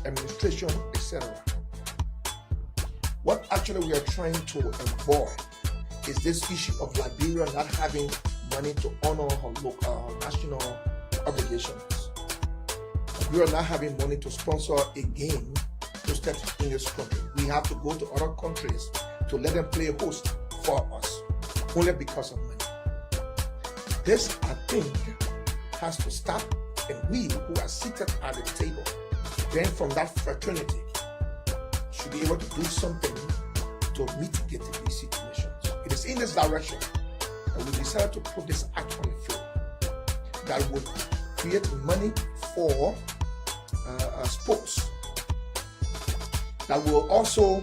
administration, etc. What actually we are trying to avoid is this issue of Liberia not having money to honor her local national obligations. Liberia not having money to sponsor a game hosted in this country. We have to go to other countries to let them play host for us only because of money. This, I think, has to stop, and we who are seated at the table, then from that fraternity, should be able to do something to mitigate these situations. It is in this direction that we decided to put this act on the floor that would create money for sports, that will also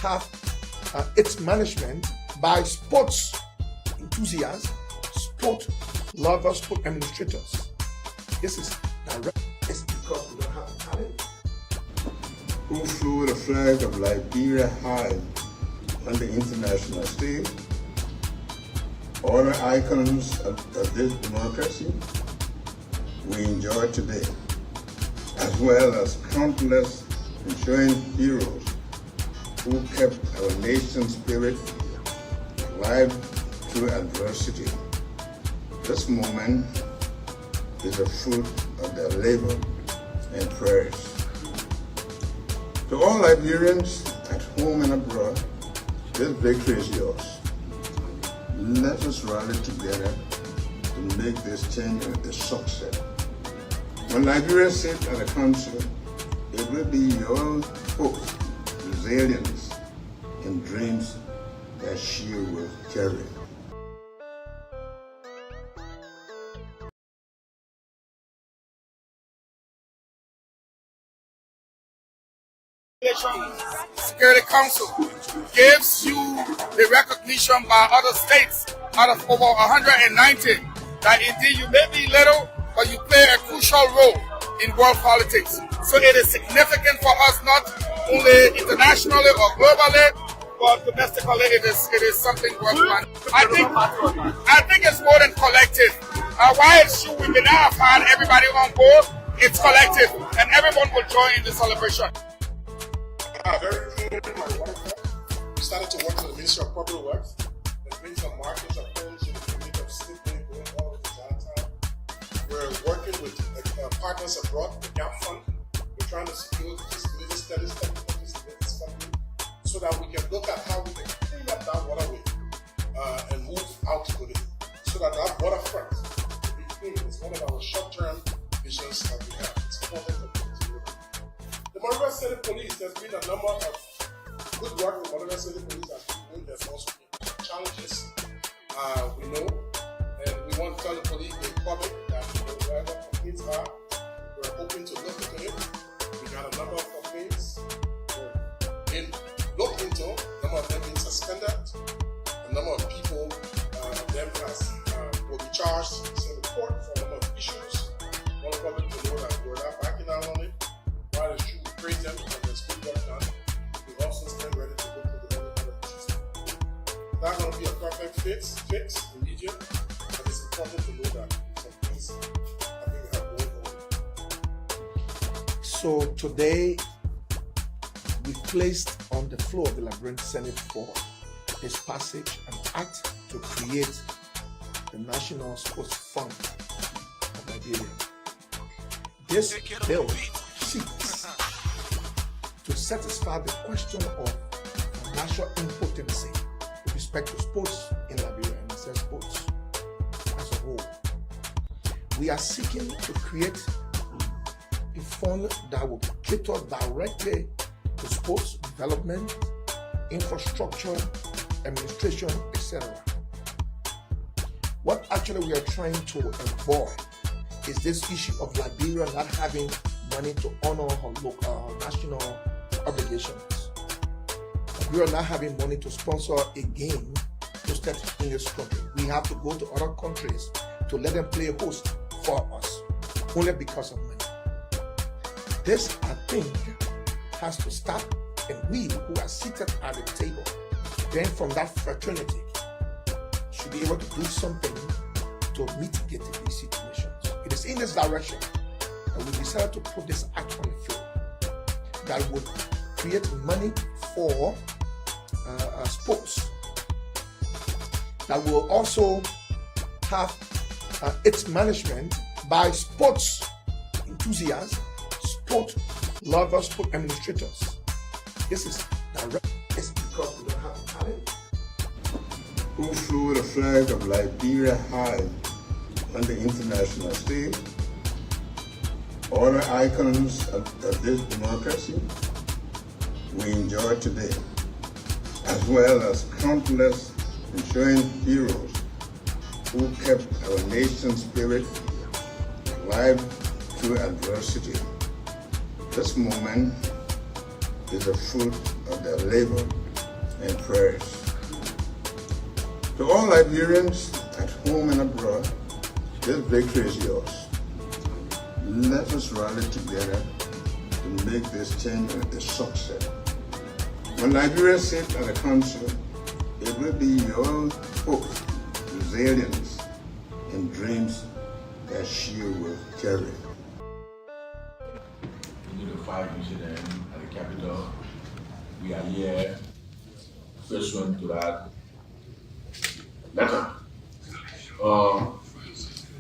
have its management by sports enthusiasts, sport lovers, sport administrators. This is direct. It's because we don't have talent. Who flew the flag of Liberia high on the international stage? All the icons of this democracy we enjoy today, as well as countless enduring heroes who kept our nation's spirit alive through adversity. This moment is the fruit of their labor and prayers. To all Liberians at home and abroad, this victory is yours. Let us rally together to make this change a success. When Liberians sit at the council, it will be your hope, resilience, and dreams that she will carry. Security Council gives you the recognition by other states out of over 190 that indeed you may be little, but you play a crucial role in world politics. So it is significant for us, not only internationally or globally, but domestically. It is something worth planning. I think it's more than collective. Why it's true we may not have had everybody on board, it's collective, and everyone will join in the celebration. Very clear. We started to work with the Ministry of Public Works and bring some markers of homes in the community of Sydney, going all over Chinatown. We're working with partners abroad, the GAP Fund. We're trying to secure feasibility studies, technical feasibility funding, so that we can look at how we can clean up that waterway and move out with it, so that waterfront will be clean. It's one of our short-term visions that we have. It's important for people to look at. The Monrovia City Police, there's been a number of good work the Monrovia City Police has been doing. There's also been challenges, we know, and we want to tell the police, the public, that wherever complaints are, we're hoping to look into it. We got a number of complaints. We're being looked into, a number of them being suspended, a number of people, them will be charged in the court for a number of issues. We want the public to know that we're not backing down on it. While it's true, we praise them for their good work done. We also stand ready to look for the other issues. It's not going to be a perfect fix immediate, but it's important to know that some things I think we have going on. So today, we placed on the floor of the Liberian Senate for this passage an act to create the National Sports Fund of Liberia. This bill seeks to satisfy the question of financial impotency with respect to sports in Liberia and sports as a whole. We are seeking to create a fund that will cater directly to sports development, infrastructure, administration, etc. What actually we are trying to avoid is this issue of Liberia not having money to honor her local national obligations. Liberia not having money to sponsor a game hosted in this country. We have to go to other countries to let them play host for us only because of money. This, I think, has to stop, and we who are seated at the table, then from that fraternity, should be able to do something to mitigate these situations. It is in this direction that we decided to put this act on the floor that would create money for sports, that will also have its management by sports enthusiasts, sport lovers, sport administrators. This is direct. It's because we don't have talent. Who flew the flag of Liberia high on the international stage? All the icons of this democracy we enjoy today, as well as countless ensuring heroes who kept our nation's spirit alive through adversity. This moment is the fruit of their labor and prayers. To all Liberians at home and abroad, this victory is yours. Let us rally together to make this change a success. When Liberians sit at the council, it will be your hope, resilience, and dreams that she will carry. We did a 5 incident at the Capitol. We are here, first one to that letter.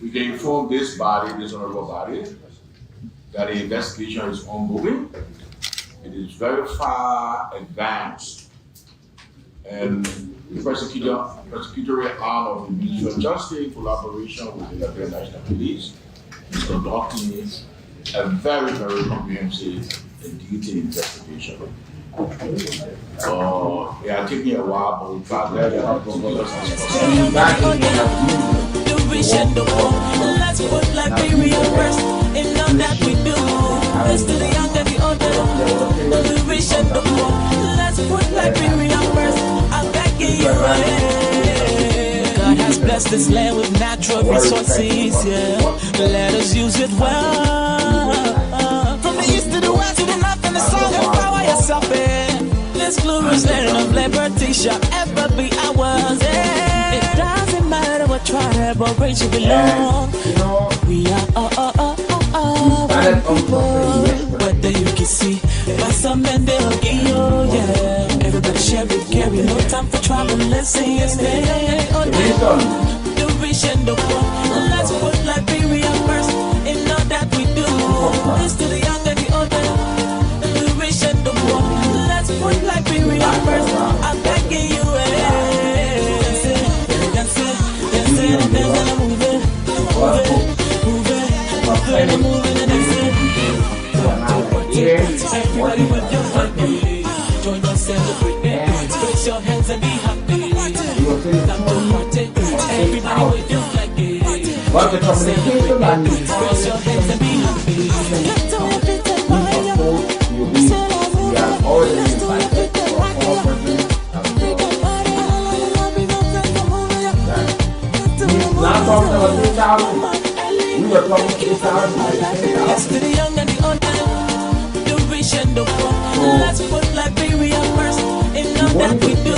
We can inform this body, this honorable body, that the investigation is ongoing. It is very far advanced. And the prosecutorial arm of the Ministry of Justice, in collaboration with the Liberian National Police, is conducting a very, very comprehensive and detailed investigation. It has taken a while, but we've got there to give us let's put Liberia first in all that we do. Let's do the young and the older. The rich and the poor. Let's put Liberia first. I'm begging you. God has blessed this land with natural resources. Yeah, let us use it well. From the east to the west to the north and the south, empower yourself. This glorious land of liberty shall ever be ours. It doesn't matter what tribe or race you belong. We are all one people. Whether you can see, by some men they'll give you, yeah. Everybody share it, carry no time for trouble. Listen, the rich and the poor. Let's put Liberia first in all that we do. This to the young and the older, the rich and the poor. Let's put Liberia first. I'm begging you, dance and move it, everybody with your family, join us, celebrate it. Raise your hands and be happy. Time to party, everybody with your flag. But the communication and raise your hands and be happy. we are already invited for all persons not talking about 3,000. We were talking 3,000. Yes, to the young and the old, the rich and the poor. Let's put Liberia first in all that we do.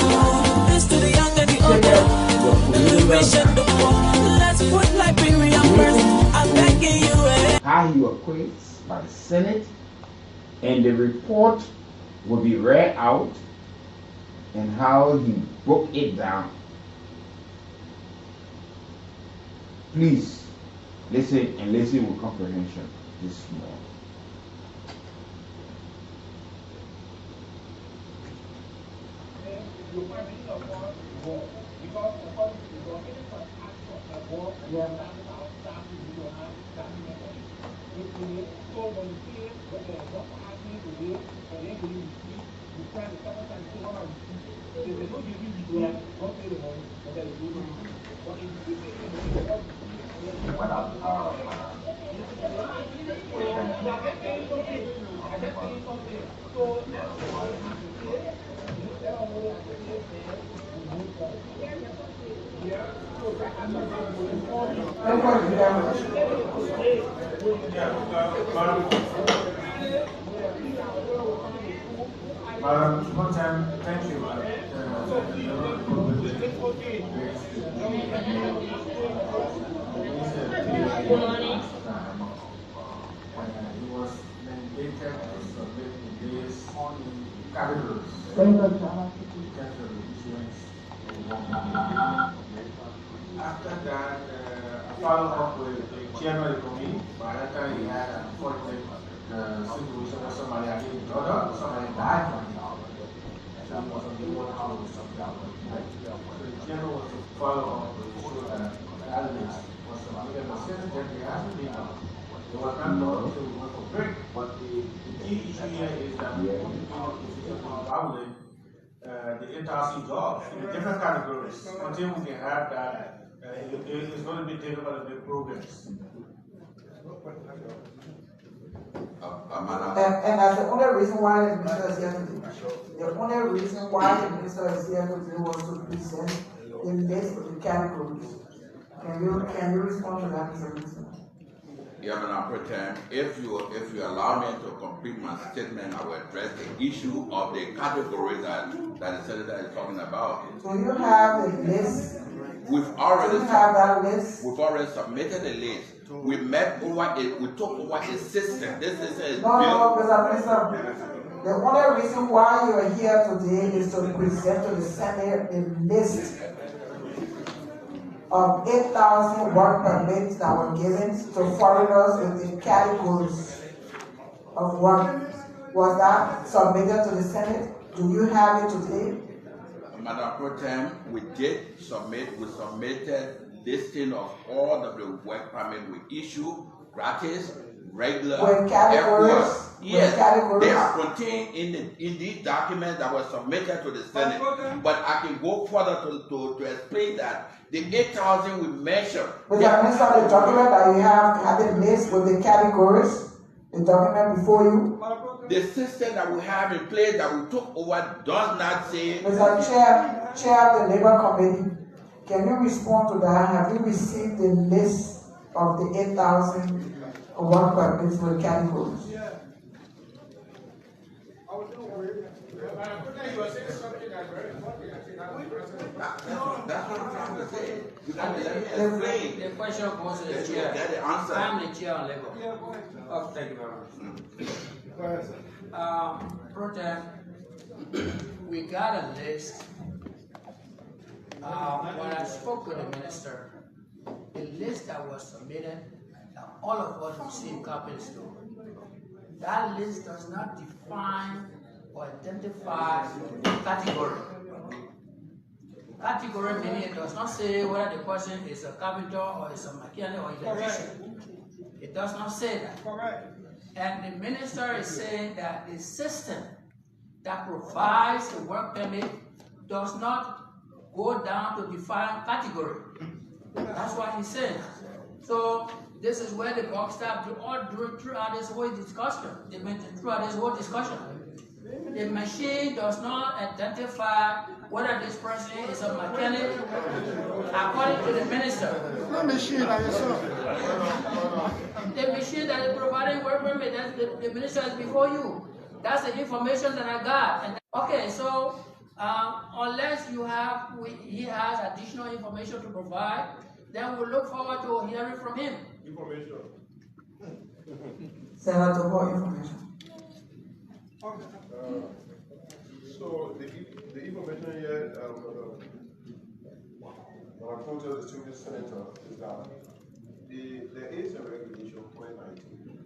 This to the young and the old, the rich and the poor. Let's put Liberia first. I'm begging you. How he was placed by the Senate, and the report will be read out, and how he broke it down. Please listen, and listen with comprehension this morning. One time, thank you. Good morning. He was mandated to submit today categories. After that, I followed up with the chairman of the committee. By that time, he had an unfortunate situation where somebody had been brother, somebody died from it. And he was unable to something out. So the chairman was to follow up to show that that list was submitted. But since then, there hasn't been a, there was not known to go for break. But the key issue here is that we want to be in a position for traveling the 8,000 jobs in the different categories until we can have that. It's going to be difficult to make progress. And that's the only reason why the minister is here today. The only reason why the minister is here today was to present the list of the categories. Can you respond to that, Mr. Minister? Yeah, Madam Pro Tem, if you allow me to complete my statement, I will address the issue of the categories that the senator is talking about. So you have the list. We've already have that list. We've already submitted the list. We met over it. We took over a system. This is No, Mr. Minister. The only reason why you are here today is to present to the Senate the list of 8,000 work permits that were given to foreigners in the categories of work. Was that submitted to the Senate? Do you have it today? Madam Pro Tem, we did submit. We submitted listing of all of the work permit we issue, gratis, regular, with categories. Yes, categories. they are contained in these documents that were submitted to the Senate. But I can go further to explain that the 8,000 we mentioned. But the minister, the document that you have it list with the categories, the document before you. The system that we have in place that we took over does not say. Mr. Chair of the Labor Committee, can you respond to that? Have you received the list of the 8,000 work permits with categories? That's what I'm trying to say. You got to let me explain. The question goes to the chair. Get the answer. I'm the chair on labor. Oh, thank you very much. Pro Tem, we got a list. When I spoke with the minister, the list that was submitted, that all of us received copies to, that list does not define or identify category. Category meaning it does not say whether the person is a carpenter or is a mechanic or electrician. It does not say that. Correct. And the minister is saying that the system that provides the work permit does not go down to define category. That's what he's saying. So this is where the buck stops throughout this whole discussion. Throughout this whole discussion. The machine does not identify whether this person is a mechanic according to the minister. What machine are you saying? The machine that is providing work permit, the minister is before you. That's the information that I got. And okay, so unless he has additional information to provide, then we'll look forward to hearing from him. Information. Senator, more information. So the information here, what I quoted the distinguished senator is that there is a regulation 2019,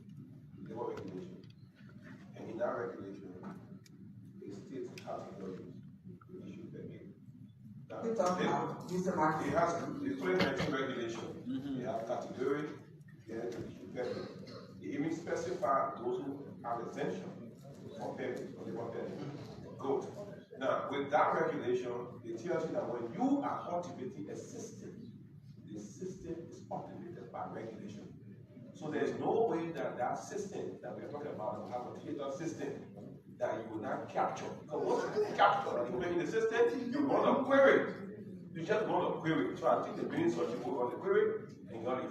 labor regulation, and in that regulation, it states categories to issue permit. You're talking about use the market. It has the 2019 regulation. They have category, they have to issue permit. They even specify those who have exemption for permit, for labor permit. Good. Now, with that regulation, it tells you that when you are cultivating a system, the system is cultivated by regulation. So there's no way that that system that we're talking about will have a theater system that you will not capture. Because once you capture the information in the system, you run a query. You just run a query. So I think the business of people run the query and you run it.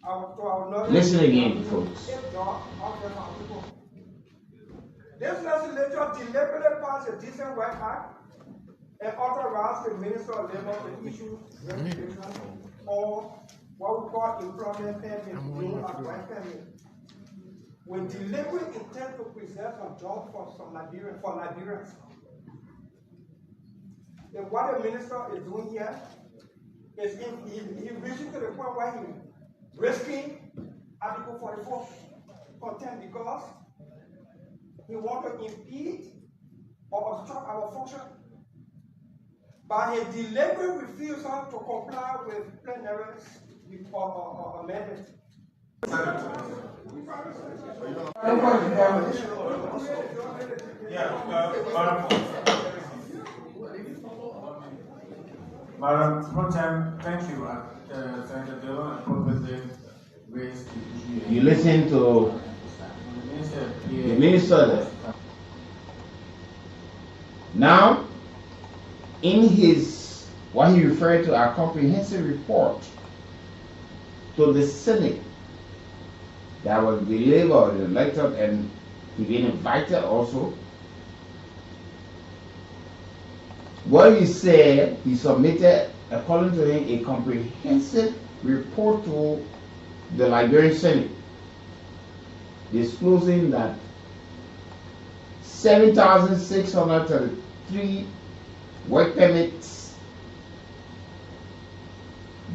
Listen again, folks. This legislature deliberately passed a Decent Work Act and authorized the Minister of Labor to issue regulations or what we call employment permit, known as work permit. With deliberate intent to preserve some jobs for Liberians. And what the minister is doing here is he reaching to the point where he risking Article 44 content because he wants to impede or obstruct our function by a deliberate refusal to comply with plenary's amendment. Madam Pro Tem, thank you. Senator Dillon appropriately raised the issue. You listen to the minister there. Now, in his, what he referred to a comprehensive report to the Senate that was delivered or elected, and he been invited also. What he said, he submitted, according to him, a comprehensive report to the Liberian Senate, disclosing that 7,633 work permits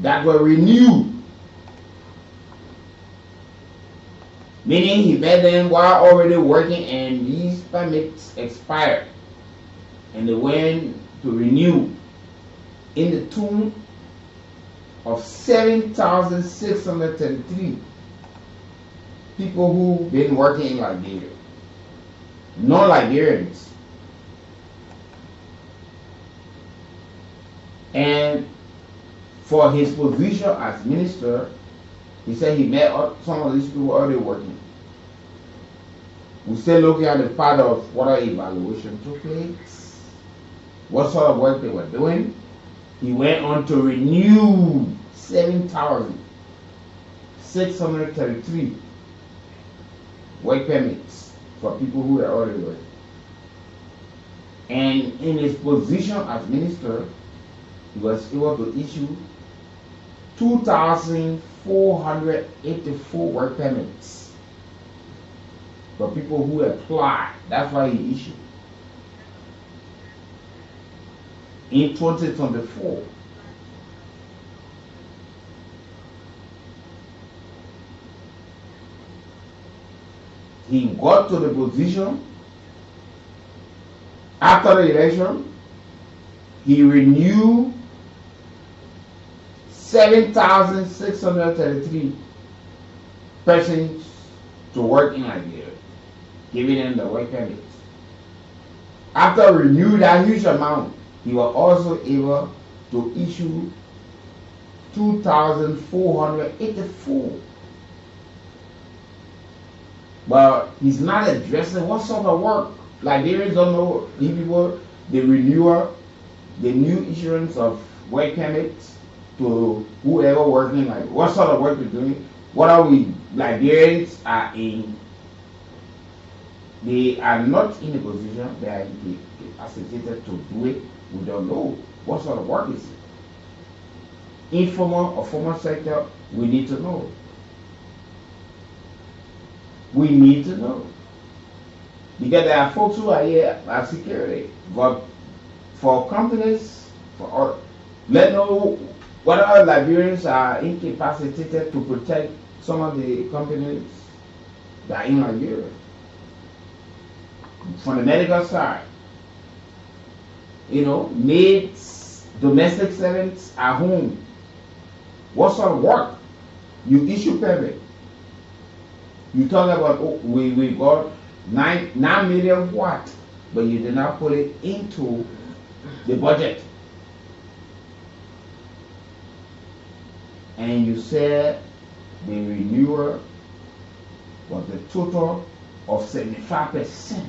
that were renewed, meaning he met them while already working and these permits expired and they went to renew in the tune of 7,633 people who've been working in Liberia, non-Liberians. And for his position as minister, he said he met some of these people already working. We still looking at the part of what our evaluation took place, what sort of work they were doing. He went on to renew 7,633 work permits for people who were already working. And in his position as minister, he was able to issue 2,484 work permits for people who applied. That's why he issued. In 2024, he got to the position after the election. He renewed 7,633 persons to work in Liberia, giving them the work permit. After renewing that huge amount, he was also able to issue 2,484. But he's not addressing what sort of work. Liberians don't know, these people, the renewal, the new issuance of work permits to whoever working, like what sort of work they're doing. What are we, Liberians are in, they are not in a position, they are incapacitated to do it. We don't know what sort of work is it. Informal or formal sector, we need to know. We need to know. Because there are folks who are here as security. But for companies, for all, let know what other Liberians are incapacitated to protect some of the companies that are in Liberia. From the medical side, you know, maids, domestic servants at home. What sort of work? You issue permit. You talk about, oh, we got 9 million what, but you did not put it into the budget. And you said the renewal was the total of 75%.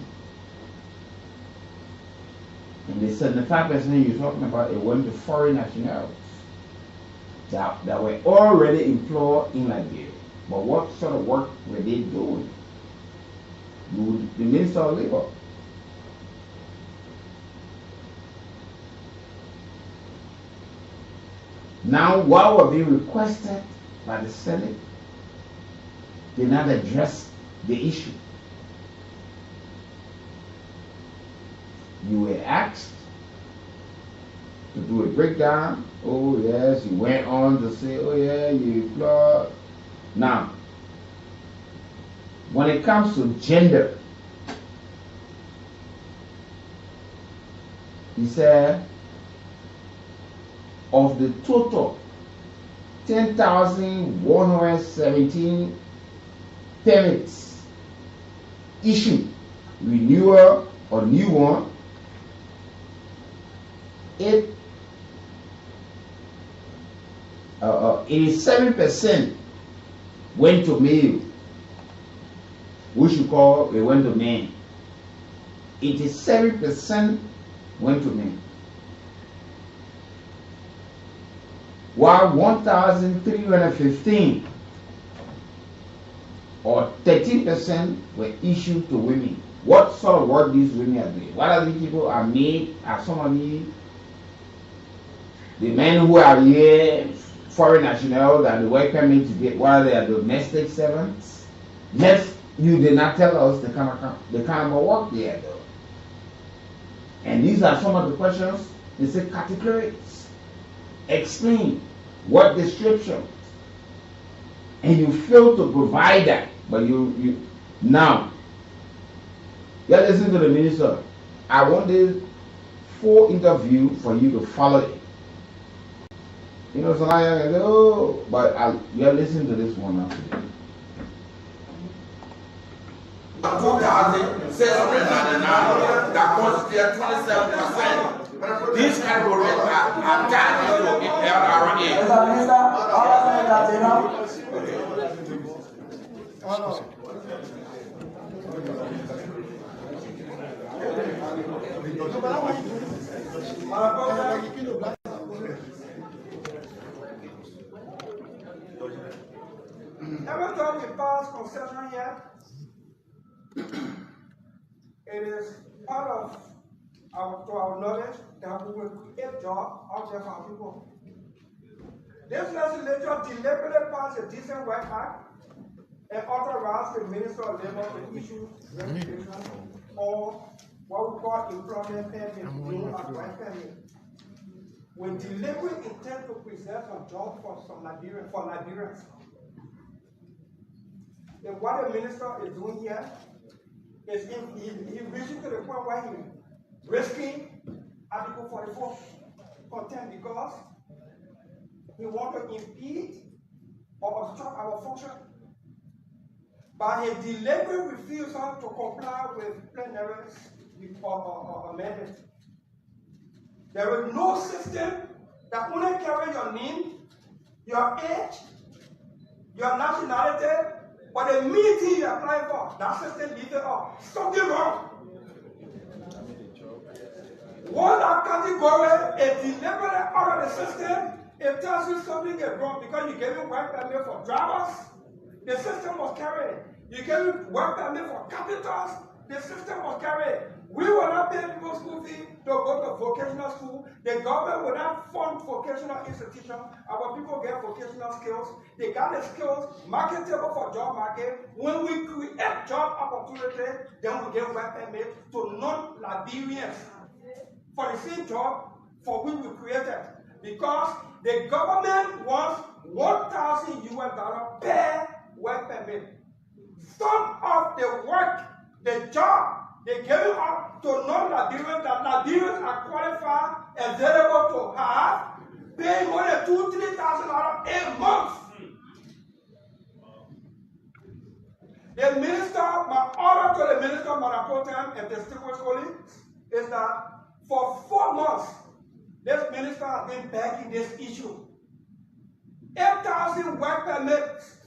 And the 75% you're talking about, it went to foreign nationals. that were already employed in Liberia. But what sort of work were they doing? The Minister of Labor. Now, what were being requested by the Senate, they not address the issue. You were asked to do a breakdown. Oh yes, you went on to say, oh yeah, you employed. Now, when it comes to gender, he said, of the total 10,117 permits issued, renewal or new one, 87% went to male, which you call they went to men. 87% went to men. While 1,315 or 13% were issued to women. What sort of work these women are doing? What are these people are made? Are some of the men who are here, foreign nationals that the work permit to get, what are they, domestic servants? Yes, you did not tell us the kind of work they are doing. And these are some of the questions. They say categories. Explain what description. And you fail to provide that. But you now, listen to the minister. I want this full interview for you to follow it. You know, somebody can say, oh, but you listen to this one now. 2,699 that constitute 27%. These categories are tied into LRA. Every time we pass concession here, it is part of to our knowledge that we will create jobs out there for our people. This legislature deliberately passed a Decent Work Act and authorized the Minister of Labor to issue regulations or what we call employment permit, known as work permit, with deliberate intent to preserve some jobs for Liberians. And what the minister is doing here is he reaching to the point where he's risking Article 44 content because he wants to impede or obstruct our function by his deliberate refusal to comply with plenary amendment. There is no system that only carries your name, your age, your nationality, but the minute you apply for, that system leaves it off. Something wrong. Once that category is deliberately out of the system, it tells you something is wrong because you gave work permit for drivers, the system was carried. You gave work permit for carpenters, the system was carried. We will not pay people school fee to go to vocational school. The government will not fund vocational institutions. Our people get vocational skills. They got the skills marketable for job market. When we create job opportunity, then we get work permit to non-Liberians for the same job for which we created. Because the government wants $1,000 per work permit. Some of the work, the job, they gave it up to non-Liberians that Liberians are qualified and available to have, pay more than $2,000-3,000 a month. The minister, my order to the minister, Madam Pro Tem and distinguished colleagues, is that for 4 months, this minister has been begging this issue. 8,000 work permits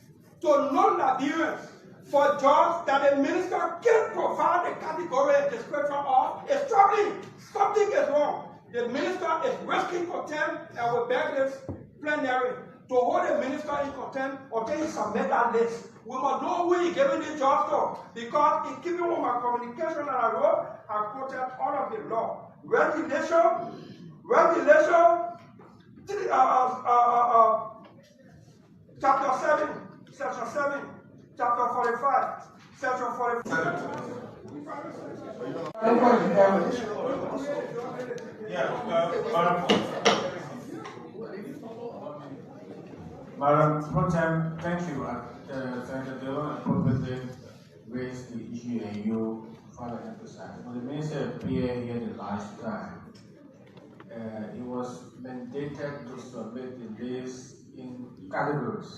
to non-Liberians for jobs that the minister can't provide the category and description of is troubling. Something is wrong. The minister is risking contempt and will beg this plenary to hold a minister in contempt until he submit that list. We must know who he giving the job to, because in keeping with my communication that I wrote, I quoted all of the law. Regulation, chapter 7, section 7, chapter 45, section 45. Madam Pro Tem, thank you. Senator Dillon appropriately raised the issue and you further emphasized. When the minister appeared here the last time, it was mandated to submit the list in categories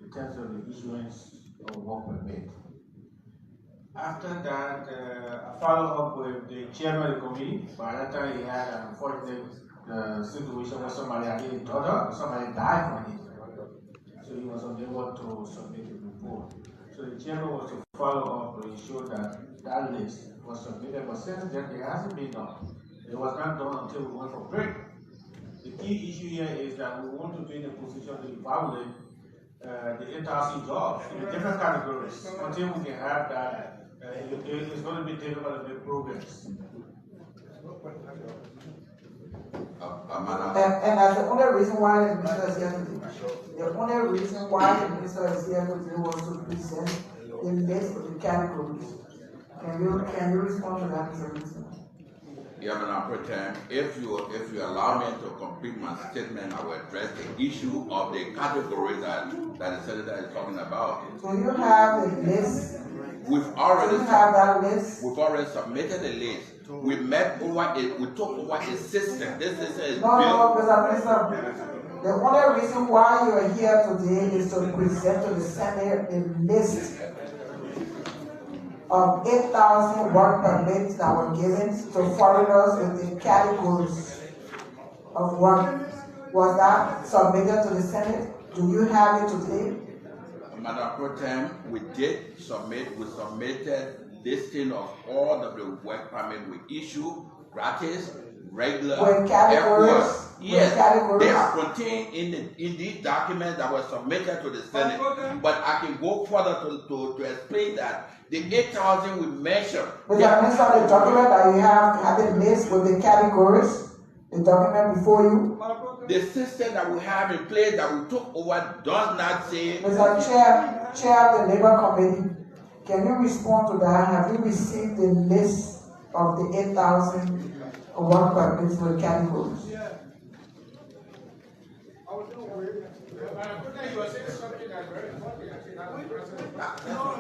in terms of the issuance of work permit. After that, I followed up with the chairman of the committee. By that time, he had an unfortunate situation where somebody had his daughter, or somebody died from it. So he was unable to submit the report. So the chairman was to follow up to ensure that that list was submitted, but since then it hasn't been done. It was not done until we went for break. The key issue here is that we want to be in a position to evaluate the 8,000 jobs in the different categories. Until we can have that, it's going to be difficult to make progress. And that's the only reason why the minister is here today. The only reason why the minister is here today was to present the list of the categories. Can you respond to that, Mr. Minister? Yeah, Madam Pro Tem, if you allow me to complete my statement, I will address the issue of the categories that the senator is talking about. So you have the list. We've already We've already submitted a list. We met over it. We took over a system. This is No, Mr. Minister. The only reason why you are here today is to present to the Senate a list of 8,000 work permits that were given to foreigners with the categories of work. Was that submitted to the Senate? Do you have it today? Madam Pro Tem, we did submit. We submitted listing of all of the work permit we issue, gratis, regular, with categories. Yes, categories. they are contained in these documents that were submitted to the Senate. But I can go further to explain that the 8,000 we mentioned. Mr. Minister, the document that you have the list with the categories, the document before you. The system that we have in place that we took over does not say. Mr. Chair of the Labor Committee, can you respond to that? Have you received the list of the 8,000 work permits with categories?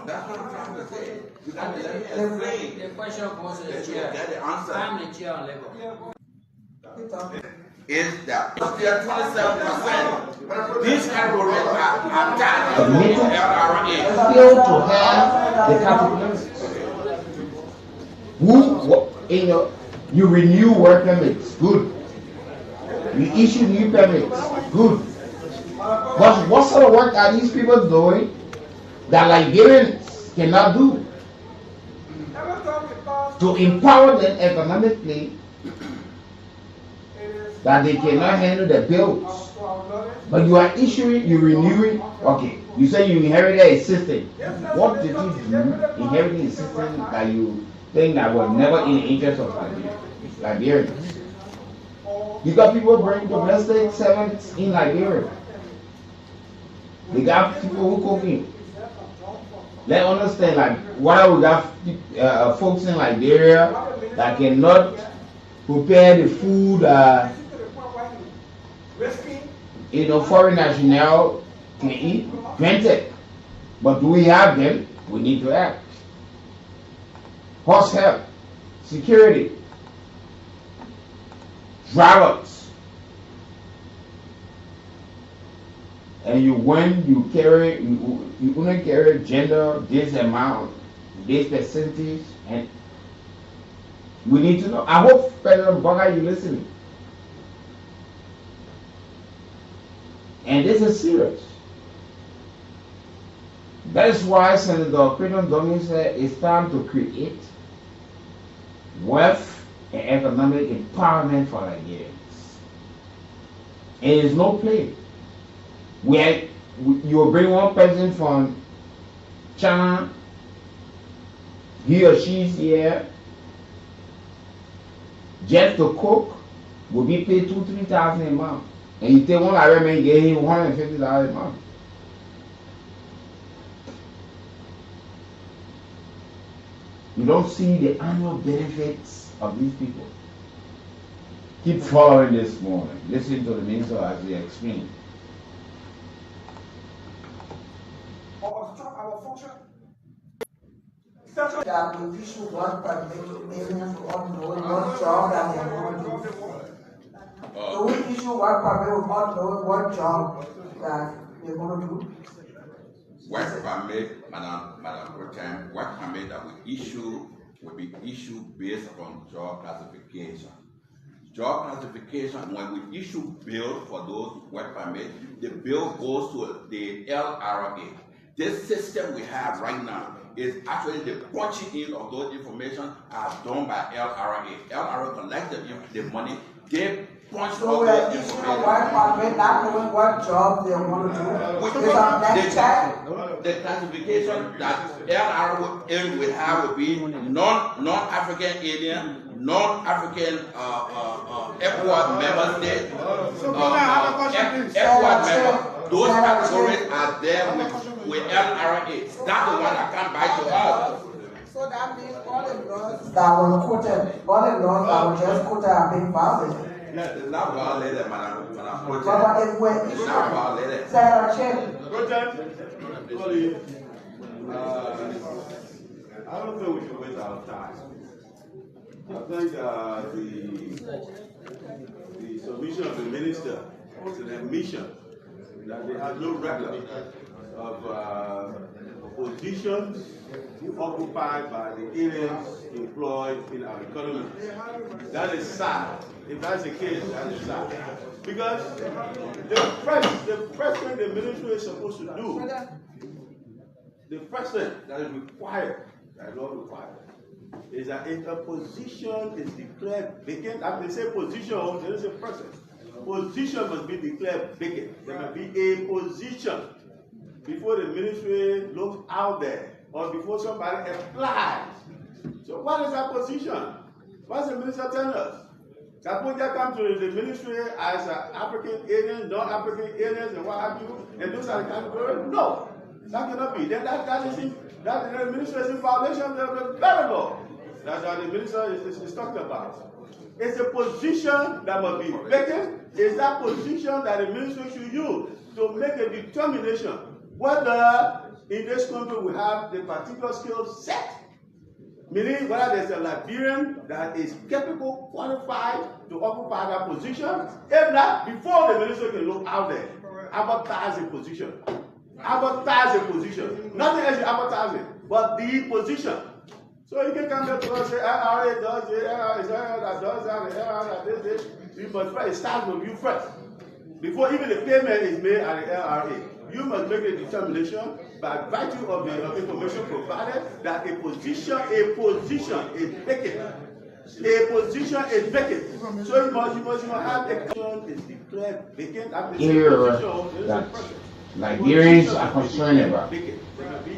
That's what I'm trying to say. You got to let me explain. The question goes to the chair. Get the answer. I'm the chair on labor. Is that still 27%? These categories are tagged Submitted, to LRA. failed to have the categories. You renew work permits, good. You issue new permits, good. But what sort of work are these people doing that Liberians cannot do? To empower them economically, that they cannot handle the bills. But you are issuing, you renewing, okay, you say you inherited a system. What did you do inheriting a system that you think that was never in the interest of Liberians? You got people bring domestic servants in Liberia. They got people who cooking. Let's understand, like, why we got folks in Liberia that cannot prepare the food foreign national can eat, granted. But do we have them? We need to act. Horse help, security, drivers. And you only carry gender, this amount, this percentage, and we need to know. I hope President Boga, you listening. And this is serious. That is why Senator Creighton Dominguez said it's time to create wealth and economic empowerment for Nigerians. It is no play. where you will bring one person from China, he or she's here, just to cook, will be paid $2,000-3,000 a month. And you take one Iranian, you get him $150 a month. You don't see the annual benefits of these people. Keep following this morning. Listen to the minister as he explains. Our function. That we issue one permit to aliens without knowing what job that they're going to do. So we issue one permit without knowing what job that they're going to do. Work permit, Madam Pro Tem, work permit that we issue will be issued based upon job classification. Job classification, when we issue bill for those work permits, the bill goes to the LRA. This system we have right now is actually the punching in of those information are done by LRA. LRA collects the money, they punch So all we're those issuing information. one permit, not knowing what job they want to do. It's on that check. The classification that LRA will have will be non-African alien, non-African ECOWAS member state, ECOWAS member. Those categories are there with LRA. That's the one that come back to us. So that means all the laws that were quoted, all the laws that were just quoted are being violated. No, it's not violated, Madam Pro Tem. But if we're It's not violated. Sarah Chen, I don't think we should waste our time. I think the submission of the minister is an admission that they have no record of positions occupied by the aliens employed in our economy. That is sad. If that's the case, that is sad. Because the president the ministry is supposed to do, the president that is required, that is not required, is that if a position is declared vacant, after they say position, there is a president. Position must be declared vacant. There must be a position before the ministry looks out there or before somebody applies. So what is that position? What's the minister telling us? Kapunja comes to the ministry as African aliens, non-African aliens, and what have you, and those are the categories? No, that cannot be. Then that the ministry is in violation of the very law. That's what the minister is talking about. It's a position that must be vacant. It's that position that the ministry should use to make a determination whether in this country we have the particular skill set. Meaning whether there's a Liberian that is capable, qualified to occupy that position. If not, before the minister can look out there, advertise a position. Advertise a position. Nothing else you advertise it, but the position. So you can come back to us and say, LRA does it, LRA that does that, LRA that this. You must first start with you first. Before even the payment is made at the LRA, you must make a determination by virtue of the information provided that a position is vacant. A position is vacant. So you must have a position is declared vacant after the position that Liberians are concerned about.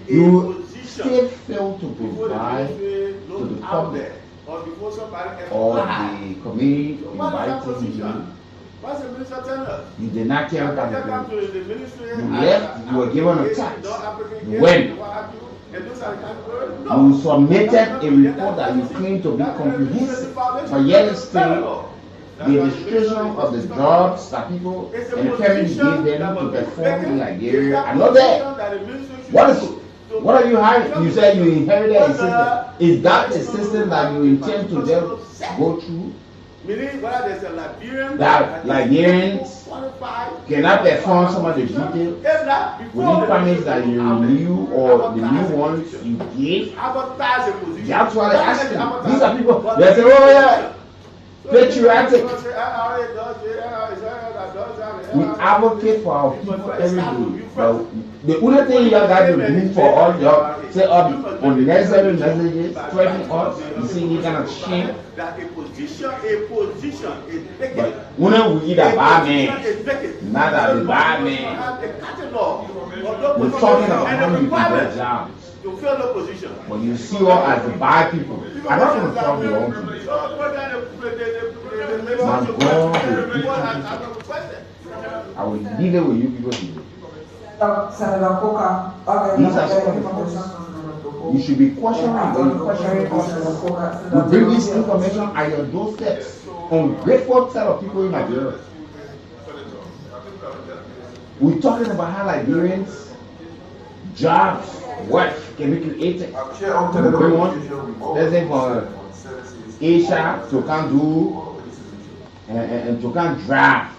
You still fail to provide to the public or the committee inviting you. What's the minister telling us? You did not care about the You left, you were given a tax. You went. You submitted a report that you claimed to be comprehensive. But yet still, the administration of the jobs that people and the parents gave them to perform in Nigeria are not there. What are you hiding? You said you inherited a system. Is that a system that you intend to just go through? Meaning whether there's a Liberian that Liberians cannot perform some of the duties within permits that you renew or the new ones you give. That's why they're asking. These are people that say, oh yeah, patriotic. We advocate for our people every day. But The only thing you got to do for all your say up unnecessary messages, threatening us, you see, you kind of shame. That a position is vacant. But when we either bad man, not that the bad man. Have a catalog of We're those talking positions about and how the you do their requirements jobs. to fill the position. But you see all as the bad people. I'm not going to talk your own people. So whether the Man, membership God, requested. I will leave it with you people to do. Senator Coker, okay, These are let me get some information from Senator Coker. You should be questioning when you question Senator us. Coker. We bring this information at your doorsteps. Ungrateful set of people in Nigeria. We're talking about how Liberians, jobs, wealth can be created. We bring one, let's say for Asia to come do and to come drive.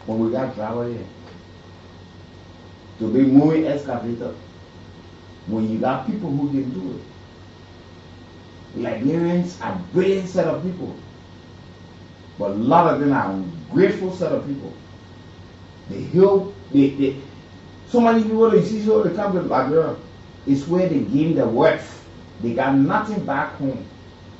When we got driver here. To be moving excavator. When you got people who can do it. Liberians are brilliant set of people. But a lot of them are ungrateful set of people. So many people that you see so they come to Liberia, it's where they gain the wealth. They got nothing back home.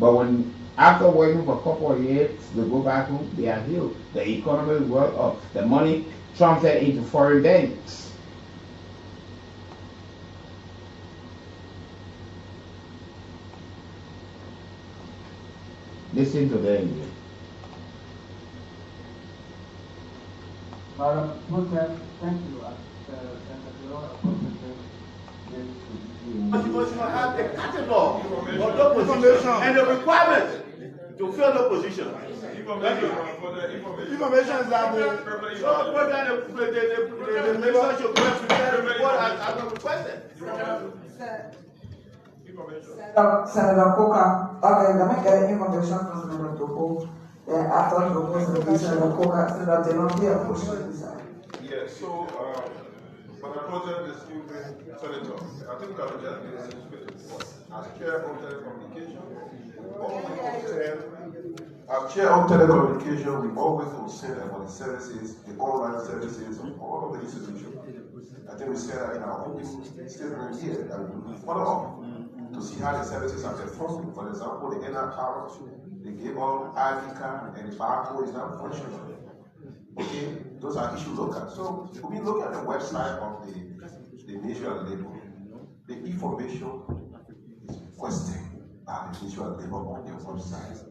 But when after working for a couple of years, they go back home, they are healed. The economy is well up. The money transferred into foreign banks. Listen to them. Madam President, thank you. But you must have a catalog of the position and the requirements to fill the position. Information is that So whether the minister should prepare the report as requested. Senator Coker, okay, let me get information from Senator Coker. Then after the Senator Coker, Senator Denonville, a question beside. Yes, so, Madam President, Senator, I think I will just give as chair of telecommunication, as chair of telecommunication, we always concern about the services, the online services of all of the institutions. I think we said that in our opening statement here that we will follow up to see how the services are performing. For example, the NR the Gable, Africa, and the barcode is not functioning. Okay, those are issues local. So we look at the website of the Ministry of Labor. The information is requested by the Ministry of Labor on their website.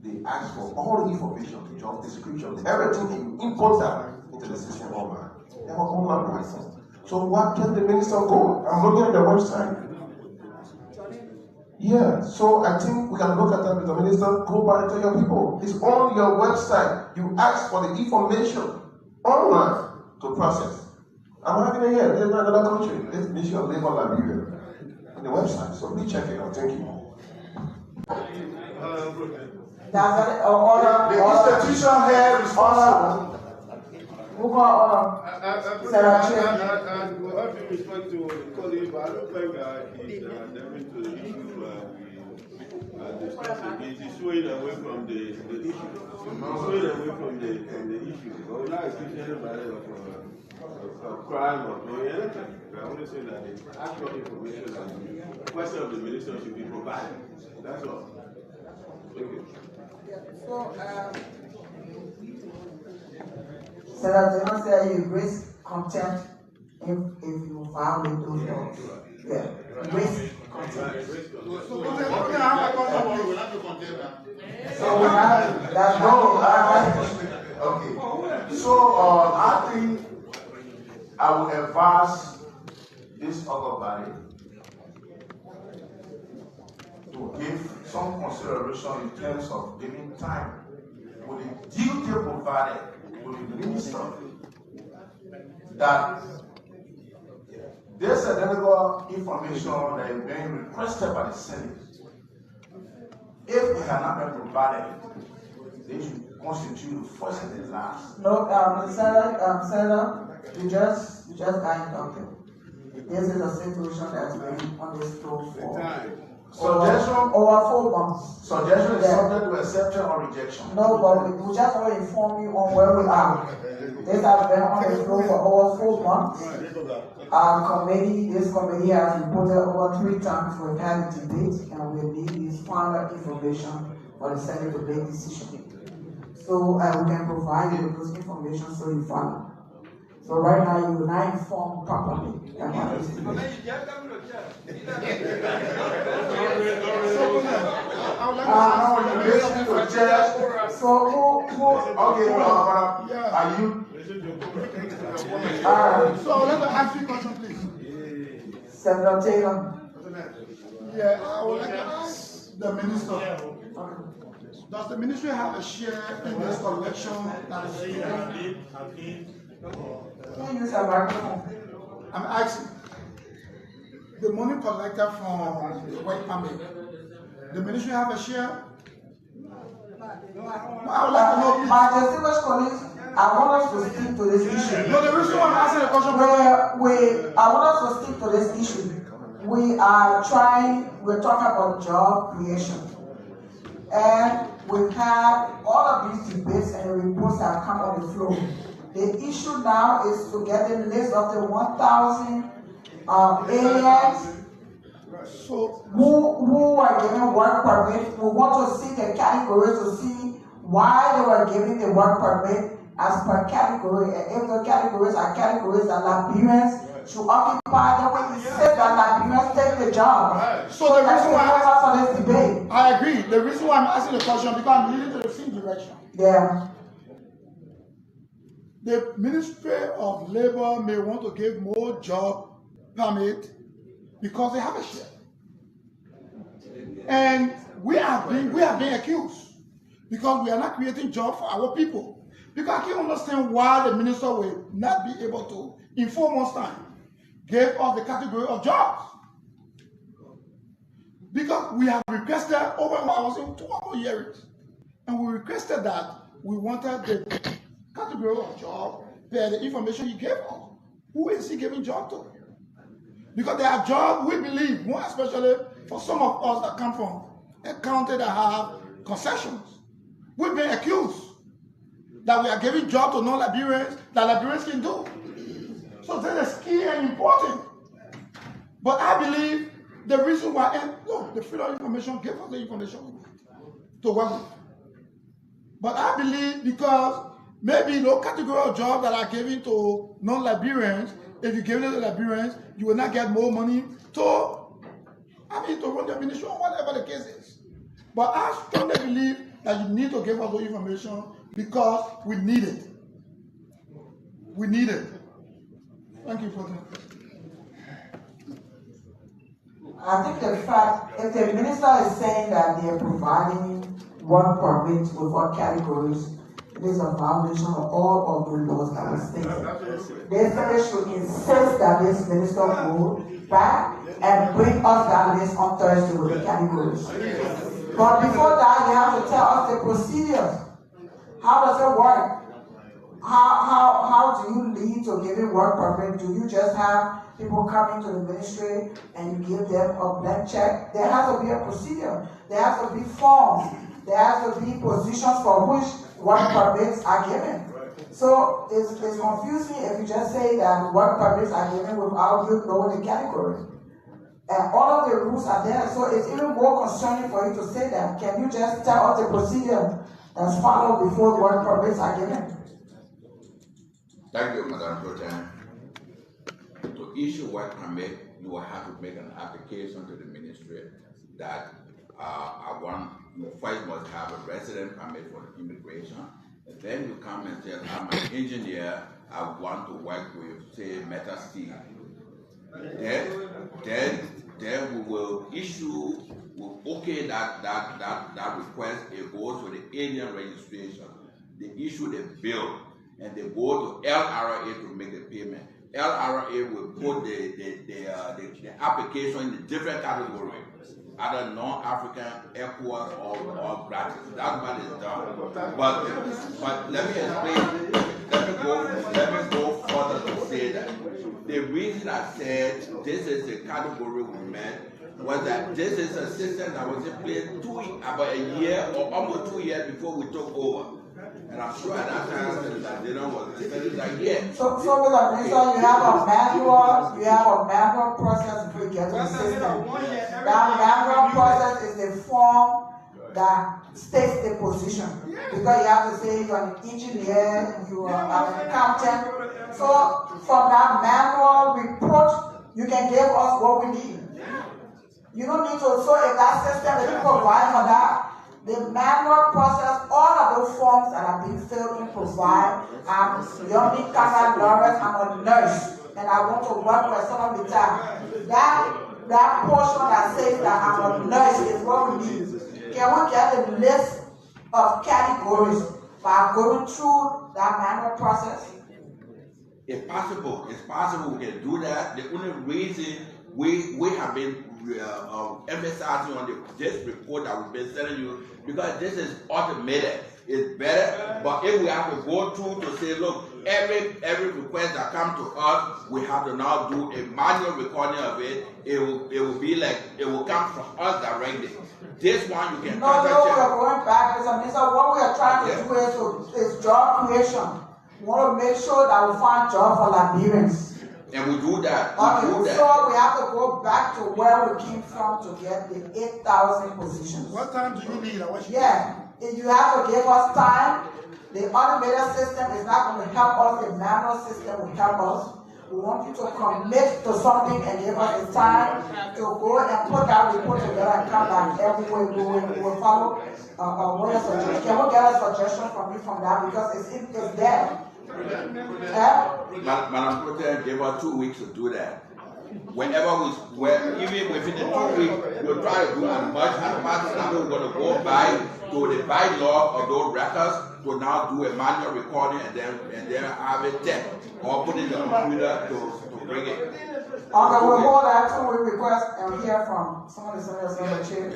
They ask for all the information, the job description, everything important into the system online. They have online license. So what can the minister go? I'm looking at the website. Yeah, so I think we can look at that with the minister, go back to your people. It's on your website. You ask for the information online to process. I'm having it here. This is not another country. This is Ministry of Labor Liberia on the website. So please check it out. Thank you. The institution here is responsible. Move on, I will have to respect to the colleague, but I don't think he's delving to the issue he's swayed away from the issue. He's swayed away from the issue. But we're not accusing anybody of crime or doing anything. I only say that the actual information and the question of the minister should be provided. That's all. Thank you. Senator Johnson said you risk contempt if you violate those laws. Yeah, risk contempt. So that's okay. So I think I will advise this other body to give some consideration in terms of giving time with the detail provided with the minister that there's identical information that is being requested by the Senate. If it had not been provided, they should constitute the first and the last. No, Senator, you just got interrupted. This is a situation that's been on this floor for Suggestion over 4 months. Suggestion is Yeah. subject to acceptance or rejection. No, but we just want to inform you on where we are. This has been on the floor for over 4 months. This committee has reported over 3 times we've had a debate, and we need this final information for the Senate to make decision. So we can provide you with those information so you follow. So right now you will not inform properly about this debate. So who Okay, are you? So let me ask you a question, please. Senator Taylor. Yeah, I would like to ask the minister. Does the ministry have a share in this collection that is here? Can you use a microphone? I'm asking. The money collected from the work permit, the ministry have a share? I would like to know. My distinguished colleagues, I want us to stick to this issue. No, the reason why I'm asking the question, I want us to stick to this issue. We're talking about job creation. And we've had all of these debates and the reports that have come on the floor. The issue now is to get the list of the 1,000 aliens who are given work permit. We want to see the categories to see why they were given the work permit as per category, and if the categories are categories that Liberians should occupy, then we insist that Liberians take the job. So the reason why for this debate. I agree. The reason why I'm asking the question because I'm leading to the same direction. Yeah. The Ministry of Labor may want to give more job permit because they have a share. And we are being accused because we are not creating jobs for our people. Because I can't understand why the minister will not be able to, in 4 months' time, give us the category of jobs. Because we have requested over, I was in 2 more hearings, and we requested that we wanted the category of job per the information he gave us. Who is he giving job to? Because there are jobs we believe, more especially for some of us that come from a county that have concessions. We've been accused that we are giving jobs to non-Liberians that Liberians can do. So that is key and important. But I believe the reason why, and look, the freedom of information gives us the information we need to work with. But I believe because maybe no category of jobs that are given to non-Liberians, if you give it to Liberians, you will not get more money to run the ministry or whatever the case is. But I strongly believe that you need to give us the information because we need it. We need it. Thank you, President. I think the fact, if the minister is saying that they are providing work permits with all categories, it is a violation of all of the laws that were stated. They said they should insist that this minister go back and bring us that list on Thursday with the categories. But before that, you have to tell us the procedures. How does it work? How do you lead to giving work permit? Do you just have people coming to the ministry and you give them a blank check? There has to be a procedure. There has to be forms. There has to be positions for which work permits are given. So it's confusing if you just say that work permits are given without you knowing the category. And all of the rules are there, so it's even more concerning for you to say that. Can you just tell us the procedure that's followed before work permits are given? Thank you, Madam President. To issue work permit, you will have to make an application to the ministry that you first must have a resident permit for the immigration, and then you come and say, I'm an engineer, I want to work with, say, Meta Steel. Then we will issue, we'll okay that request, it goes to the alien registration. They issue the bill and they go to LRA to make the payment. LRA will put the application in the different categories, either non-African, equal, or gratis. That's what is done. But let me explain. Let me go further to say that The reason I said this is the category we met was that this is a system that was in place about a year or almost 2 years before we took over. And I'm sure at that time that they don't was like, yeah. So Mr. Minister, you have a manual process before you get to the system. That manual process is the form that states the position. Because you have to say you're an engineer, you are an accountant. So from that manual report, you can give us what we need. You don't need to, so if that system is provide for that, the manual process, all of those forms that are being filled in provide. I'm Yomi Kaka Lawrence, I'm a nurse, and I want to work for some of the time. That portion that says that I'm a nurse is what we need. Can we get a list of categories by going through that manual process? It's possible we can do that. The only reason we have been emphasizing on this report that we've been sending you, because this is automated. It's better, but if we have to go through to say, look, every request that comes to us, we have to now do a manual recording of it. It will be like it will come from us directly. This one you can contact. No, we are going back. So what we are trying to do is job creation. We want to make sure that we find jobs for Liberians. And we do that. So we have to go back to where we came from to get the 8,000 positions. What time do you need? If you have to give us time, the automated system is not going to help us. The manual system will help us. We want you to commit to something and give us the time to go and put that report together and come back everywhere. We will follow what your suggestion. Can we get a suggestion from you from that? Because it's there. Madam President gave us 2 weeks to do that. Whenever even within the 2 weeks, we'll try to do as much as possible. We're going to go by to the bylaw of those records to now do a manual recording and then have it checked or put it in the computer to bring it. Okay, we'll hold that till we request and hear from some of the senators on the chair.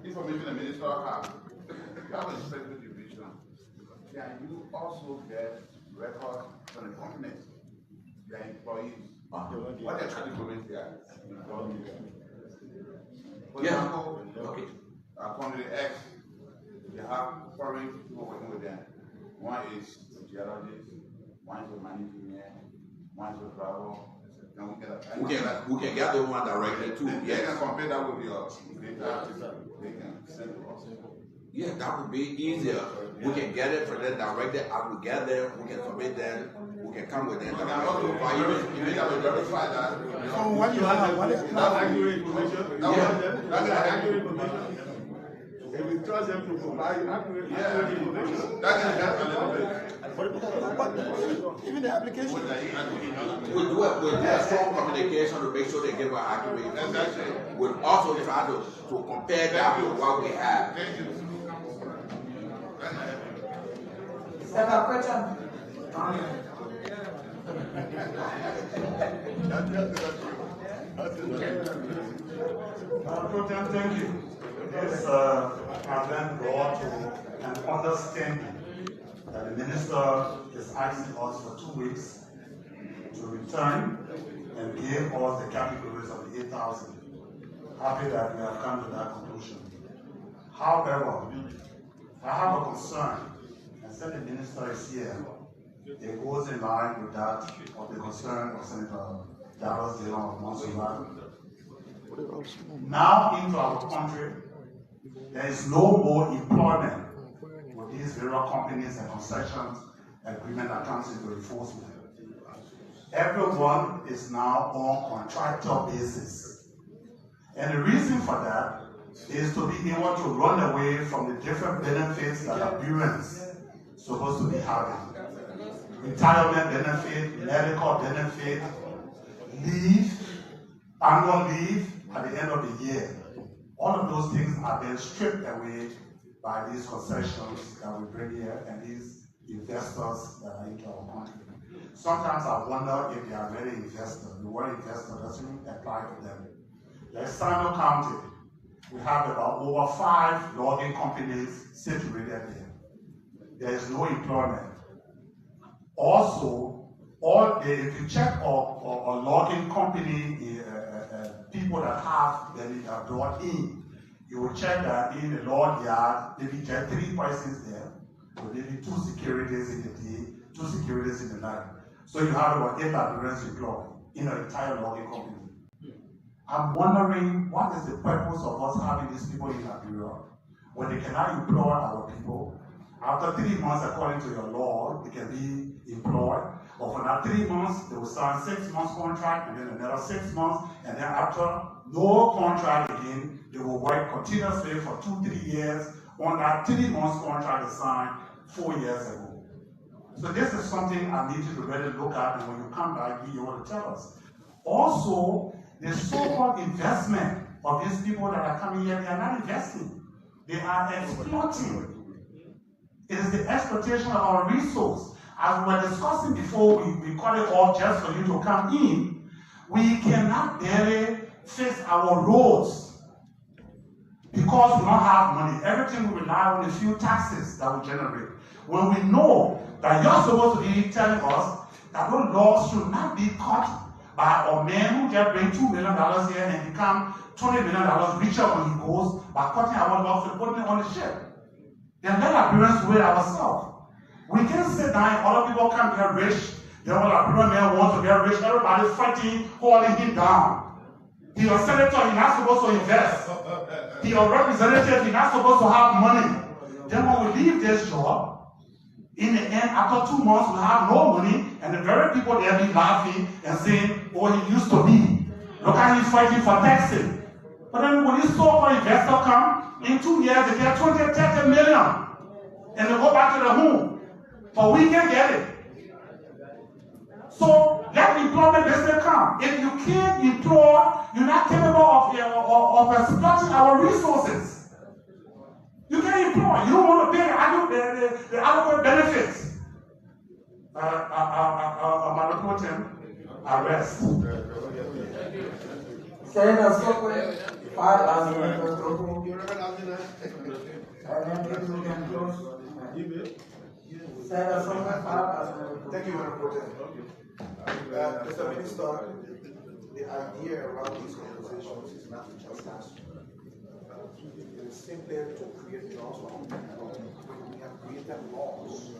Information the minister have. You have a special division. Can you also get records from the companies, their employees? What are categories they are? For example, company X, they have foreign people working with them. One is a geologist, one is a engineer, one is a driver. We can get the one directly too. They can compare that with your data. They can send it also. Yeah, that would be easier. We can get it for them directly. As we get there, we can submit them. We can come with them. Even verify that. So what you have? Accurate information. That's accurate information. If we trust them to provide accurate information, that can help a little bit. Even the application. We do a strong communication to make sure they give us accurate information. We'll also try to compare that with what we have. Second question. Thank you. This has been brought to an understanding that the minister is asking us for 2 weeks to return and give us the categories of the 8,000. Happy that we have come to that conclusion. However, I have a concern, and since the minister is here, it goes in line with that of the concern of Senator Dallas Dillon of Monsoon. Now into our country, there is no more employment with these various companies and concessions agreement that comes into enforcement. Everyone is now on contractual basis. And the reason for that is to be able to run away from the different benefits that Liberians supposed to be having. Retirement benefit, medical benefit, leave, annual leave at the end of the year. All of those things are then stripped away by these concessions that we bring here and these investors that are into our country. Sometimes I wonder if they are really investors. The word investor doesn't apply to them. Like Sano County, we have about over 5 logging companies situated there. there is no employment. Also, if you check a logging company, people that have they are brought in, you will check that in the log yard, maybe get 3 persons there, so maybe 2 securities in the day, 2 securities in the night. So you have about 8 Liberians employed in an entire logging company. I'm wondering what is the purpose of us having these people in Liberia when they cannot employ our people. After 3 months, according to your law, they can be employed. But for that 3 months, they will sign 6 months contract, and then another 6 months, and then after no contract again, they will work continuously for 2-3 years on that 3 months contract they signed 4 years ago. So this is something I need you to really look at, and when you come back, you want to tell us. Also, the so-called investment of these people that are coming here, they are not investing. They are exploiting. It is the exploitation of our resource. As we were discussing before, we cut it off just for you to come in. We cannot barely fix our roads because we don't have money. Everything we rely on a few taxes that we generate. When we know that you're supposed to be telling us that those laws should not be cut by a man who just bring $2 million here and become $20 million richer when he goes by cutting our laws and putting it on the ship. Then let Liberians do it ourselves. We can't sit down, other people can get rich, then when Liberian man wants to get rich, everybody fighting, holding him down. He's a senator, he's not supposed to invest. He's a representative, he's not supposed to have money. Then when we leave this job, in the end, after 2 months, we have no money, and the very people there be laughing and saying, oh, he used to be. Look how he's fighting for taxes. But then when this so-called investor come, in 2 years, they get 20, 30 million. And they go back to the home. But we can get it. So let employment business come. If you can't employ, you're not capable of exploiting our resources. You can employ. You don't want to pay the adequate benefits. Madam Protem, arrest. Senator Sokwe, 5 hours. And then maybe we can close. Senator Sokwe, 5 hours. Thank you, Madam Protem. Mr. Minister, the idea around these conversations is not to just ask. It is simply to create jobs for people. We have created laws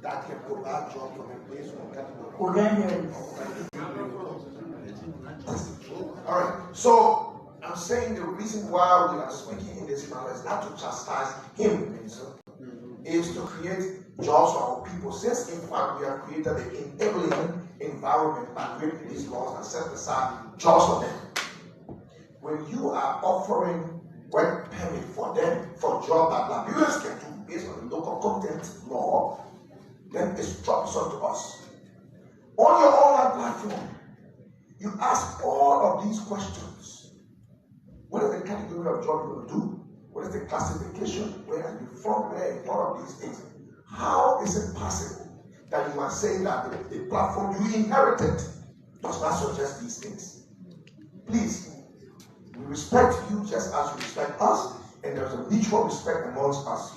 that can provide jobs from a place All right, so I'm saying the reason why we are speaking in this manner is not to chastise him, Minister, is to create jobs for our people. Since in fact we have created an enabling environment by creating these laws and set aside jobs for them. When you are offering work permit for them for job that Liberians can do based on the local content law, then it's troublesome to us. On your online platform, you ask all of these questions. What is the category of job you're going to do? What is the classification? Where are you from? Where are all of these things? How is it possible that you are saying that the platform you inherited does not suggest these things? Please, we respect you just as you respect us, and there's a mutual respect amongst us.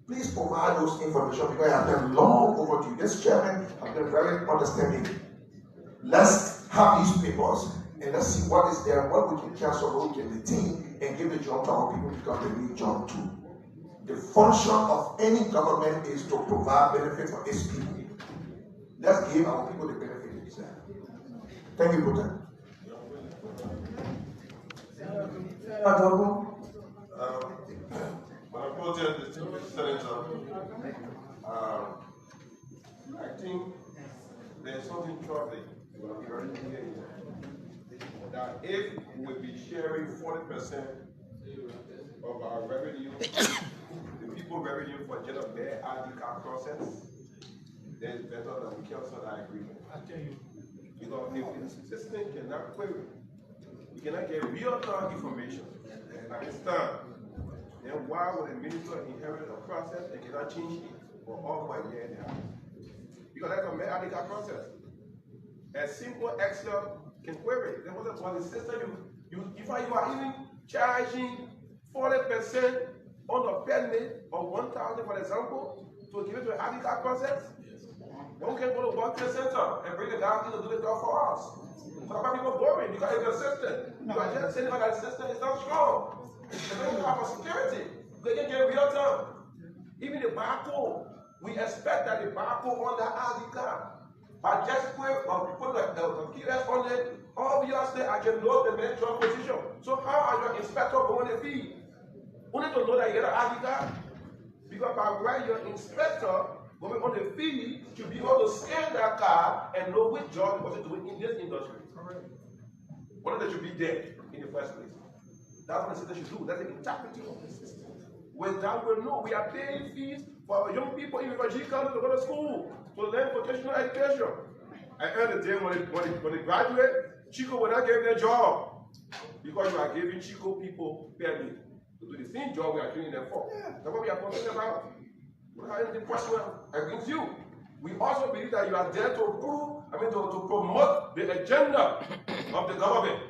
Please provide those information because I have been long overdue. This chairman has been very understanding. Let's have these papers and let's see what is there, what we can cancel, what we can retain, and give the job to our people because they need job too. The function of any government is to provide benefit for its people. Let's give our people the benefit they deserve. Thank you, Putin. Madam President, Senator, I think there's something troubling that if we will be sharing 40% of our revenue, the people revenue for get up their ID card process, then it's better that we cancel that agreement. I tell you. Because if the system cannot query, you cannot get real-time information at this time, then why would a minister inherit a process and cannot change it for all my year and a half? Because that's a ID card process. A simple Excel can query. There was a system if you are even charging 40% on a permit of 1,000, for example, to give it to a handicap process? One can go to World Trade Center and bring it down to do the job for us. So why people boring? Because it's a system. You are just saying that the system is not strong. It's not have for security. They can get real time. Even the barcode, we expect that the barcode on the ID card, I just put the keyless on it, obviously I can know the main job position. So how are your inspector going to be? Only to know that you get an ID card? Because by right, your inspector going on the field to be able to scan that card and know which job the person doing in this industry. Whether they should be there in the first place. That's what the system should do. That's the integrity of the system. With that, we know we are paying fees for our young people in refugee countries to go to school, to learn vocational education. At the end of the day, when they graduate, Chico will not give them a job because you are giving Chico people permit to do the same job we are training them for. That's what we are concerned about. We don't have anything personal against you. We also believe that you are there to promote the agenda of the government.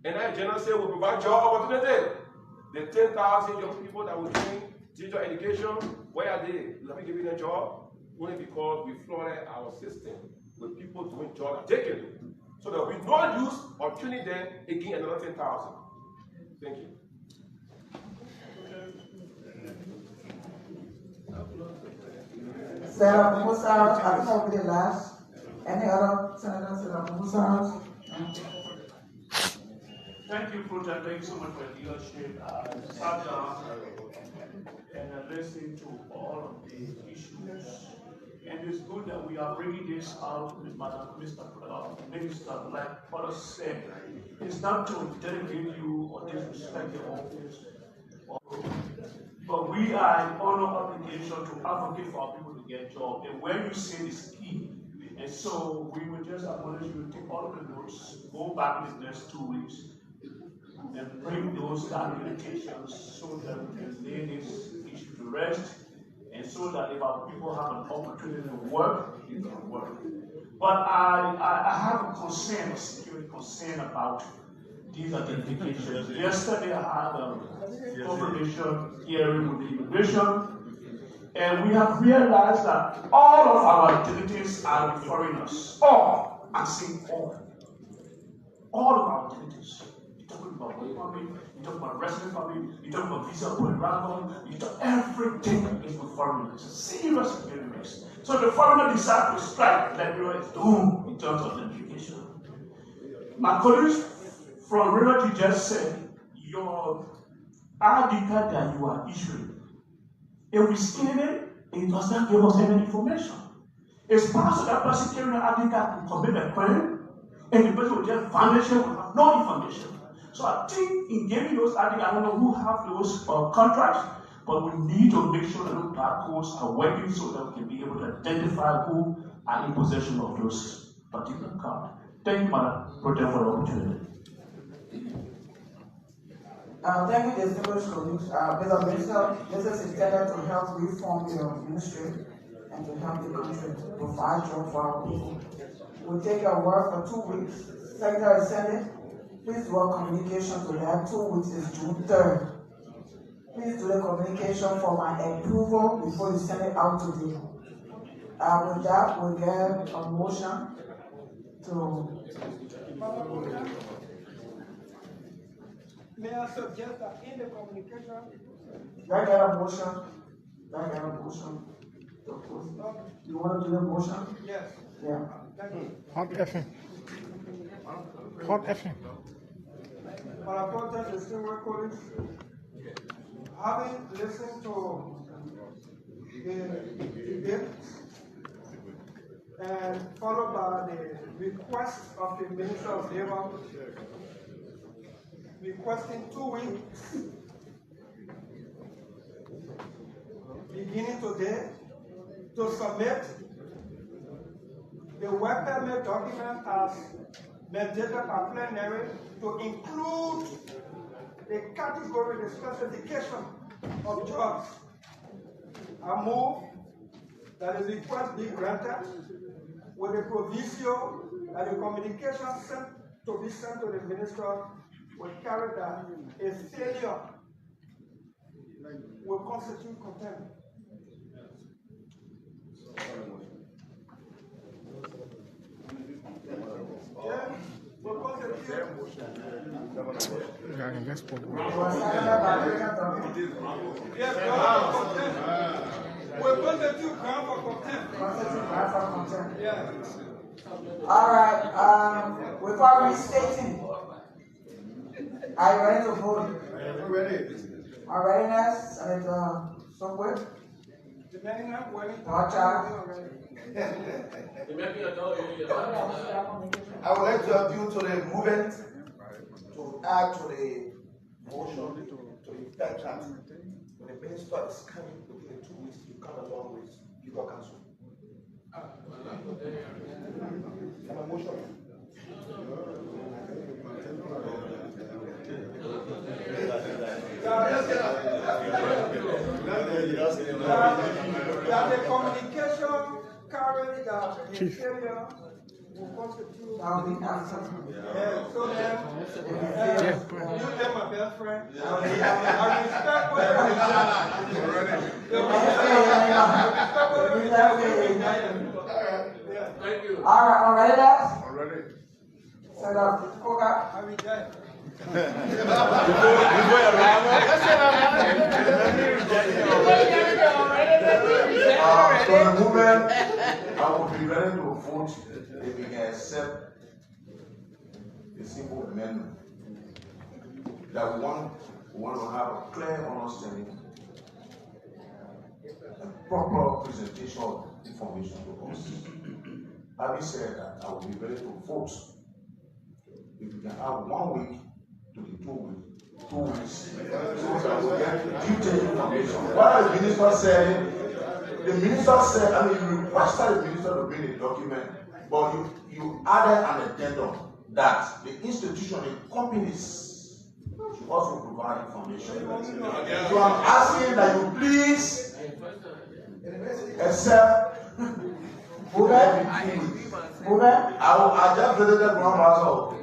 And that agenda says we provide job opportunity. The 10,000 young people that will train digital education, where are they? We haven't given them a job only because we flooded our system with people doing jobs they can do. So that we don't use or training them again another 10,000. Thank you. Senator Musar, I think I'll be the last. Any other senators, Senator Musar? Thank you, Fruta. Thank you so much for your leadership. I sat down and I listened to all of the issues. And it's good that we are bringing this out with Madam Mr. Minister, like others said. It's not to delegate you or disrespect the office. But we are in honor obligation to advocate for our people to get jobs. And when you say is key, and so we will just admonish you to take all of the notes, go back in the next 2 weeks, and bring those limitations so that we can lay this issue to rest, and so that if our people have an opportunity to work, it can work. But I have a concern, a security concern about these identifications. Yesterday I had a confirmation hearing with the immigration, and we have realized that all of our identities are with foreigners. All, I'm saying all. All of our identities. You're talking about work permit, you're talking about resident permit, you're talking about visa for arrival, everything is with foreigners. It's a serious security risk. So the foreigner decides to strike, Liberia is doomed in terms of identification. My colleagues from Riverty just said, your ID card that you are issuing, if we scan it, it does not give us any information. It's possible that person carrying an ID card can commit a crime, and the person will just vanish and will have no information. So I think in giving those ID, I don't know who have those contracts, but we need to make sure that those barcodes are working so that we can be able to identify who are in possession of those particular cards. Thank you, Madam Protem, for the opportunity. Thank you, distinguished colleagues. Mr. Minister, this is intended to help reform your ministry and to help the country provide jobs for our people. We'll take your word for 2 weeks. Secretary of Senate, please do a communication to that. 2 weeks is June 3rd. Please do the communication for my approval before you send it out to them. With that, we'll get a motion to. May I suggest that in the communication? Do I get a motion? Do I get a motion? You want to do the motion? Yes. Yeah. Hot effing. Hot effing. Madam President, distinguished colleagues, having listened to the debate and followed by the request of the Minister of Labor requesting 2 weeks beginning today to submit the work permit document as mandated by plenary to include the category, the specification of jobs. I move that the request be granted with a proviso that the communication sent to be sent to the minister will carry that a failure will constitute contempt. Yeah, will constitute. Will constitute ground for contempt. Yeah. All right, without restating, are you ready to vote? Are readiness, Senator Sokwe? Depending on when it Watch out. I would like to appeal to the movement to add to the motion to the effect that when the minister is coming within 2 weeks, you come along with legal counsel. And a motion. That the communication carried that the interior will constitute. So then, you tell my best friend. I respect what Thank you. All right, ready now? Already. Senator Koga. I reject. So the movement, I will be ready to vote if we can accept a simple amendment that we want to have a clear understanding and proper presentation of information to us. Having said that, I will be ready to vote if we can have 1 week to the 2 weeks. 2 weeks, so that we get detailed information. What the minister said, you requested the minister to bring a document, but you added an addendum that the institution, the companies, should also provide information. So I'm asking that you please accept movement. I just visited one household.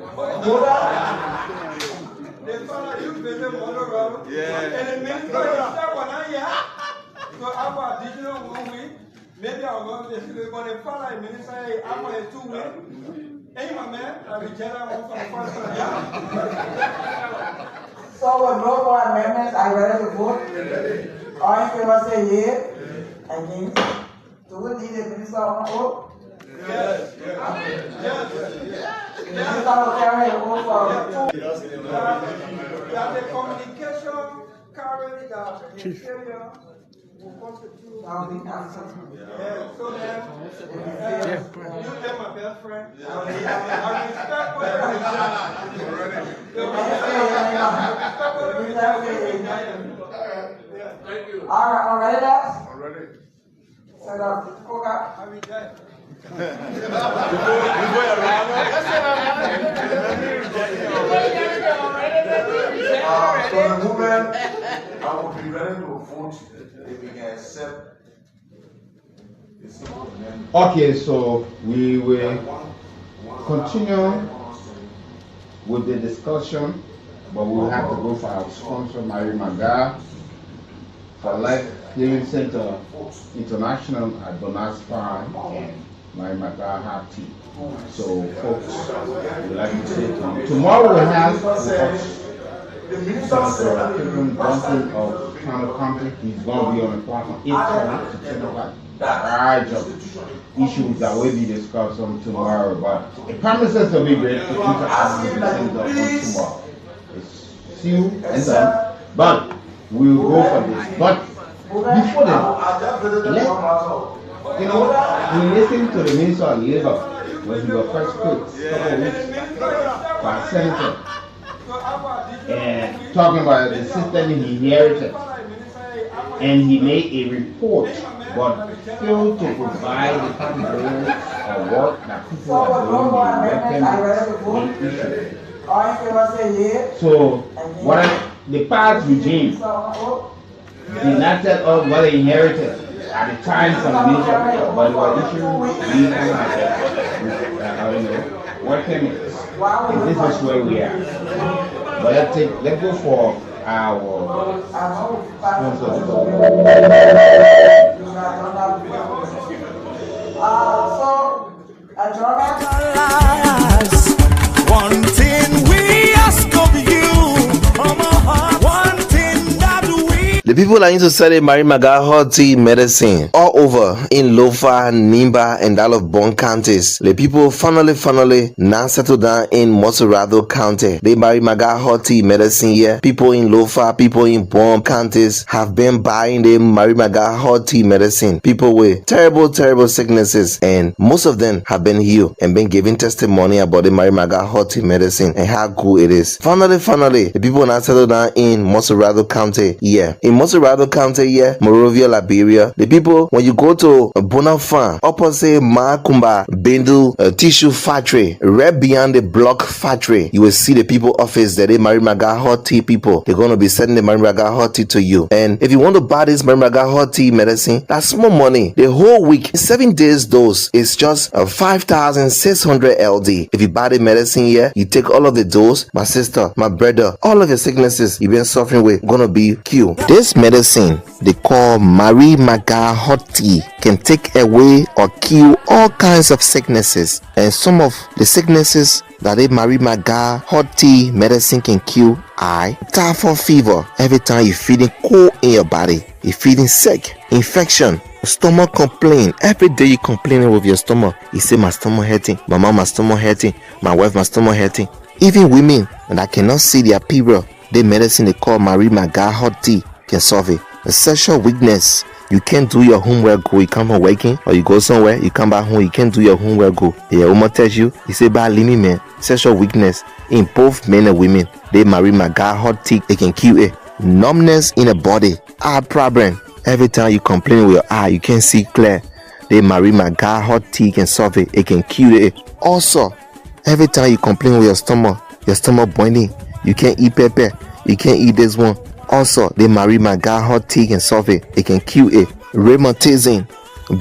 The father you visit Colorado. Yeah. And the minister is there when I hear. So after additional 1 week, maybe I'll go to the but the father and minister after 2 weeks. Hey my man, I reject that one for the first time. So with no more amendments, are you ready to vote? All in favor say yea. Against? Do we need a minister on the vote? Yes. The minister will carry a vote for that the communication carried that the interior will constitute. So then, you tell my best friend. I respect Thank you. All right, ready now? Already. Senator Koga. I reject. So the movement, I will be ready to vote if we can accept a simple amendment. Okay, so we will continue with the discussion, but we'll have to go for our sponsor, Mary Maga, for Life Healing Center International at Donas Farm and Mary Maga have tea. So, folks, we'd like to say tomorrow we'll have Senator Kevin Brunson of Town Country. He's going to be on the platform 8:30 to 10 o'clock. Right of issues that will be discussed on tomorrow, but it promises to be great. The future on tomorrow. It's you and them, but we'll go for this. But before then, we listened to the Minister of Labor when we were first put a couple of weeks by Senator and talking about the system he inherited, and he made a report but failed to provide the categories of work that people are doing in the So, the past regime did not tell us what they inherited at the time from the minister, but they were issuing work permits. And this is where we are. But let's go for One thing we ask of you, one thing that we. The people are into selling Mary Maga hot tea medicine all over in Lofa, Nimba, and all of Bon counties. The people finally now settle down in Moserado County. The Mary Maga hot tea medicine here. People in Lofa, people in Bon counties have been buying the Mary Maga hot tea medicine. People with terrible sicknesses, and most of them have been healed and been giving testimony about the Mary Maga hot tea medicine and how good it is. Finally, the people now settle down in Moserado County here. In Moserado County here, Monrovia, Liberia, the people, when you go to Bonafan, opposite Makumba Bendu tissue factory, right beyond the block factory, you will see the people office that they Mary Maga hot tea people. They're going to be sending the Mary Maga hot tea to you. And if you want to buy this Mary Maga hot tea medicine, that's small money. The whole week, 7 days dose is just 5,600 LD. If you buy the medicine here, you take all of the dose, my sister, my brother, all of your sicknesses you've been suffering with gonna be cured. This medicine they call Mary Maga hot tea can take away or kill all kinds of sicknesses, and some of the sicknesses that a Mary Maga hot tea medicine can kill are typhoid fever. Every time you're feeling cold in your body, you're feeling sick, infection, stomach complaint. Every day you complaining with your stomach. You say my stomach hurting, my mom my stomach hurting, my wife my stomach hurting. Even women that cannot see their period, the medicine they call Mary Maga hot tea can solve it. A sexual weakness, you can't do your homework go, you come from working or you go somewhere, you come back home, you can't do your homework go. Your woman tells you say bad limit man, sexual weakness in both men and women. They Mary Maga hot tea, they can cure it. Numbness in the body, eye problem. Every time you complain with your eye, you can't see clear. The Mary Maga hot tea can solve it. It can cure it. Also, every time you complain with your stomach boiling, you can't eat pepper, you can't eat this one. Also, the Mary Maga hot tea can solve it. It can cure it. Rheumatism,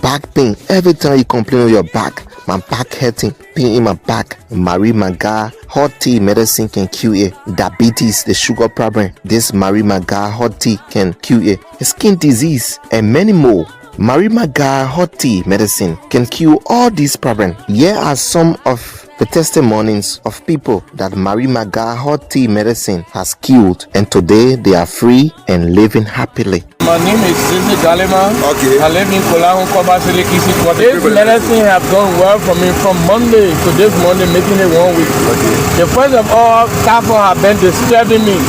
back pain. Every time you complain with your back, my back hurting, pain in my back. Mary Maga hot tea medicine can cure it. Diabetes, the sugar problem. This Mary Maga hot tea can cure it. Skin disease and many more. Mary Maga hot tea medicine can cure all these problems. Here are some of the testimonies of people that Mary Maga hot tea medicine has cured, and today they are free and living happily. My name is Sisi Galima. Okay. I live in Kolahu, Kobasile, Kisi. This medicine have done well for me from Monday to this Monday, making it 1 week. Okay. The first of all, typhoid have been disturbing me.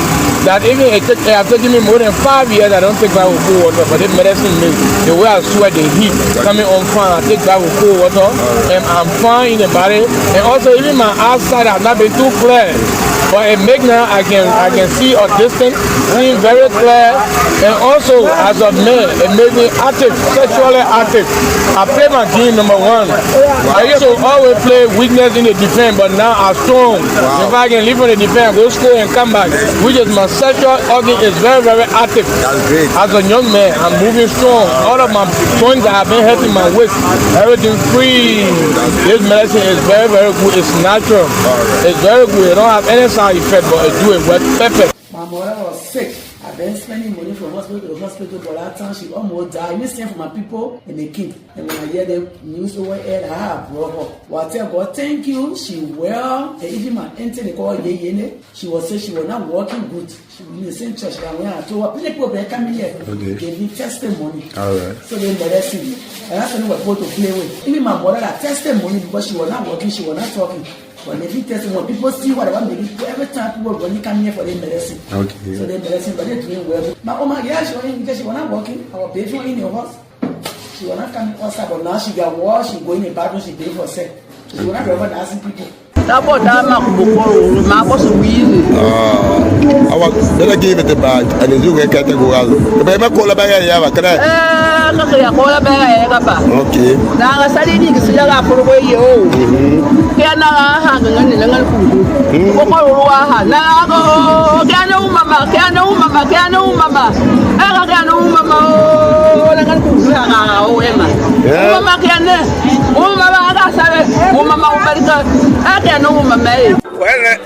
That even it have taken me more than 5 years. I don't take bath with cold water, but this medicine makes the way I sweat, the heat coming on fine. I take bath with cold water, and I'm fine in the body. And also, even my outside have not been too clear, but it make now I can see a distance, seeing very clear. And also, as a man, it made me active, sexually active. I play my game number 1. I used to always play weakness in the defense, but now I'm strong. If I can leave on the defense, go school and come back, which is my sexual organ is very active. That's great. As a young man, I'm moving strong. All of my joints that have been hurting my waist, everything free. This medicine is very good. It's natural. It's very good. It don't have any side effect, but it do it well, perfect. My mother was sick. I've been spending money from hospital to hospital, but that time she almost died. I same for my people in the king. And when I hear the news over here, I have brought her. Well, I tell God, thank you. She well. And even my auntie, they call Yene. She was saying she was not working good. She was in the same church that when I told her, people they come here. Okay. Gave me testimony. All right. So they blessed me. And that's when we were supposed to play with. Even my mother had testimony because she was not working, she was not talking. But they did testimony. People see what I want to do. Every time people when they come here for their medicine. Okay. So they medicine, but they're doing well. My mama, yeah, she was not working. Our baby was in the house. She was not coming outside, but now she got washed, she go in the bathroom, she pay for sex. So she was not ever asking people. I was then I gave it a bag and the Zuga category. The baby call a bag. Okay. Now I studied in the for away you. Can I hang on the Langan food? Now go, mama, Mama, Well,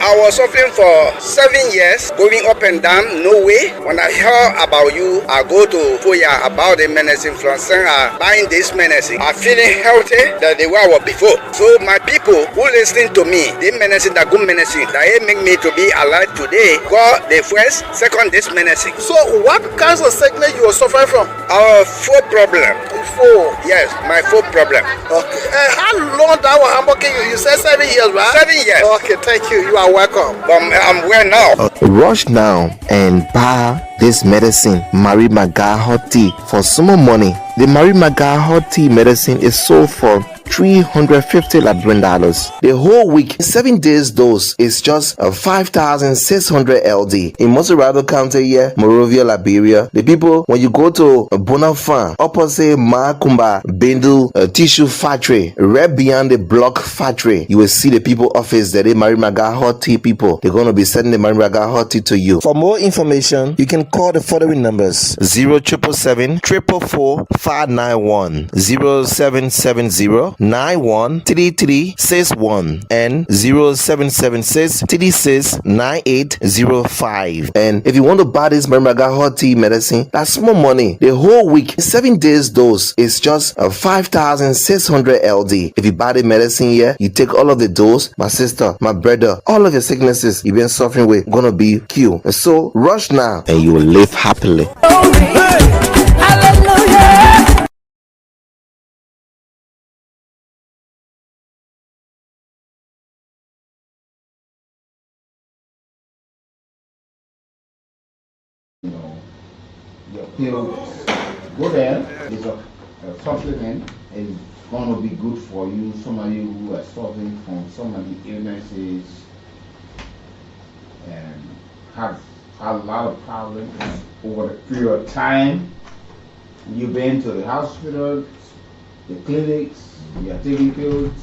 I was suffering for 7 years, going up and down, no way. When I heard about you, I go to Foya about the medicine from Senga, buying this medicine. I'm feeling healthy than the way I was before. So my people who listening to me, the medicine, the good medicine, that make me to be alive today, God the first, second this medicine. So what kinds of sickness you were suffering from? Our foot problem. Yes, my foot problem. Okay. How long that was Hamburg? You said 7 years, right? 7 years. Okay, thank you. You are welcome. I'm well now. Rush now and buy this medicine, Mary Maga Hot Tea, for some more money. The Mary Maga Hot Tea medicine is sold for $350 Liberian. The whole week, 7 days dose is just 5,600 LD. In Montserrado County here, Monrovia, Liberia, the people, when you go to Bonafan, opposite Makumba, Bendu Tissue Factory, right beyond the block factory, you will see the people office that they Mary Maga Hot Tea people. They're going to be sending the Mary Maga Hot Tea to you. For more information, you can call the following numbers: 0777 444 591, 0770 913361 and 0776 36 9805. And if you want to buy this Mary Maga Hot Tea medicine, that's small money. The whole week, 7 days dose is just 5,600 LD. If you buy the medicine here, you take all of the dose, my sister, my brother, all of your sicknesses you've been suffering with gonna be cured. So rush now and you will live happily. Your pills, go there. It's a supplement. It's going to be good for you. Some of you who are suffering from some of the illnesses and have had a lot of problems over the period of time. You've been to the hospital, the clinics, you are taking pills,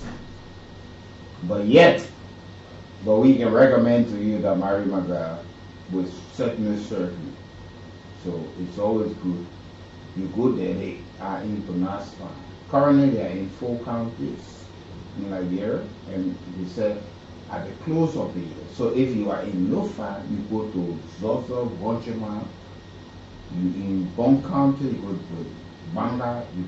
but we can recommend to you that Mary Maga will certainly serve you. So it's always good. You go there, they are in Bonaspan. Currently they are in 4 counties in Liberia, and they said at the close of the year. So if you are in Lofa, you go to Zozo, Bonchema. You in Bon County, you go to Banga. You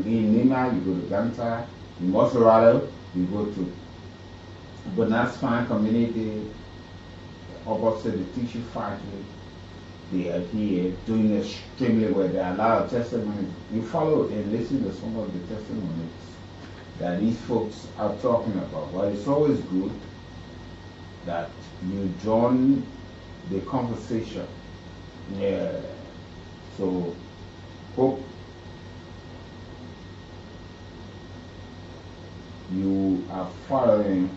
in Nima, you go to Ganta. In Mosorado, you go to Bonaspan community, opposite the tissue factory. They are here doing extremely well. There are a lot of testimonies. You follow and listen to some of the testimonies that these folks are talking about. But it's always good that you join the conversation. Yeah. So hope you are following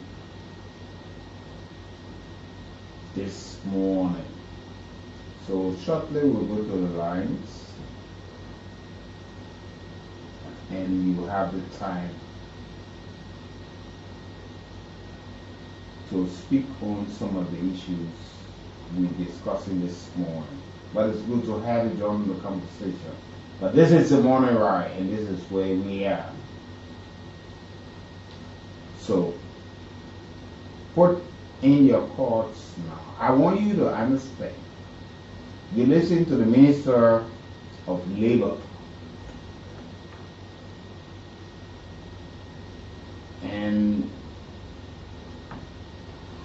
this morning. So shortly we'll go to the lines and you have the time to speak on some of the issues we're discussing this morning. But it's good to have you join the conversation. But this is the morning ride and this is where we are. So put in your thoughts now. I want you to understand. You listen to the Minister of Labor, and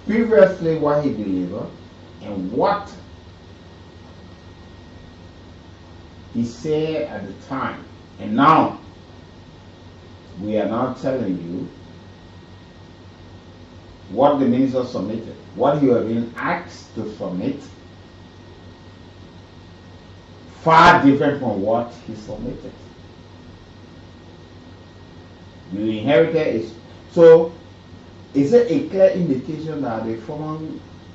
previously what he delivered and what he said at the time, and now we are now telling you what the minister submitted, what you have been asked to submit. Far different from what he submitted. You inherited it. So, is it a clear indication that the former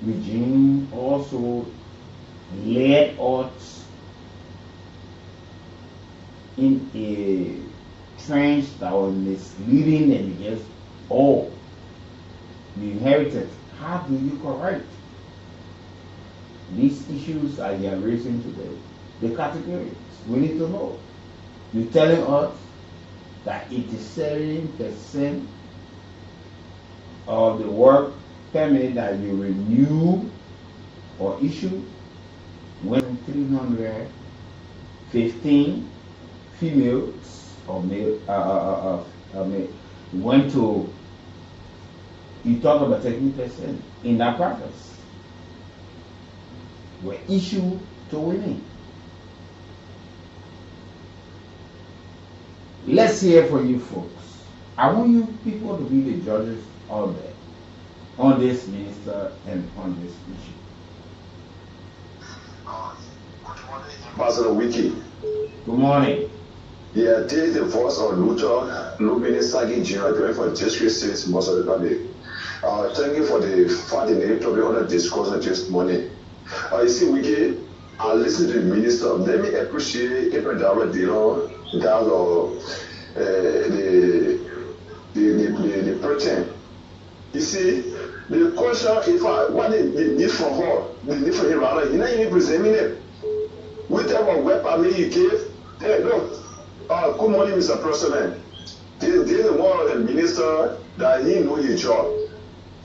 regime also led us in a trench that was misleading and just, you inherited? How do you correct these issues that you are raising today? The categories we need to know. You're telling us that 87% of the work permit that you renew or issue when 315 females or male went to, you talk about 13% in that process were issued to women. Let's hear from you folks. I want you people to be the judges out there on this minister and on this issue. Pastor Wiki. Good morning. Yeah, this is the voice of Luther Lubini Sagi Jr. for District 6, most of the public. Thank you for the fact in the topic on the discussion this morning. You see, Wiki, I listen to the minister. Let me appreciate April Dara Dillon, the pretend. You see, the question, if I what they need from her, they need from him, rather, you know, you presenting it. Whatever work permit you gave, hey, look, good morning, Mr. President. This is one of the minister that he know his job.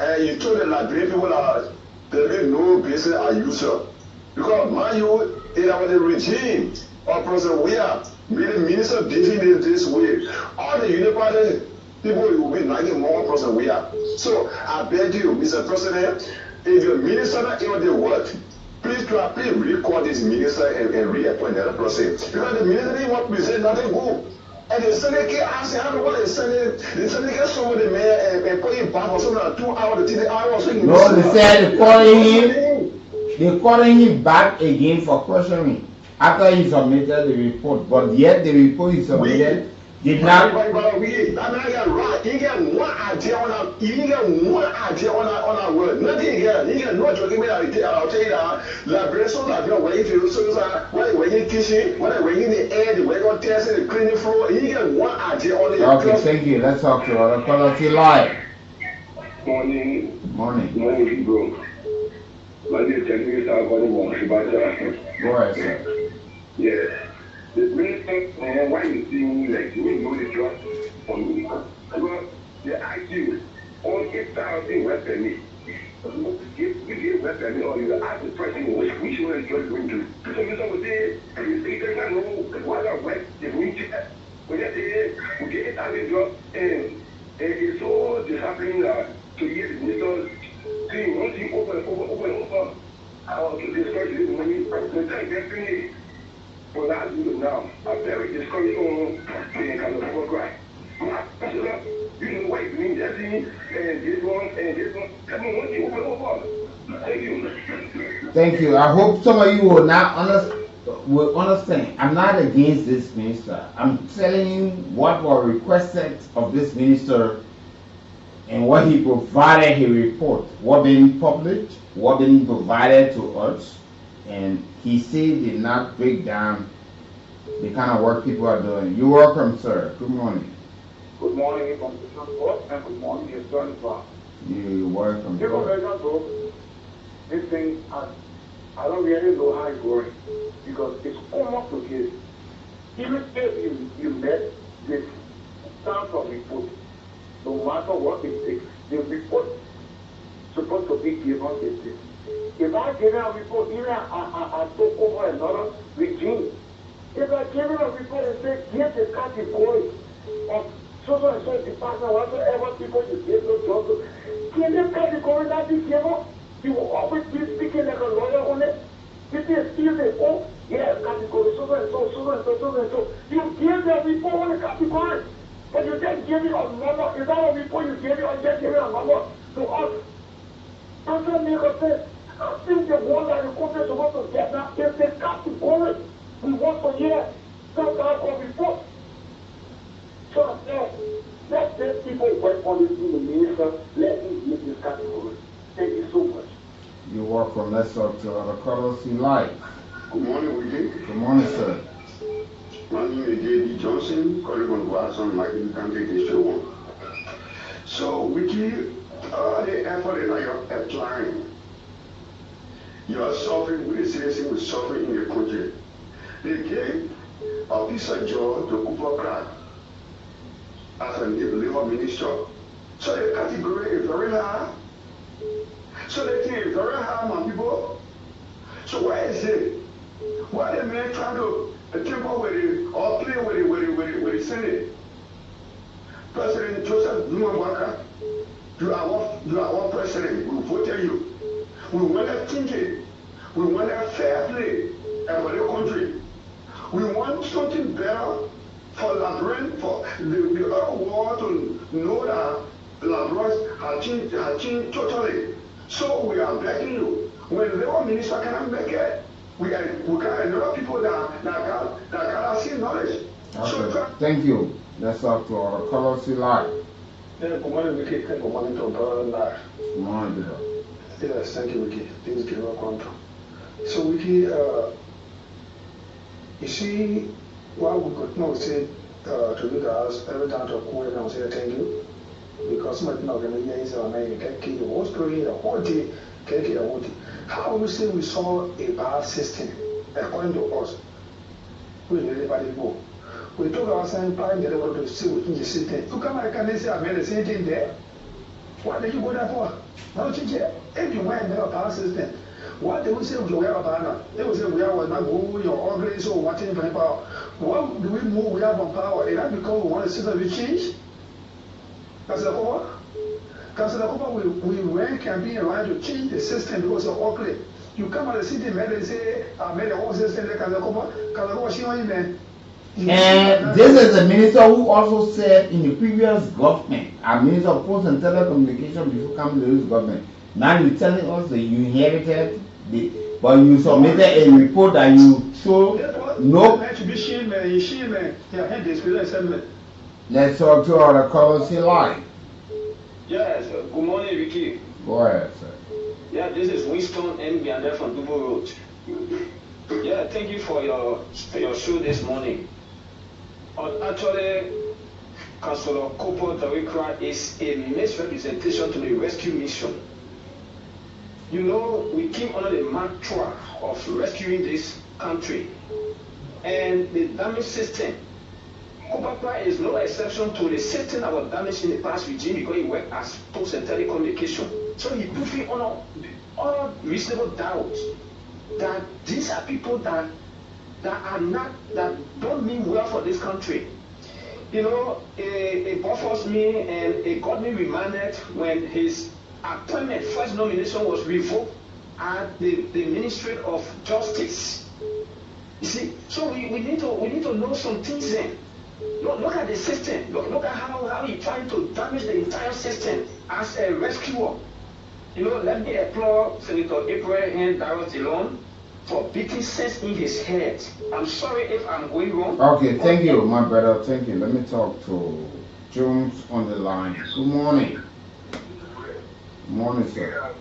And you told the Liberian people that there be no business as usual. Because, mind you, in our regime of President Weah, the minister behaving this way, all the uniparty people will be nagging more President Weah. So, I beg you, Mr. President, if your minister not able to work, please record this minister and reappoint another person. Because the minister didn't want to present nothing good. And the Senate asked him, what is the Senate some of the mayor and put him back for some 2 hours, 3 hours. No, they said they're calling him back again for questioning after he submitted the report. But yet the report he submitted did not. He get one idea on our word. Nothing here. He get no joking. I'll tell you that. Liberation, when you feel so, when you kitchen, when you in the air, when you test the cleaning floor, he get one idea on the. Okay, thank you. Let's talk to other quality live. Morning. Morning. Morning, bro. My name is Mr. Go ahead, sir. Yeah. The minister, why you think like you know the job for me? Because they ask you on 8,000 West Permit. If you give West Permit or you ask the person which one is just going to. So Mr. would say, you don't know what I went, if we check. When they say, we get 8,000 jobs, and it's so disheartening to hear the minister saying one thing over, how to discuss this money, the time they're doing it. But I do it now. I'm very discouraged on being kind of cry. You know what you mean, that thing, and this one. Come on, one thing over. Thank you. Thank you. I hope some of you will understand. I'm not against this minister. I'm telling you what was requested of this minister and what he provided his report. What been published, what been provided to us. And he said did not break down the kind of work people are doing. You're welcome, sir. Good morning. Good morning, from the support, and good morning, your son. You're welcome. This thing, I don't really know how it's going because it's almost okay. Even if you met this sound of report, no matter what it takes, the report supposed to be given this thing. If I give a report, even I took over another regime. If I give a report and say, here's the category of so and so department, whatsoever people you give no job to, give them category that you give up. You will always be speaking like a lawyer on it. If they still say, oh, yeah, category, so and so. You give them report on the category. But you just give it a number. Is that a report you give it or just give it a number to us? Doesn't make a sense. I think the one that the country is supposed to get now is the category. We want to hear some kind of report. So let these people work on this in the minister. Let me give this category. Thank you so much. You're welcome. Let's talk to other callers in live. Good morning, Wiki. Good morning, sir. My name is J.D. Johnson, calling from Guason, Mackin County District 1. So, Wiki, the effort that you are applying, you are suffering with the citizens who are suffering in the country. They gave Officer Joe to Cooper Crack as a labor minister. So the category is very high. So they think it's very high, my people. So why is it? Why the men trying to temper with it or play with the Senate? President Joseph Nwabaka, you are our president. We voted you. We want a thinking. We want a fair play for the country. We want something better for Labrador, for the other world to know that Labrador has changed totally. So we are begging you. When the labor minister cannot make it, we got a lot of people that cannot see knowledge. Okay. So Thank you. Let's talk to our colors live. good morning, Vicky. Good morning to brother live. Good morning, brother. Yes, thank you, Vicky. Things get well control. So Vicky, you see, what we could not say to you guys every time to call and say thank you. Because somebody not going to hear is American kid the whole story, the whole day, the whole day. How we say we saw a bad system according to us? We really bad go. We took our same time that to see within the system. You come and can say I made the same thing there. What did you go there for? Now change it. If you went there power system, what they will say we are about they will say we are not going your ugly so watching for power. What do we move we have on power? Is that because we want the system to change? We ran campaign around to change the system because of ugly. You come out of the city and say I made the whole system And this is the minister who also said in the previous government, a minister of Post and Telecommunication before coming to this government. Now you're telling us that you inherited but you submitted a report that you showed no. Let's talk to our colors live. Yes, good morning, Vicky. Go ahead, sir. Yeah, this is Winston M. Biander from Dubo Road. Yeah, thank you for your show this morning. Actually, Councillor Kopo Dawikra is a misrepresentation to the rescue mission. You know, we came under the mantra of rescuing this country. And the damage system, Kopapa is no exception to the system that was damaged in the past regime because he worked as post and telecommunication. So he put me on all reasonable doubt that these are people that don't mean well for this country. You know, it buffers me and it got me reminded when his appointment, first nomination was revoked at the Ministry of Justice. You see, so we need to know some things then. Look at the system. Look at how he trying to damage the entire system as a rescuer. You know, let me applaud Senator Abraham and Darrell Dillon for beating sense in his head. I'm sorry if I'm going wrong. Okay, thank you, my brother. Thank you. Let me talk to Jones on the line. Good morning. Good morning, sir.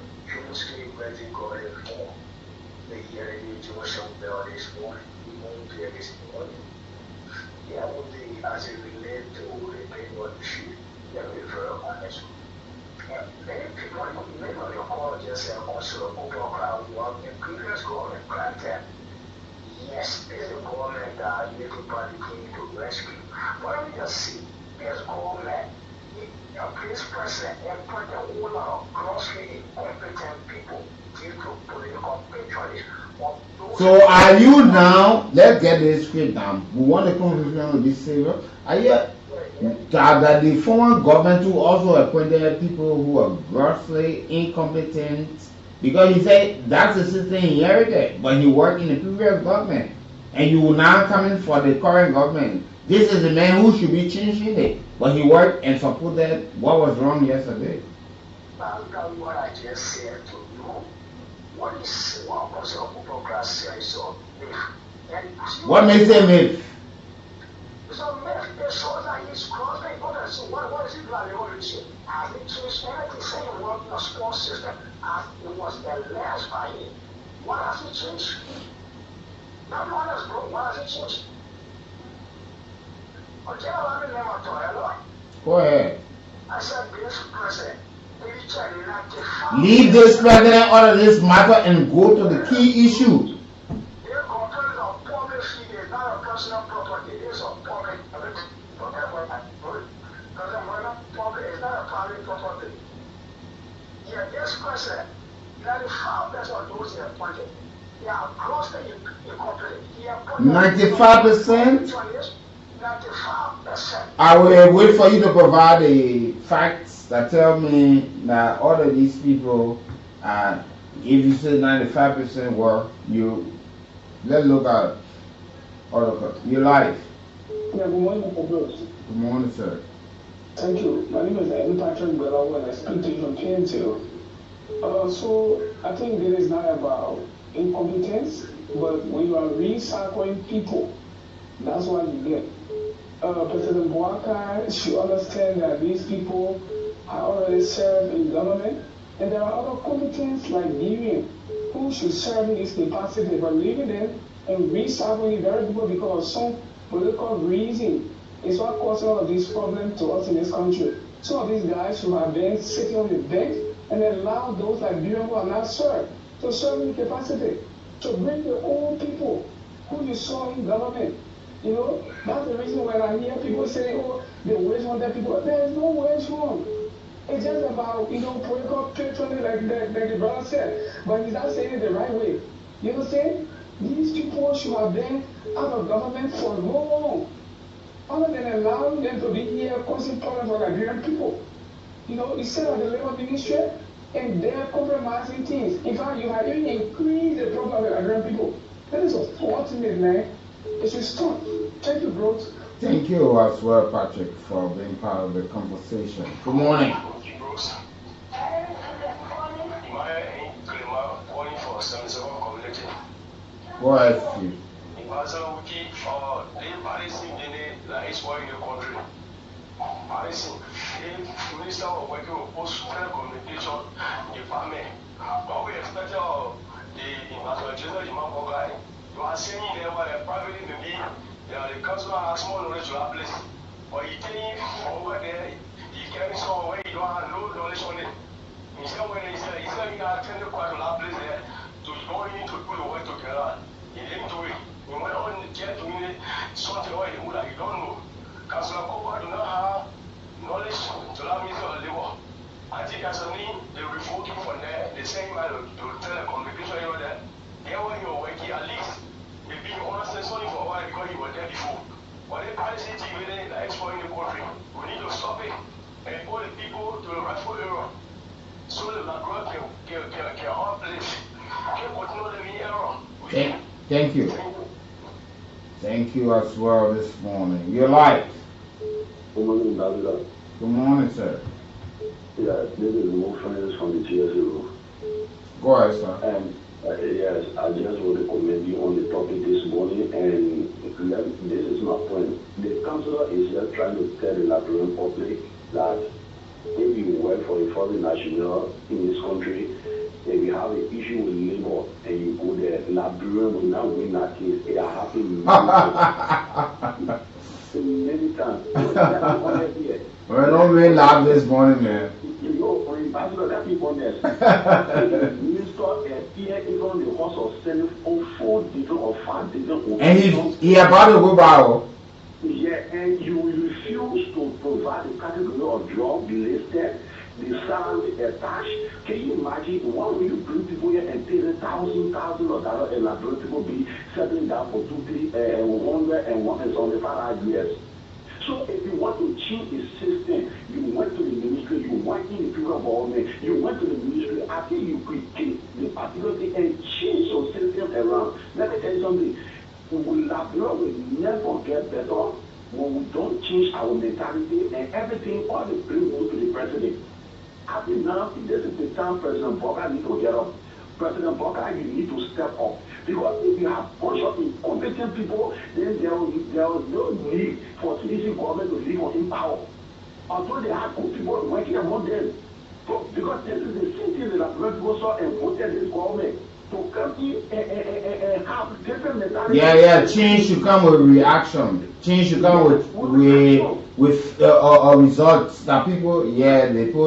As it relates to the payment issue, that we very honest. Many people, many of your colleges and also over crowd work in previous government granted. Yes, there's a government that everybody came to rescue. But let me just see, this government, this president employed a whole lot of grossly incompetent people due to political patronage. So are you now, let's get this straight down. We want a conversation with this savior. Are you that the former government who also appointed people who are grossly incompetent? Because he said that's the system he inherited, but he worked in the previous government. And you will now come in for the current government. This is the man who should be changing it. But he worked and supported what was wrong yesterday. That's what I just said to you. What is what was your progress so myth? What makes it myth? So myth, the shows that he's crossing others. So what is it like the origin? Has it changed anything saying what your sports system as it was alleged by him? What has it changed? Not one has grown, what has it changed? Go ahead. I said this president. Leave this president out of this matter and go to the key issue. Yeah, this person, 95% of those he appointed, they are grossly incorporated. He appointed 95%? 95%. I will wait for you to provide the facts that tell me that all of these people, if you say 95% work, let's look at your life. Yeah, good morning, Mr. Brooks. Good morning, sir. Thank you. My name is Evan Patrick Belawo, and I speak to you from PNTO. So I think this is not about incompetence, but when you are recycling people, that's what you get. President Boakai should understand that these people are already served in government, and there are other competents like Miriam who should serve in this capacity, but leaving them and recycling the very people because of some political reason is what causing all of these problems to us in this country. Some of these guys should have been sitting on the bench and allow those like Miriam who are not served to serve in the capacity, to bring the old people who you saw in government. You know, that's the reason when I hear people say, oh, the wage on that people, there is no wage wrong. It's just about, political patronage like the brother said, but he's not saying it the right way. You know what I'm saying? These people should have been out of government for long, other than allowing them to be here causing problems for Nigerian people. You set up the labor ministry and they're compromising things. In fact, you have even increased the problem with Nigerian people. That is unfortunate, man. It should stop. Thank you, bro. Thank you as well, Patrick, for being part of the conversation. Good morning. Go ahead, Steve. Minister of Working with Post Telecommunication Department. What we expect of the Ambassador General guy, you are saying there were privately maybe the council has more knowledge to that place. But he came over there, he came somewhere where you don't have no knowledge on it. Instead, when he said he attended quite a lot of place there to go in to put the work together. He didn't do it. He went on to get doing something where he don't know. Councilor Koba do not have knowledge to allow me to labor. I think as a name, they revoke him from there, they send him out to telecommunication there. There when you're working, at least maybe you understand something for a while because he was there before. But they probably say TV the export in the country. We need to stop it and put the people to the rightful error. So the growth can all place. Can continue the error. Thank you. Thank you as well this morning. Your life. Good morning, David. Good morning, sir. Yeah, this is Mo Friends from the TSU. Go ahead, sir. And yes, I just want to commend you on the topic this morning, and this is my point. The councillor is just trying to tell the Liberian public that if you work for a foreign national in this country, if you have an issue with labor and you go there, Liberian will not win that case. It has happened many times. We're not really loud this morning, man. You know, for Ambassador, that people honest. Minister appear even on the horse of selling 4 different or 5 different. And he about to go by. Yeah, and you refuse to provide the category of job listed, the salary attached. Can you imagine why will you bring people here and pay $1,000 and let people be settling down for 2, 3, 100 and 175 years? So if you want to change the system, you went to the ministry, you went in the federal government, you went to the ministry, I think you could take the particular thing and change your system around. Let me tell you something. Liberia will never get better when we don't change our mentality and everything, all the blame goes to the president. I think now this is the time President Boakai needs to get up. President Boakai, you need to step up. Because if you have a bunch of incompetent people, then there was no need for TDC government to live on in power. Although they had good people working among them. So, because this is the same thing that Liberian people saw and voted this government to come in and have different mentality. Yeah, change should come with reaction. Change should come with results that people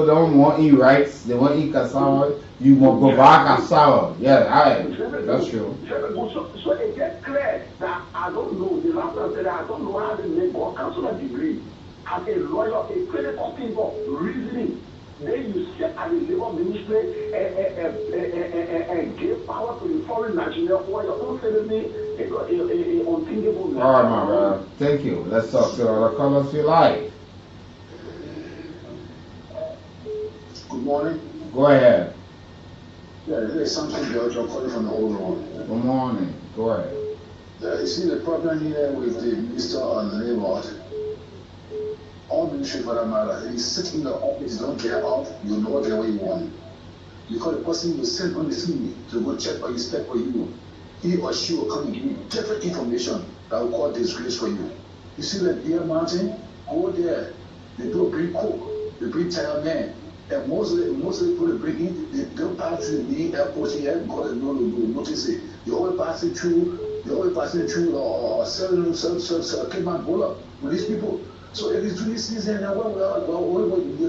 don't want to eat rice, they want to eat cassava. You want to provide cassava. Yeah, that's true. So it gets clear that I don't know, the last time said I don't know how to make or counsel a degree. As a lawyer, a critical thinker, reasoning. Then you sit at the labor ministry and give power to the foreign national who are your own citizen, unthinkable. All right, my brother. Thank you. Let's talk to other callers you like. Good morning. Go ahead. Yeah, this is Samson George. I'm calling from the old one. Good morning. Go ahead. You see the problem here with the Minister on Labor, all ministry for that matter, he's sitting in the office, don't get out, you know get what you want. Because the person you send on the scene to go check or inspect for you, he or she will come and give you different information that will cause disgrace for you. You see that Deer Mountain, go there, they do bring cook, they bring tire man, and most of the people they bring in, they don't pass in the airport here, because they know you notice it. You're always passing through or selling Cayman Bola with these people. So it is doing season and what the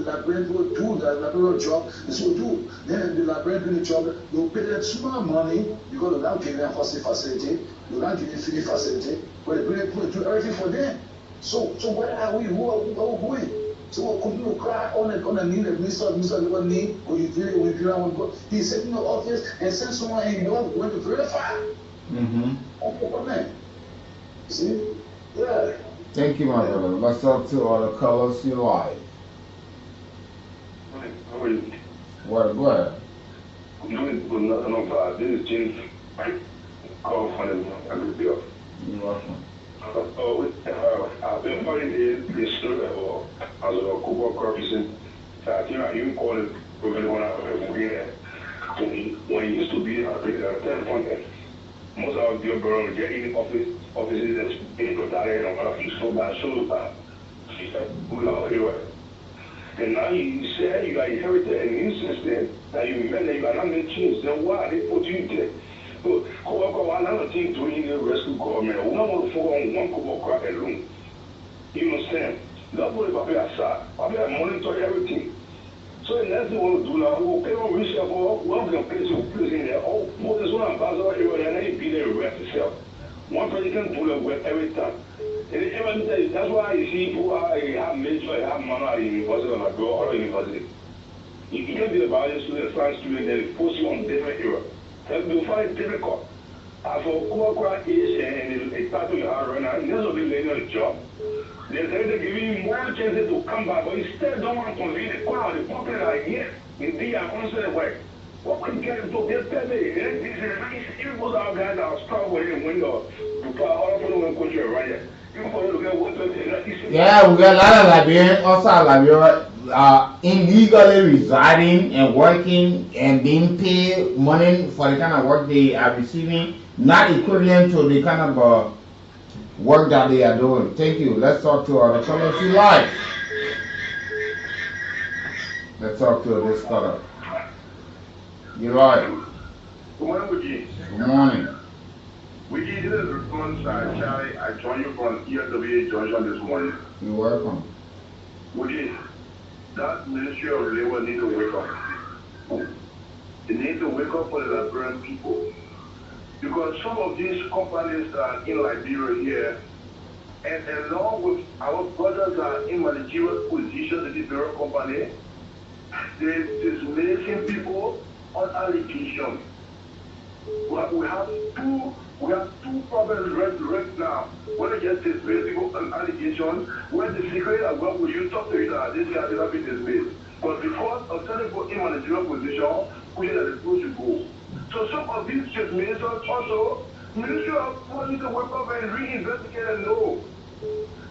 librarian will do, the librarian job, this will do. Then the librarian doing the job, they'll pay them small money because they're not giving them hostel facility, they're not giving free facility, but they do everything for them. So where are we? Who are we going? So we'll continue to cry on the knee, the minister never knee, or you feel it when you want to go. He said in the office and send someone and you know going to verify. See? Yeah. Thank you, my brother. Let's talk to all the colors you like. How are you? What? Go ahead. I'm doing good. This is James. Call from the You're welcome. I've been following this story about as a Cuba corporation. I think I even called it when he used to be a telephone. Most of the girls get in offices that's being protected and all so bad, so bad. She said, we are everywhere. And now you say you are inherited an insistence that you men that you are not going to change. Then why they put you there? So, another thing to in the rescue government, we don't want to focus on one couple crap alone. You understand? That's what Papa aside. Papa monitor everything. So the next thing we want to do now, we'll pay on research for one can place in there. Oh, more than one ambassador area and then be there rest itself. One person can do the work every time. And that's why you see people have major, have money in university or go or university. You can be the biology student, science student, then post you on different area. That will find it difficult. As for Kuakwa is and it's part of your heart right now, and this will be later on the job. They're giving you more chances to come back, but you still don't want to convene the crowd, the popular like, yes, indeed, I'm constantly way. What could get into this family? This is nice. Even those our guys are strong with him when to put all of them country around here. Even for them to get what yeah, we got a lot of Liberians outside Liberia illegally residing and working and being paid money for the kind of work they are receiving, not equivalent to the kind of work that they are doing. Thank you. Let's talk to other colors you like. Let's talk to this color. You like? Good morning, Wiki. Good morning. Wiki, this is response Charlie. I joined you from ESWA Junction this morning. You're welcome. Wiki, that Ministry of Labor needs to wake up. They need to wake up for the Liberian people. Because some of these companies that are in Liberia here, and along with our brothers that are in managerial positions in the Bureau company, they're dismissing people on allegation. We have two problems right now. When they get dismissed people on allegation, when the secret as well, will you talk to you that this guy did not be dismissed? But because of certain people in managerial position, we are supposed to go. So some of these ministers also, Ministry of Police to work up and reinvestigate and know.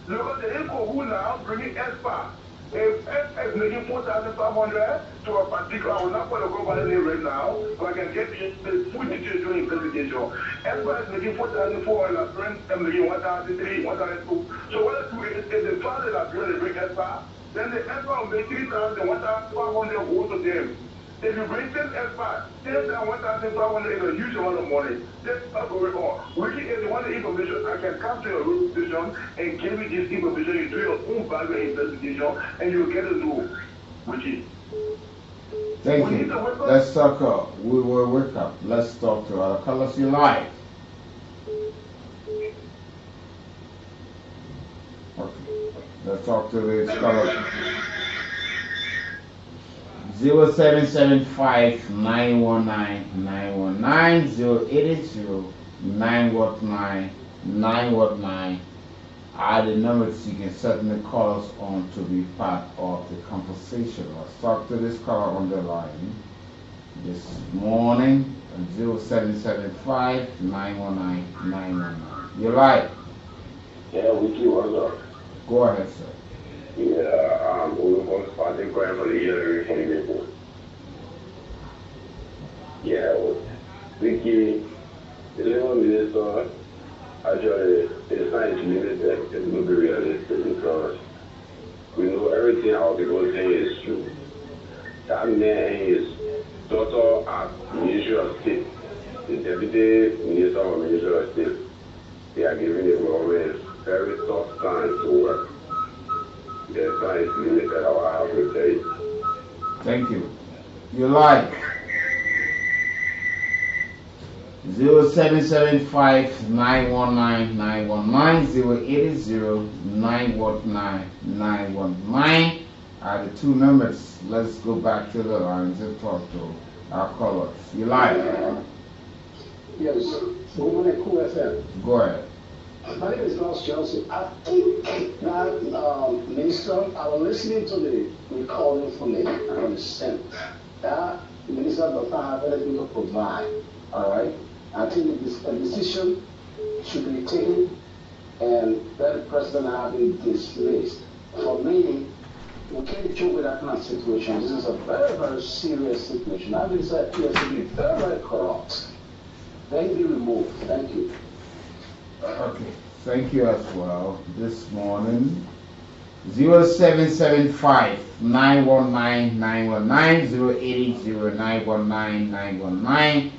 Because the ECO who now bringing ESPA, if ESPA is making 4,500 to a particular, I will not put a company name right now, but I can get the full details during investigation. ESPA is making 4,400, and friends are making 1,003, 1,002. So what if the father that bring ESPA, then the ESPA will make 3,000, 1,500 go to them. If you bring 10 F5, 10,1,500 is a huge amount of money. That's not going on. Wiki, if you want the information, I can come to your road station and give you this information. You do your own value investigation and you'll get a know. Wiki. Thank you. Let's talk up. We will wake up. Let's talk to other colors you like. Okay. Let's talk to this color. 0775919 are the numbers you can certainly call us on to be part of the conversation. Let's talk to this caller on the line this morning. 0775919 You're live. Yeah, Wiki, what's up? Go ahead, sir. Yeah, we were starting crying for the year from people. Yeah, Wiki, the level minister, actually, it's not limited, it's going to be realistic because we know everything our people say is true. That man is daughter at Ministry of State, the Deputy Minister of Ministry of State. They are giving the government very tough time to work. Their time is limited, I have to say. Thank you. You're live. 0775919 are the two numbers. Let's go back to the lines and talk to our callers. You're live. Yes. Good morning, Cool FM. Go ahead. My name is Ross Johnson. I think that, Minister, I was listening to the recording from the understand that Minister does not have anything to provide. All right. I think a decision should be taken and that the president have been dismissed. For me, we can't joke with that kind of situation. This is a very, very serious situation. I believe that he has to be very, very corrupt. Then be removed. Thank you. Okay, thank you as well. This morning, 0775919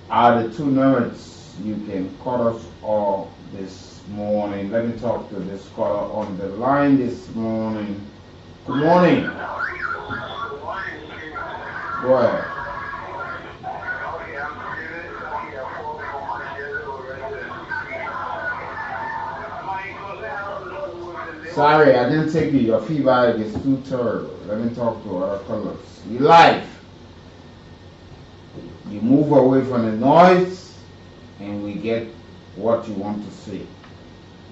are the two numbers you can call us all this morning. Let me talk to this caller on the line this morning. Good morning. Go ahead. Sorry, I didn't take you. Your feedback is too terrible. Let me talk to other callers. You live. You move away from the noise and we get what you want to say.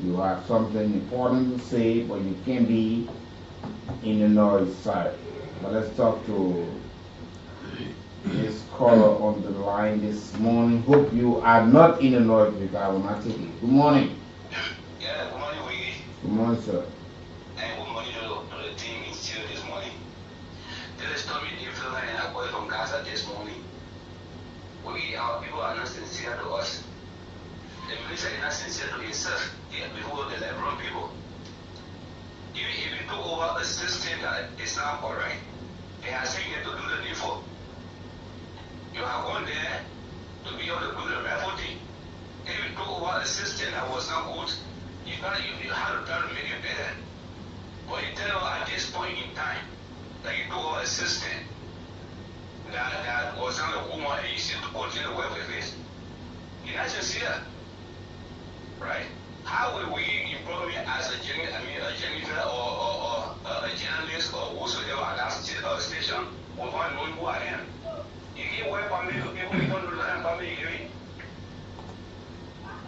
You have something important to say, but you can't be in the noise side. But let's talk to this caller on the line this morning. Hope you are not in the noise because I will not take it. Good morning. Yeah, good morning, Wiggy. Good morning, sir. And good morning to the team in Studio this morning. This is Tommy Diffler and I'm calling from Gaza this morning. Our people are not sincere to us. The minister is not sincere to himself before the Lebron people. If you took over a system that is not correct, they are saying you to do the needful. You have gone there to be able to do the rightful thing. If you took over a system that was not good, you have to try to make it better. But you tell us at this point in time that you took over a system that was not a woman and you still continue to work with this. You're not sincere. Right? How will we employ me as a janitor or a journalist or whosoever at that station without knowing who I am? You can't work for me to people you don't learn for me.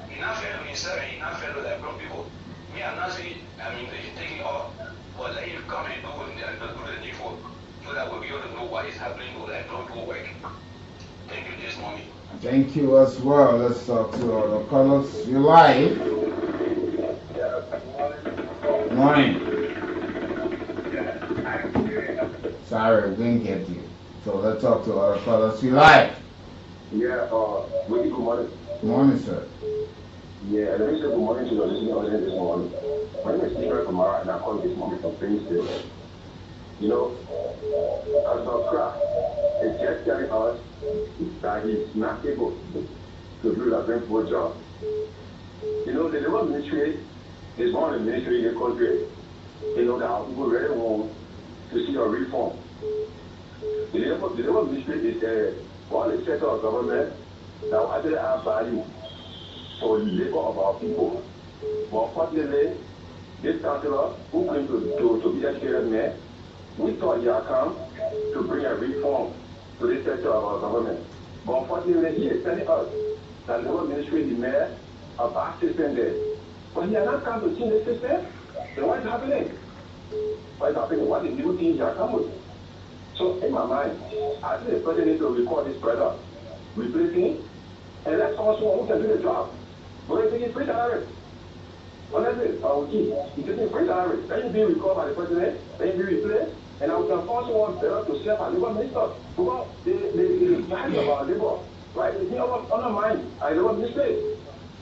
You're not fair to yourself and you're not fair to the brown people. Me, I'm not saying, they're taking off, but let you come and do the default so that we'll be able to know what is happening with that brown people work. Thank you this morning. Thank you as well. Let's talk to other callers. You live. Good morning. Sorry, we didn't get you. So let's talk to other callers. You live. Yeah, good morning. Good morning, sir. Yeah, let me say good morning to the listening audience this morning. My name is Stephen Kamara and I call this morning from Princeton. You know, as a craft, it's just telling us that he's not able to do a very poor job. You know, the Labour Ministry is one of the ministries in the country. You know, that our people really want to see a reform. The Labour Ministry is one sector of government that will actually add value for the labor of our people. But unfortunately, this councillor who claimed to be educated man, we thought he had come to bring a reform to this sector of our government. But unfortunately, he is telling us that the Labor Ministry demand a bad system there. But he has not come to change the system. Then what is happening? What is happening? What is the new things he has come with? So in my mind, I think the president needs to recall this brother, replace him, and let someone who can do the job. But he's taking free salary. Honestly, he's taking free salary. Then he's being recalled by the president, then he's being replaced, and I can force someone better to serve as labor minister. Because the value of our labor, right, is not undermined by labor ministry.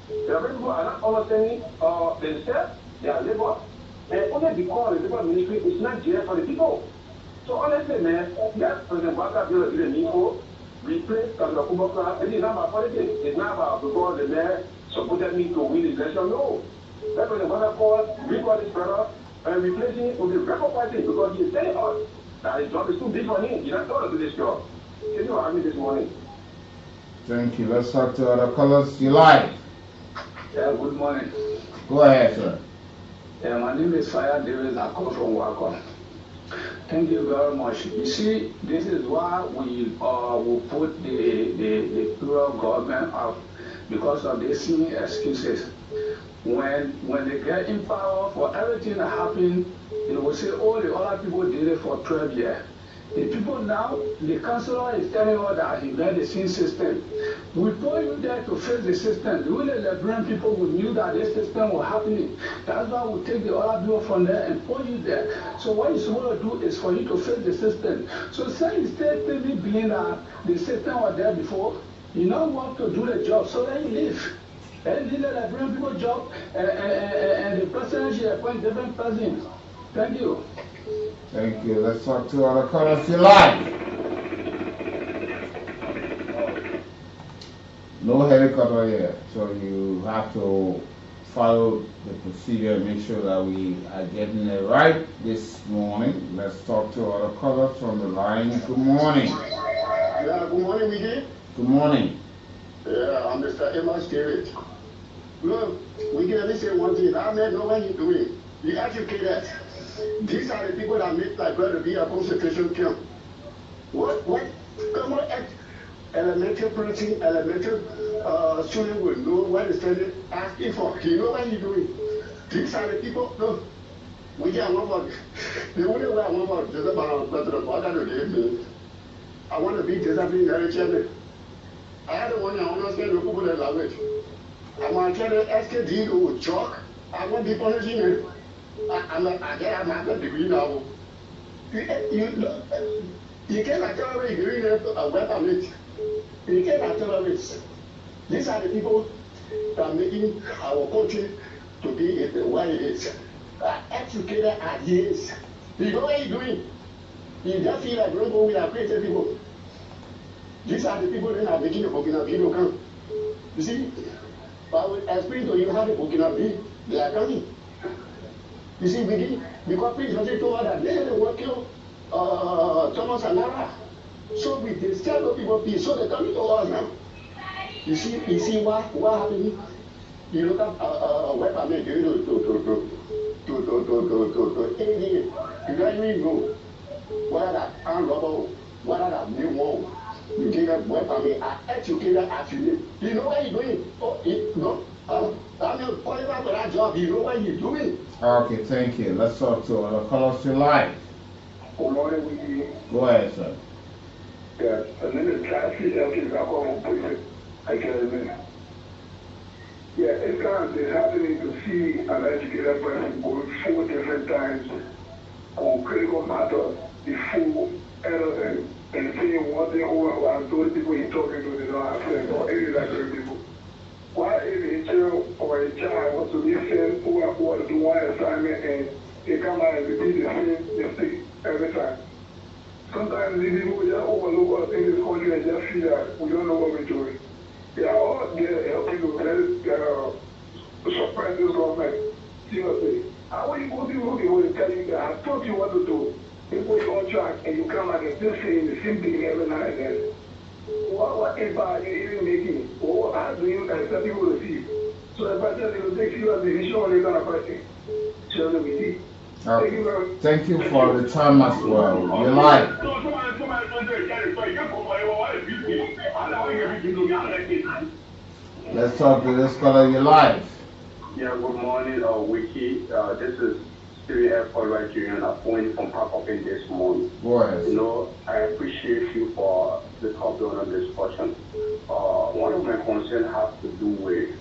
There are people who are not understanding themselves, their labor, and only because the labor ministry is not there for the people. So honestly, man, yes, President Baka Bill is the info, replace Kabila Kubokla. It is not about politics. It's not about because the mayor supported me to win the election. No. Let President Baka recall this brother, and replacing it with the record party because he is telling us that his job is too big for him. He's not told to do this job. Can you argue this morning? Thank you. Let's talk to other callers. You live. Yeah, good morning. Go ahead, sir. Yeah, my name is Fire Davis. I come from Wakon. Thank you very much. You see, this is why we will put the federal government up because of these silly excuses. When they get in power for everything that happened, they will say, oh, the other people did it for 12 years. The people now, the councillor is telling us that he made the same system. We put you there to face the system. The only Liberian people who knew that this system was happening. That's why we take the other people from there and put you there. So what you're supposed to do is for you to face the system. So say you still believe that the system was there before, you now want to do the job, so then you leave. And leave the Liberian people job and the president should appoint different presidents. Thank you. Thank you. Let's talk to other callers. You live. No helicopter here, so you have to follow the procedure and make sure that we are getting it right this morning. Let's talk to other callers from the line. Good morning. Yeah, good morning, Wiki. Good morning. Yeah, I'm Mr. Emma Stewart. Look, we can only say one thing. I know what you're doing. You educated. These are the people that make like to be a concentration camp. What? Come on, elementary person, elementary student will know what the student asking for. You know what you're doing. These are the people. No, we get one more. The only way I want more is about the I want to be disciplinary chairman. I had one I want to say the people that language. I want to tell the SKD to chalk. I want to be punishing it. I'm not a degree now. You cannot tolerate a degree a weapon it. You cannot tolerate. These are the people that are making our country to be what it is. Educated ideas. You know what you're doing? You just feel like don't go with our creative people. These are the people that are making the Burkina Faso come. You see, I will explain to you how the Burkina Faso they are coming. You see, because Prince Jose told her that they will kill Thomas and Nara. So we disturb the people peace. So they're coming to us now. You see what happening? You look at weapon they do to anything. You don't even know what are that armed robber, what are that new war. You give them weapon are educated actually. You know what you're doing? No. I'm qualified for that job. You know what you're doing. Okay, thank you. Let's talk to other callers to live. Good morning, Wiki. Go ahead, sir. Yeah, and then the traffic is I can admit. Yeah, it's happening to see an educated person go 4 different times on critical matters before and saying one thing over and those people he's talking to they don't have sense or any like people. Why if a child or a child wants to be sent over to do one assignment and they come out and repeat the same mistake every time? Sometimes these people just overlook us in this country and just feel that we don't know what we're doing. They are all there helping to suppress this government. Seriously. How will you go to people will tell you that I told you what to do? You put you on track and you come out and still saying the same thing every now and then. What impact are you even making? Or how do you expect people to see? So the person will take you as a vision or they're going to person. So we see. Okay. Thank you for the time as well. You're live. Let's talk to this caller. You're live. Yeah, good morning, Wiki. This is Steve Airport Right Union appointed from Pakopin this morning. Go ahead. You know, I appreciate you for the topic on this discussion. One of my concerns has to do with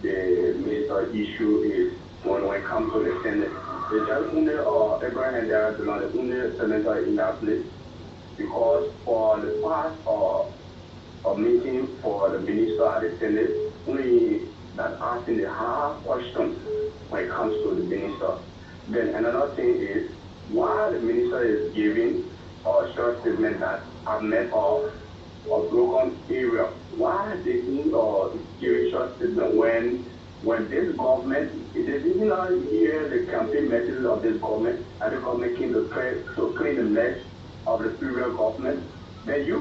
the major issue is when it comes to the Senate. It's just only Abraham and there the only senator in that place because for the past meeting for the minister at the Senate, only that asking the hard questions when it comes to the minister. Then another thing is why the minister is giving a short statement that I've met of a broken area. Why they giving short statement when this government, it is even not here the campaign message of this government, and the government came to clean the mess of the previous government, then they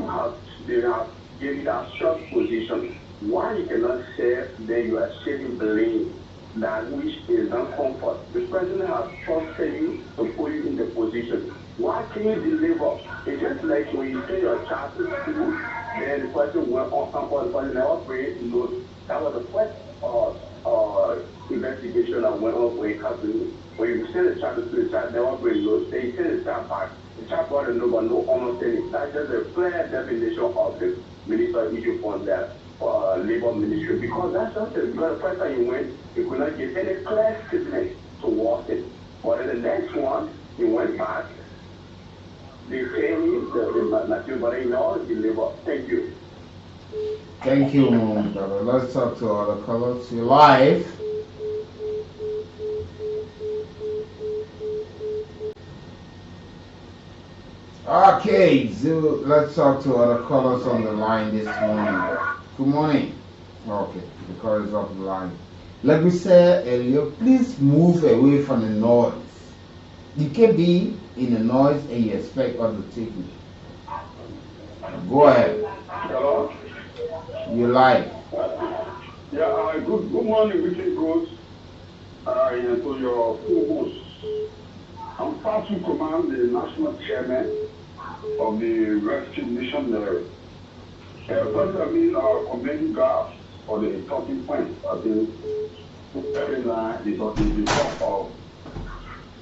have given that short position. Why you cannot say that you are saving blame, that which is not comfort? The president has trusted you to put you in the position. Why can you deliver? It's just like when you say your child to school, then the person went on campus, the person never prayed, no. That was the first investigation that went on when it comes to when you send a child to school, the child never prayed, no. Then you send the child back. The child brought a no, but no understanding. That's just a clear definition of the minister issue on that. Labor ministry, because that's just the first time you went, you could not give any clear statement towards it. But in the next one, he went back. They say the deliver. Thank you. Thank you, brother. Let's talk to other callers. You're live. Okay, so let's talk to other callers on the line this morning. Good morning. Okay, the call is off the line. Like we said earlier, please move away from the noise. You can't be in the noise and you expect others to take it. Go ahead. Hello? You're live. Yeah, good morning, Richard Gross, and to your co-host. I'm proud to command the national chairman of the Rescue Missionary. First, commending God for the talking point. I think every line is on the top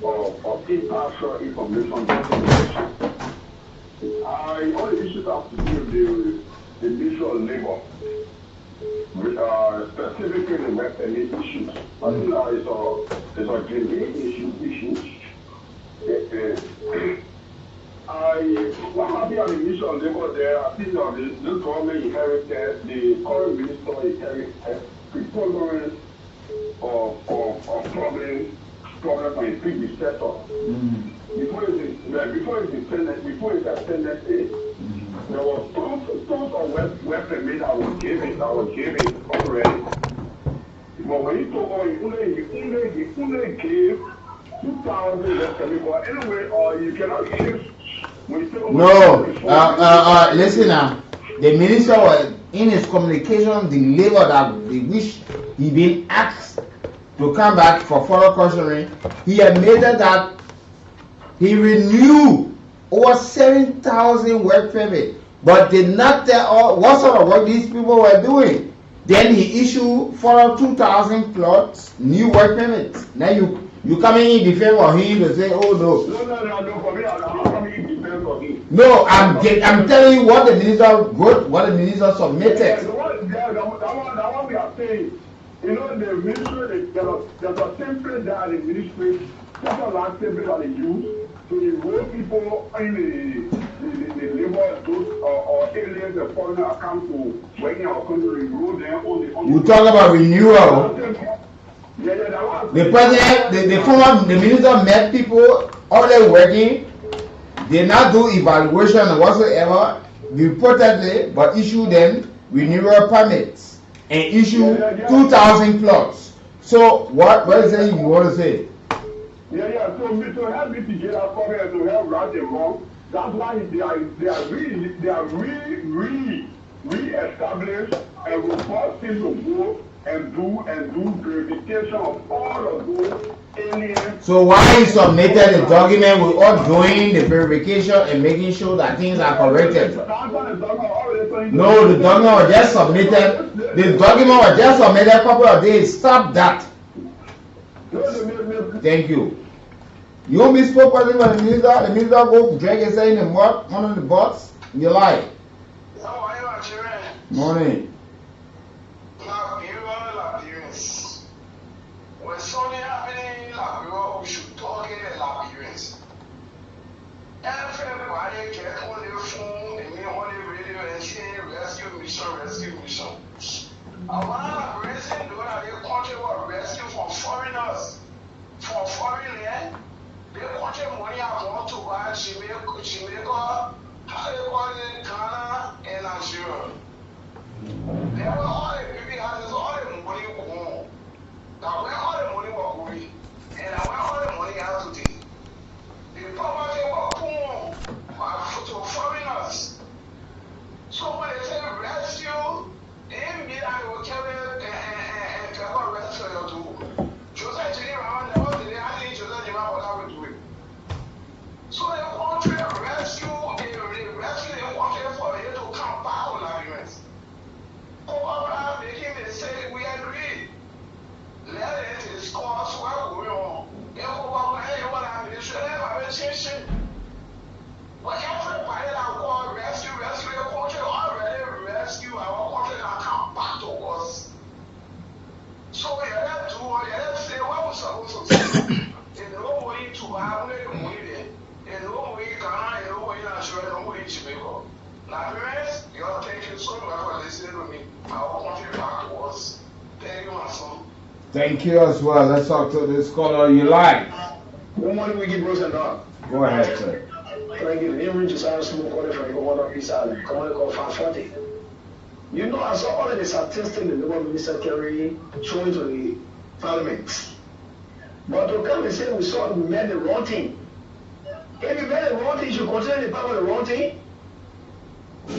of impartial information. All the issues have to do with the issue of labor, specifically the work permit issues. I think it's a genuine issue. What happened on the issue of labor there, I think this government inherited, the current minister inherited preponderance of problems from his predecessor. Before it ascended it, there was tons of work permit I was given already. But when he took on, he only gave 2,000 work permit. But anyway, you cannot shift. No, listen now. The minister was in his communication delivered that they wish he been asked to come back for further questioning. He admitted that he renewed over 7,000 work permits, but did not tell what sort of work these people were doing. Then he issued further 2,000 plots, new work permits. Now you coming in defense of him to say, oh no. No, for me, I'm not coming in defense of him. No, I'm telling you what the minister wrote, what the minister submitted. Yeah, the one we are saying, you know, the ministry, there's a template there in the ministry, that's a last template that they use to enroll people in the labor, those or aliens, the foreigner come to work in our country, enroll them on the. You talk about renewal. The president, the minister met people already working. They not do evaluation whatsoever, reportedly, but issue them renewal permits and issue 2,000 plots. So what is it you want to say? So help me to get that problem and to help right and wrong. That's why they are re-established and report things to go and do verification of all of those aliens. So why you submitted the document without doing the verification and making sure that things are corrected? No, the document was just submitted. The document was just submitted a couple of days. Stop that. Thank you. You won't be spokesperson for the minister go drag his head in the mud under the bus. You lie. Morning. When something happening, we should talk in Liberians. Everybody get on their phone and me on the radio and saying rescue mission. A lot of reason though that the country was rescue from foreigners, from foreign land. The country money I want to buy Jamaica, how they call it, Ghana and Nigeria. They were all the people had all the money going. Now where all the money was going, and where all the money out today. The poverty was poor to foreigners. So when they say rescue, they mean that they will carry and cover rescue you too. Joseph Jimmy Rahman, there was the day Joseph Jimmy what I would do it. So the country rescue, they rescue the country for you to come back on arguments. Over making the say we agree. Let it discuss what we want. But everybody that want rescue the country already rescue our country and come back to us. So you have to say what we're supposed to say. There's no way to have any money there. There's no way Ghana, there's no way Nigeria, no way Jamaica. Nigerians, you're thanking so much for listening to me. Our country back to us. Thank you, my son. Thank you as well. Let's talk to this caller. You like? Good morning, Wiggy Bros and Dog. Go ahead, sir. Thank you. Name reaches out smoke calling from Commodore Peace Island. Commodore call 540. You know, I saw all of the statistics the Labour Minister carry showing to the Parliament. But to come and say we made the wrong thing. If you made the wrong thing, you should consider the power of the wrong thing.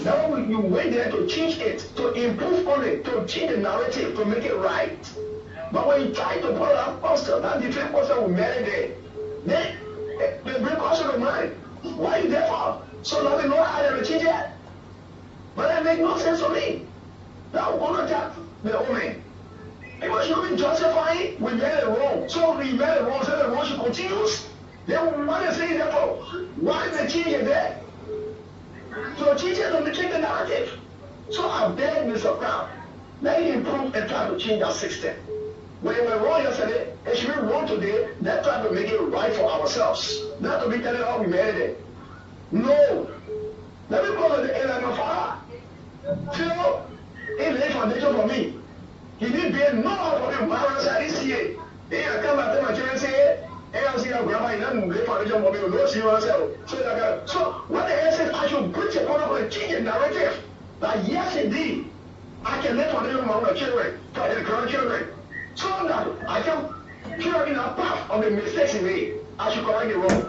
Now you went there to change it, to improve on it, to change the narrative, to make it right. But when you try to put that poster, that different poster will marry there. Then they bring caution of mind. Why are you there for? So now they know how they will change it. But that makes no sense to me. Now we're going to attack the woman. Because you been justifying we made it wrong. So we made it wrong, so the wrong should continue. Then what they say therefore, why did they change it there? So change it to change the narrative. So I beg Mr. Brown, let him improve and try to change our system. When we were wrong yesterday, it should be wrong today, let's try to make it right for ourselves. Not to be telling how we made it. No. Let me call it the Elena Farah. Phil, he laid foundation for me. He didn't pay no for the marriage I didn't see it. He come after my children say, hey, I see your grandma, he doesn't lay foundation for me, no see yourself. So what the hell says I should preach a part of a change in narrative. That yes indeed, I can lay foundation for my children, for the grandchildren. So that I can carry in a path of the mistakes he made. I should correct it wrong.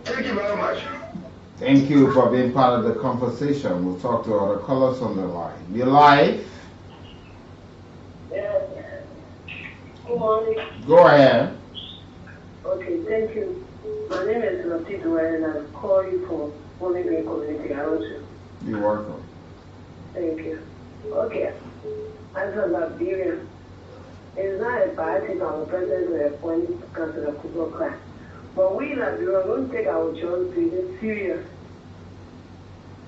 Thank you very much. Thank you for being part of the conversation. We'll talk to other callers on the line. You live? Yeah. Good morning. Go ahead. Okay, thank you. My name is Latido and I'm calling you from Bowling Green Community. You're welcome. Thank you. Okay. As a Liberian, it's not a bad thing our president will appoint Councillor Kubo Clark. But we Liberians don't take our job really serious.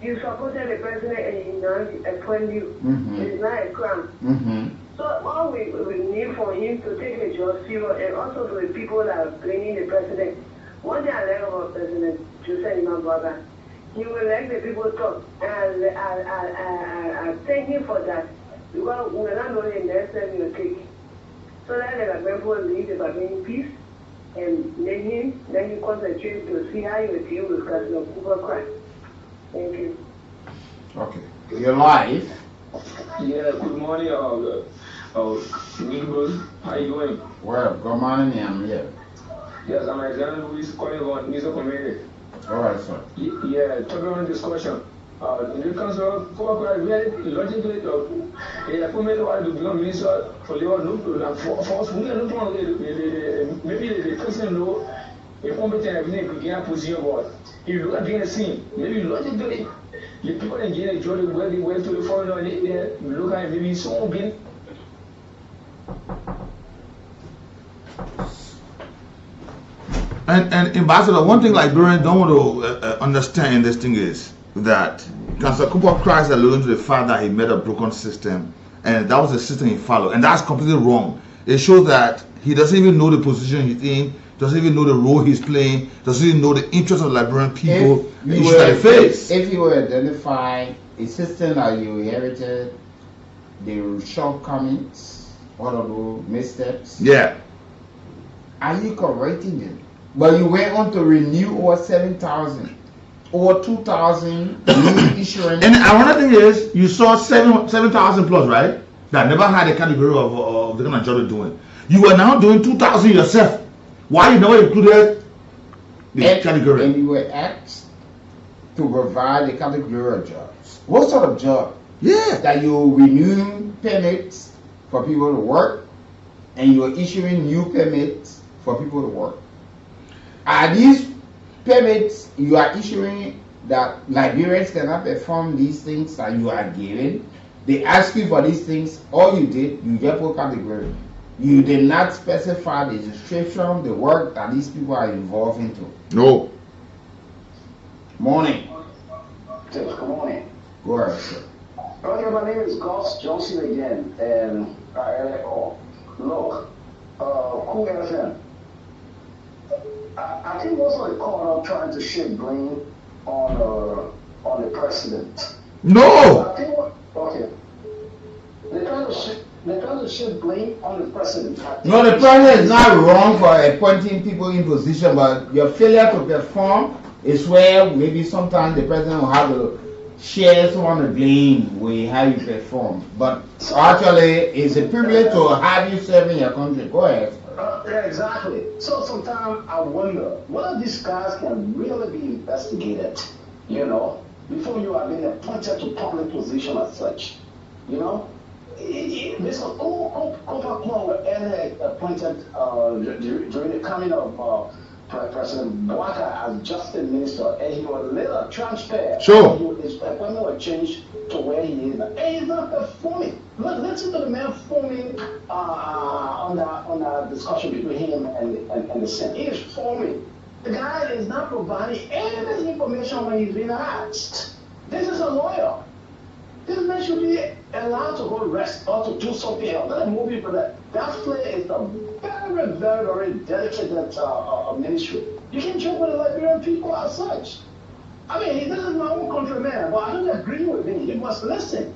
You supported the president and he now appoint you. It's not a crime. So all we need for him to take the job serious and also to the people that are blaming the president. One thing I learned about President Joseph Imambaba, he will let the people talk. And I thank him for that. Because we're not only in the next step you take. So that the people leave about in peace and then you concentrate to see how you deal with Councillor Kuba Crack. Thank you. Okay. You're live. Yeah, good morning, Nicholas. How you doing? Well, good morning, I'm here. Yes, I'm Alexander Luis calling about music community. All right, sir. Yeah, talking on discussion. the council, logically, for me, to become minister for labor, maybe the person know a competent avenue could get a position, but if you look at the scene, maybe logically, the people in Guinea, Jordan, where they went to the foreign, you look at maybe someone again. And Ambassador, one thing Liberians don't want to understand in this thing is that Councillor Cooper Christ alluding to the fact that he made a broken system, and that was the system he followed, and that's completely wrong. It shows that he doesn't even know the position he's in, doesn't even know the role he's playing, doesn't even know the interests of Liberian people, the issues that they face. If you identify a system that you inherited, the shortcomings, all of those missteps, yeah, are you correcting them? But you went on to renew over 7,000, over 2,000 new issuance. And another thing is, you saw 7,000 plus, right? That never had a category of the kind of job you're doing. You are now doing 2,000 yourself. Why you never included the category? And you were asked to provide the category of jobs. What sort of job? Yeah. That you renew permits for people to work, and you are issuing new permits for people to work. Are these permits you are issuing that Liberians cannot perform these things that you are giving? They ask you for these things, all you did, you get put category. You did not specify the description, the work that these people are involved into. No. Morning. Good morning. Go ahead, sir. Okay, my name is Gus Johnson again, and look, Cool FM. I think most of the call are trying to shift blame on the president. No. I think okay. They're trying to shift blame on the president. No, the president is not wrong for appointing people in position, but your failure to perform is where maybe sometimes the president will have to share some of the blame with how you perform. But actually, it's a privilege to have you serving your country. Go ahead. Yeah, exactly. So sometimes I wonder whether these guys can really be investigated, you know, before you are being appointed to public position as such. You know, Mr. Cooper were earlier appointed during the coming of President Bouaka as Justice Minister, and he was later transferred. Sure. His appointment was changed to where he is now. And he's not performing. Listen to the man forming on the discussion between him and the Senate. He is forming. The guy is not providing any information when he's being asked. This is a lawyer. This man should be allowed to go rest or to do something else. Let him move it for that. That flare is a very, very, very delicate ministry. You can joke with the Liberian people as such. I mean, this is my own countryman, but I don't agree with him. He must listen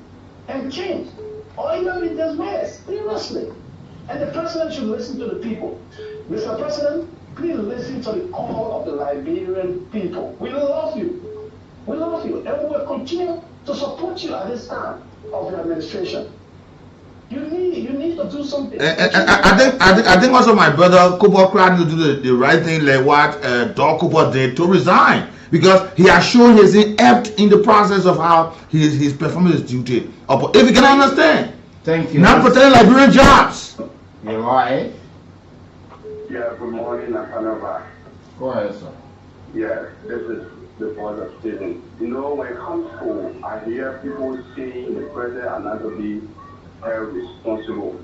and change, or even be dismissed, seriously. And the president should listen to the people. Mr. President, please listen to the call of the Liberian people. We love you. We love you, and we will continue to support you at this time of your administration. You need to do something. I think also my brother Cooper tried to do the right thing, like what Doc Cooper did, to resign, because he has shown he's inept in the process of how he's performing his duty. If you can understand. Thank you. Not protecting Liberian jobs. You're right. Yeah, good morning, Nakanova. Go ahead, sir. Yeah, this is the point of Stephen. You know, when it comes to, I hear people saying the president are not to be responsible.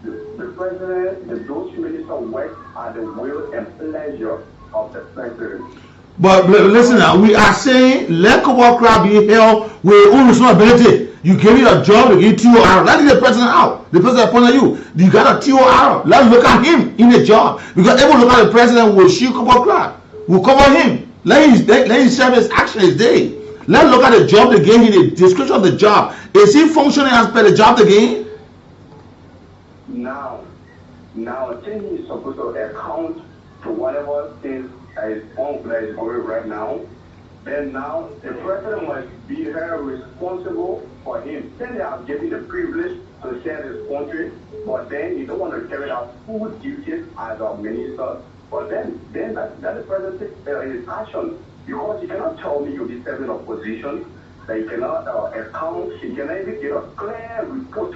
The president, those ministers work at the will and pleasure of the president. But listen now, we are saying let Cooper be held with own responsibility. You give me a job, you give TOR. Let the president out. The president appointed you. You got a TOR. Let's look at him in the job. Because everyone look at the president will shield Cooper. Will cover him. Let him serve his action his day. Let's look at the job they gave him, the description of the job. Is he functioning as per the job they gave? Now, I think he's supposed to account to whatever things that is going right now. Then now, the president must be held responsible for him. Then they have given the privilege to serve his country, but then you don't want to carry out full duties as a minister. But then that the president takes his action, because you cannot tell me you'll be serving opposition that you cannot account, you cannot even get a clear report.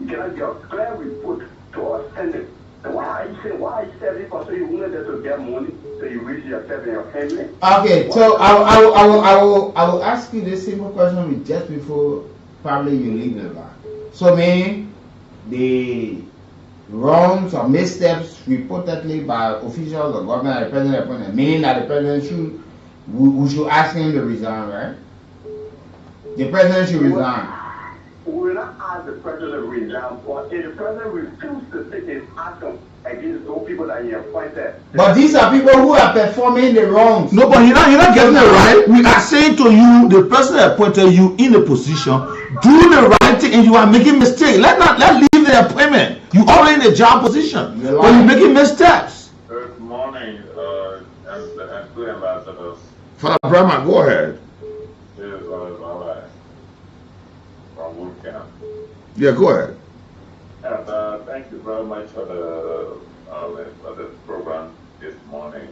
You cannot get a clear report to our standard. So why are you saying, so you wanted them to get money, so you reach yourself and your family? Okay, so I will ask you this simple question just before probably you leave the line. So meaning the wrongs or missteps reportedly by officials or government, the president, meaning that the president we should ask him to resign, right? The president should resign. We will not ask the president to resign, but if the president refuses to take his action against those people that he appointed. But these are people who are performing the wrongs. No, but you're not getting it right. We are saying to you, the president appointed you in a position, do the right thing, and you are making mistakes. Let leave the appointment. You are in a job position, but you're making missteps. Good morning, and two ambassadors. Father Brahma, go ahead. This is Baba from Wood Camp. Yeah, go ahead. And thank you very much for the program this morning.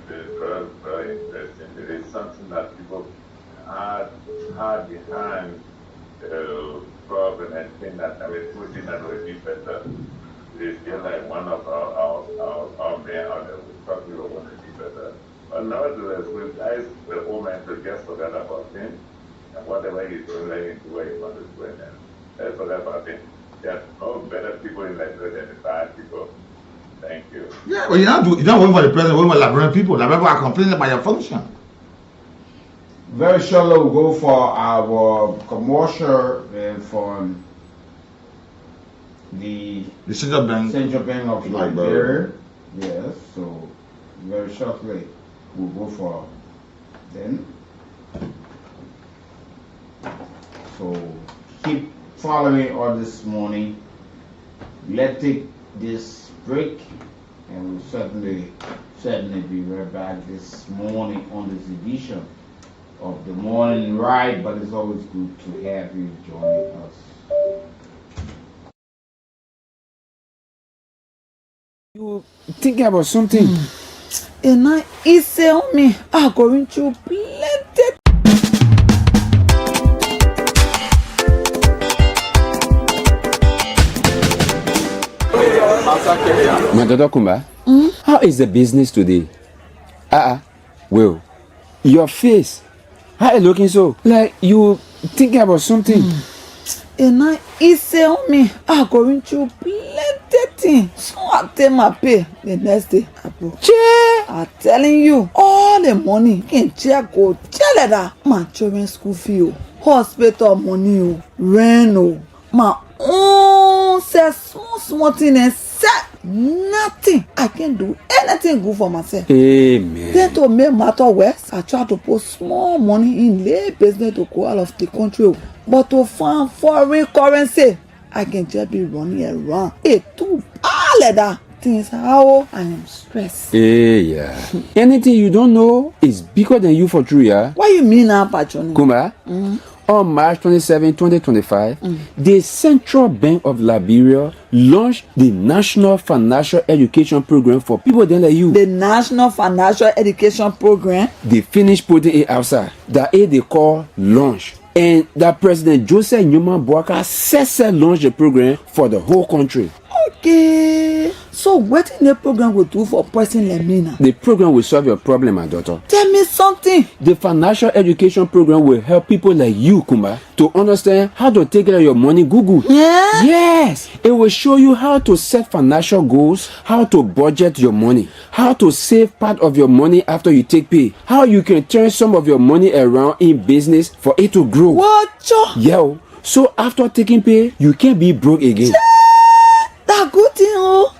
It is very, very interesting. It is something that people hard behind the problem and think that we think that will be better. It is just like one of our men out there who probably will want to be better. But nevertheless, we ask the woman to just forget about him and whatever he's doing, let him do what he wants to do. And let's forget about him. There are no better people in Liberia than the bad people. Thank you. Yeah, well, you're not waiting for the president, waiting for Liberian people. Liberian people are complaining about your function. Very shortly, we'll go for our commercial from the Central Bank of Liberia. Yes, so very shortly, we'll go for them. So keep following all this morning. Let's take this break, and we'll certainly be right back this morning on this edition of the morning ride. But it's always good to have you joining us. You thinking about something? And I easy on me. I'm going to plenty. My daughter Kumba, how is the business today? Well, your face, how you looking so? Like you thinking about something? And I easy on me. I'm going to plenty things. So I tell my pay the next day. I'm telling you, all the money in check go tell that my children's school fee, hospital money, rent, my own small thing and set nothing. I can't do anything good for myself. Amen. Then to make matter worse, I try to put small money in lay business to go out of the country. But to find foreign currency, I can just be running around. It too bad that things how I am stressed. Yeah. Anything you don't know is bigger than you for true, yeah? What you mean now, Patroni? Kumba? On March 27, 2025, the Central Bank of Liberia launched the National Financial Education Program for people like you. The National Financial Education Program? They finished putting it outside. That they call launch. And that President Joseph Newman Boaka said launched the program for the whole country. Okay. So what in the program will do for a person like me now? The program will solve your problem, my daughter. Tell me something. The financial education program will help people like you, Kumba, to understand how to take care of your money. Google. Yeah? Yes. It will show you how to set financial goals, how to budget your money, how to save part of your money after you take pay, how you can turn some of your money around in business for it to grow. What? Yeah. So after taking pay, you can't be broke again. That good thing,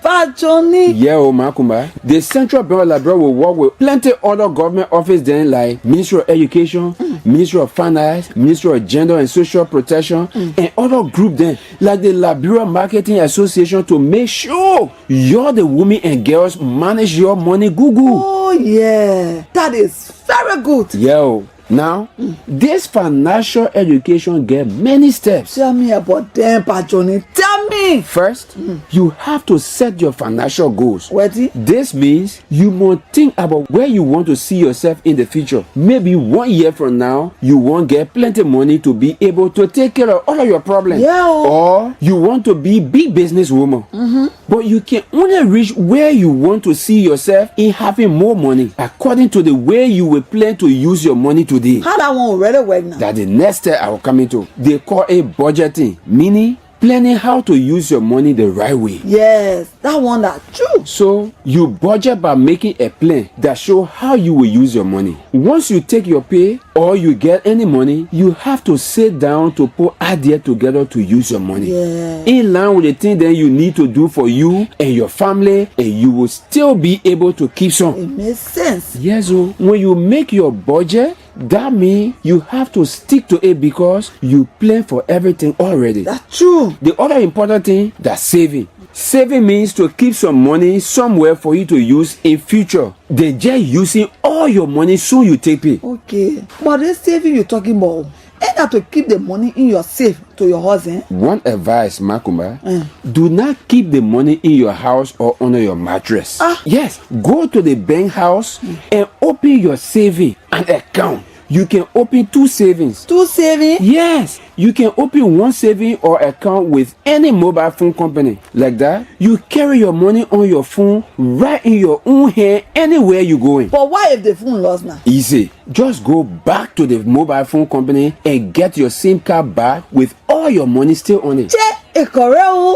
Patroni. Yeah, Makumba. The Central Bank of Liberia will work with plenty other government offices then like Ministry of Education, Ministry of Finance, Ministry of Gender and Social Protection, and other groups then like the Liberia Marketing Association to make sure you're the women and girls manage your money. Google. Oh yeah, that is very good. Yeah. Now, this financial education get many steps. Tell me about them, Pa Johnny. Tell me. First, you have to set your financial goals. What? This means you must think about where you want to see yourself in the future. Maybe 1 year from now, you won't get plenty money to be able to take care of all of your problems. Yeah. Or you want to be big businesswoman. But you can only reach where you want to see yourself in having more money according to the way you will plan to use your money today. How that one already work now? That's the next step I will come into. They call it budgeting, meaning planning how to use your money the right way. Yes, that one that true. So you budget by making a plan that show how you will use your money. Once you take your pay or you get any money, you have to sit down to put idea together to use your money. Yeah. In line with the thing that you need to do for you and your family, and you will still be able to keep some. It makes sense. Yes, so when you make your budget, that means you have to stick to it because you plan for everything already. That's true. The other important thing, that's saving. Saving means to keep some money somewhere for you to use in future. They just using all your money soon you take pay. Okay, but this saving you're talking about, ain't that to keep the money in your safe to your husband? One advice, Makuma, do not keep the money in your house or under your mattress. Yes, go to the bank house and open your saving an account. You can open 2 savings. 2 savings? Yes. You can open 1 saving or account with any mobile phone company. Like that, you carry your money on your phone right in your own hand anywhere you going. But why if the phone lost now? Easy. Just go back to the mobile phone company and get your SIM card back with all your money still on it.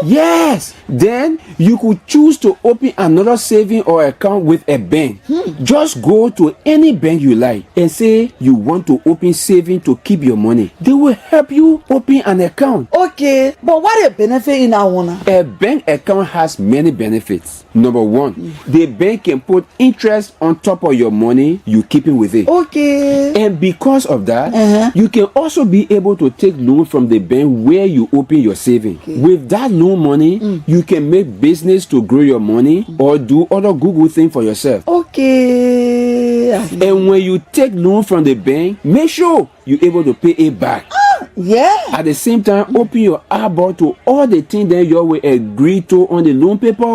Yes. Then you could choose to open another saving or account with a bank. Just go to any bank you like and say you want to open saving to keep your money. They will help you open an account. Okay, but what a benefit in that one? A bank account has many benefits. Number 1, the bank can put interest on top of your money you keeping with it. Okay. And because of that, you can also be able to take loan from the bank where you open your saving. With that loan money, you can make business to grow your money or do other Google things for yourself. Okay. And when you take loan from the bank, make sure you're able to pay it back. Yeah. At the same time, open your eyeball to all the things that you will agree to on the loan paper.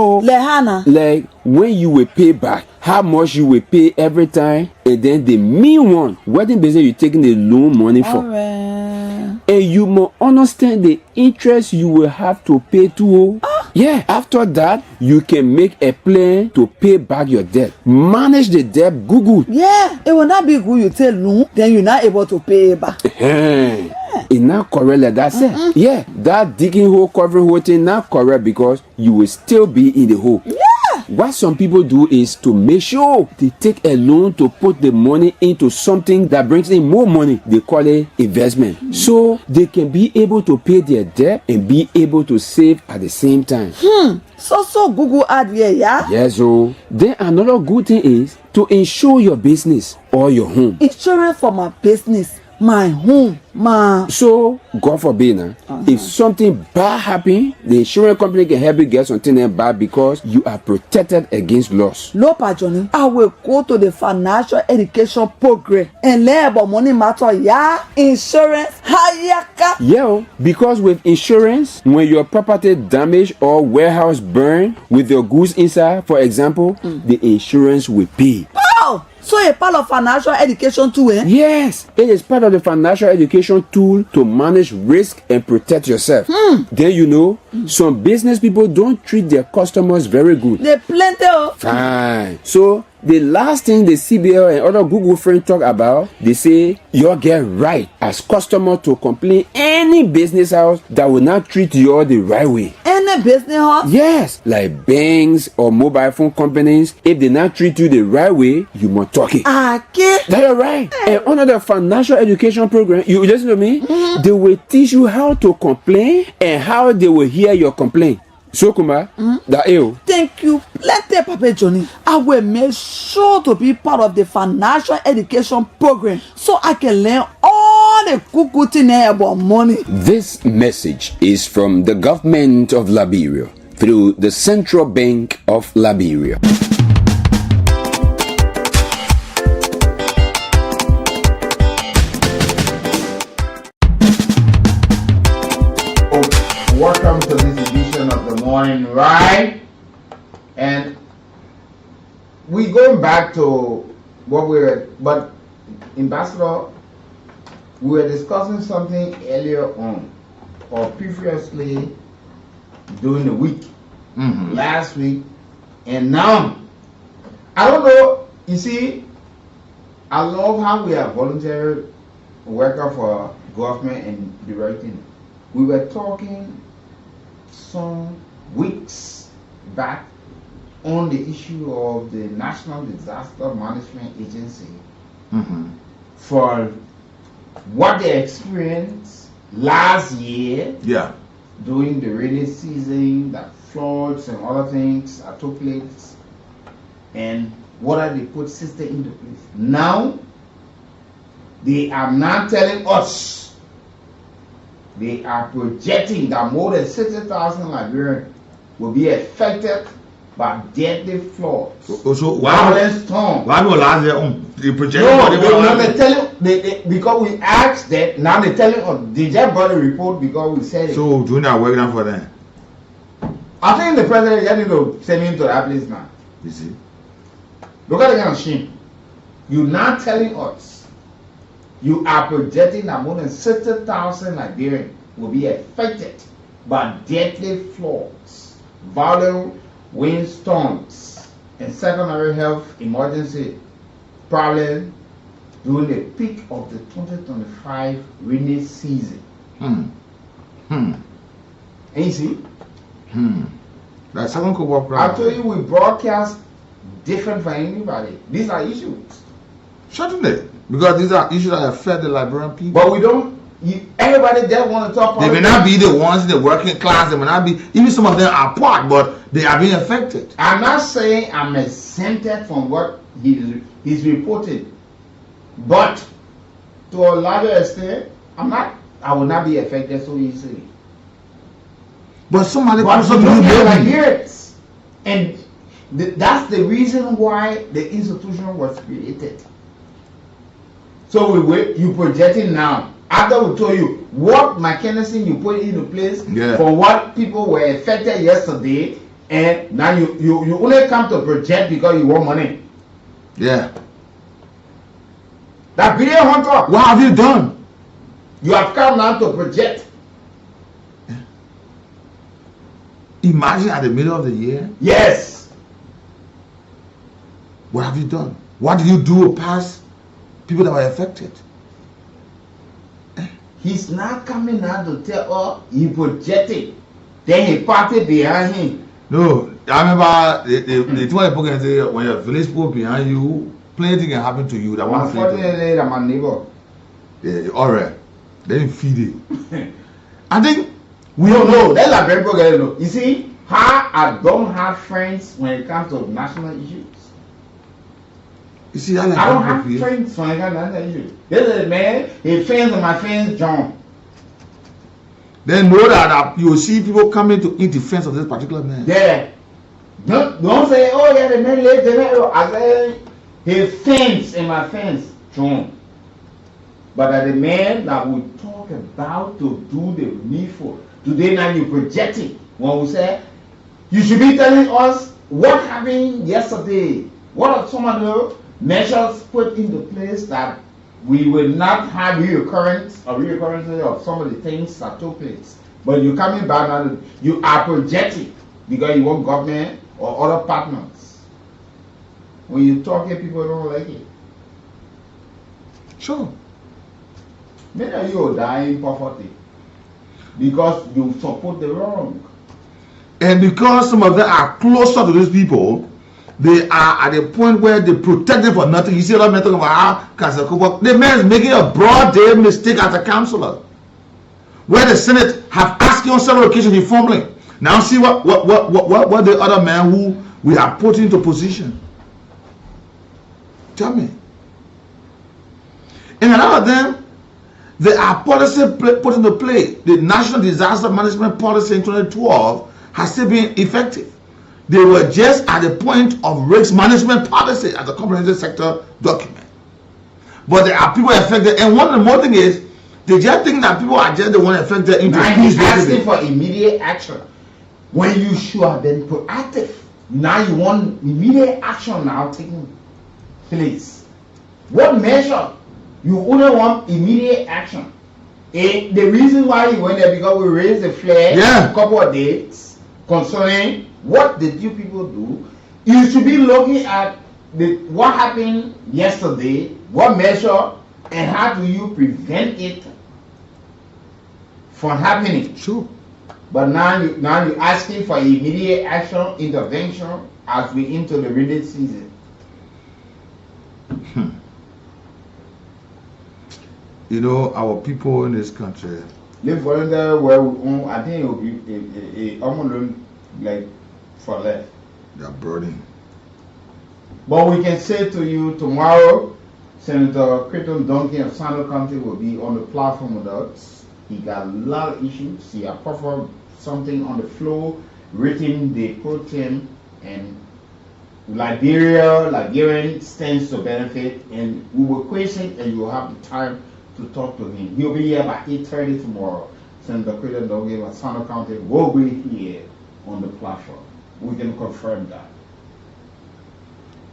Like when you will pay back, how much you will pay every time, and then the main one, wedding business you're taking the loan money for. And you must understand the interest you will have to pay to. Yeah, after that, you can make a plan to pay back your debt. Manage the debt good. Yeah, it will not be good you take loan, then you're not able to pay it back. It's not correct like that, sir. Yeah, that digging hole, covering hole thing not correct because you will still be in the hole. Yeah. What some people do is to make sure they take a loan to put the money into something that brings in more money. They call it investment. So they can be able to pay their debt and be able to save at the same time. So Google ad here, yeah? Yes, so then another good thing is to insure your business or your home. Insurance for my business, my home, my... So, God forbid, if something bad happen, the insurance company can help you get something bad because you are protected against loss. No, Pa Johnny, I will go to the financial education program and learn about money matter, yeah? Insurance, hayaka. Yeah, because with insurance, when your property damaged or warehouse burned with your goods inside, for example, the insurance will pay. Oh! So a part of financial education too, eh? Yes, it is part of the financial education tool to manage risk and protect yourself. Then you know, some business people don't treat their customers very good. They plenty of... Fine. So the last thing the CBL and other Google friends talk about, they say you get right as customer to complain any business house that will not treat you the right way. Any business house? Yes, like banks or mobile phone companies. If they not treat you the right way, you must talk it. Okay. That's right. And under the financial education program, you listen to me, they will teach you how to complain and how they will hear your complaint. So Kuma, that you. Thank you plenty, Papa Johnny. I will make sure to be part of the financial education program so I can learn all the good things about money. This message is from the government of Liberia through the Central Bank of Liberia. Welcome to this edition of the Morning Ride. And we going back to what but Ambassador, we were discussing something earlier on, or previously during the week, last week, and now, I don't know, you see, I love how we are voluntary worker for government and the right thing. We were talking some weeks back on the issue of the National Disaster Management Agency for what they experienced last year during the rainy season, that floods and other things that took place, and what are they put system into place. Now, they are now telling us, they are projecting that more than 60,000 Liberians will be affected by deadly floods. So violent storms. Why will last year the projection? No, they tell you, because we asked that, now they telling us, they just brought a report because we said it. So doing that work now for them. I think the president just need to send him to that place now. You see? Look at the kind of shame. You're not telling us, you are projecting that more than 60,000 Liberians will be affected by deadly floods, violent windstorms, and secondary health emergency problems during the peak of the 2025 rainy season. And you see? That's second co-op I told you we broadcast different from anybody. These are issues. Certainly. Because these are issues that affect the Liberian people. But we don't, everybody just want to talk They may not be the ones in the working class, they may not be, even some of them are part, but they are being affected. I'm not saying I'm exempted from what he's reporting, but to a larger extent, I will not be affected so easily. But somebody also Nigerians, and that's the reason why the institution was created. So you projecting now. After we told you what mechanism you put into place for what people were affected yesterday, and now you only come to project because you want money. Yeah. That video hunter. What have you done? You have come now to project. Imagine at the middle of the year. Yes. What have you done? What did you do past people that were affected? He's not coming out to tell us he projected. Then he parted behind him. No, I remember the 20 people can say when your village people behind you, plenty can happen to you. That one. Unfortunately, I'm a neighbor. Yeah, alright. Then feed it. I think we don't know. That's like very good. You see, how I don't have friends when it comes to national issues. You see, I don't have friends when it comes to national issues. This is a man, his friends and my friends, John. Then know that you will see people coming to in defense of this particular man. Yeah. Don't say, oh yeah, the man left the man. I say, his friends and my friends, John. But that the man that we talk about to do the needful. Today now you projecting when we say you should be telling us what happened yesterday. What are some of the measures put into place that we will not have reoccurrence of some of the things that took place. But you coming back now, you are projecting because you want government or other partners. When you talk here, people don't like it. Sure. Many of you are dying poverty because you support the wrong. And because some of them are closer to these people, they are at a point where they protect them for nothing. You see a lot of men talking about how Kasakuba, the man is making a broad day mistake as a councillor. Where the Senate have asked you on several occasions informally. Now see what the other men who we have put into position. Tell me. And a lot of them, there are policy put into play. The National Disaster Management Policy in 2012 has still been effective. They were just at the point of risk management policy as a comprehensive sector document. But there are people affected, and one of the more thing is, They just think that people are just the one affected into now he's asking for immediate action when you should have been proactive. Now you want immediate action now taking place. What measure? You only want immediate action. And the reason why you went there because we raised the flag a couple of days concerning what did you people do. You should be looking at what happened yesterday, what measure, and how do you prevent it from happening. Sure. But now you're asking for immediate action, intervention as we into the rainy season. You know, our people in this country. Live volunteer where I think it will be almost like for less. They are burning. But we can say to you tomorrow, Senator Creighton Duncan of Sando County will be on the platform with us. He got a lot of issues. He has performed something on the floor, written the protein, and Liberian stands to benefit, and we will question and you will have the time to talk to him. He'll be here by 8:30 tomorrow. Senator Creighton Duncan of Sando County will be here on the platform. We can confirm that.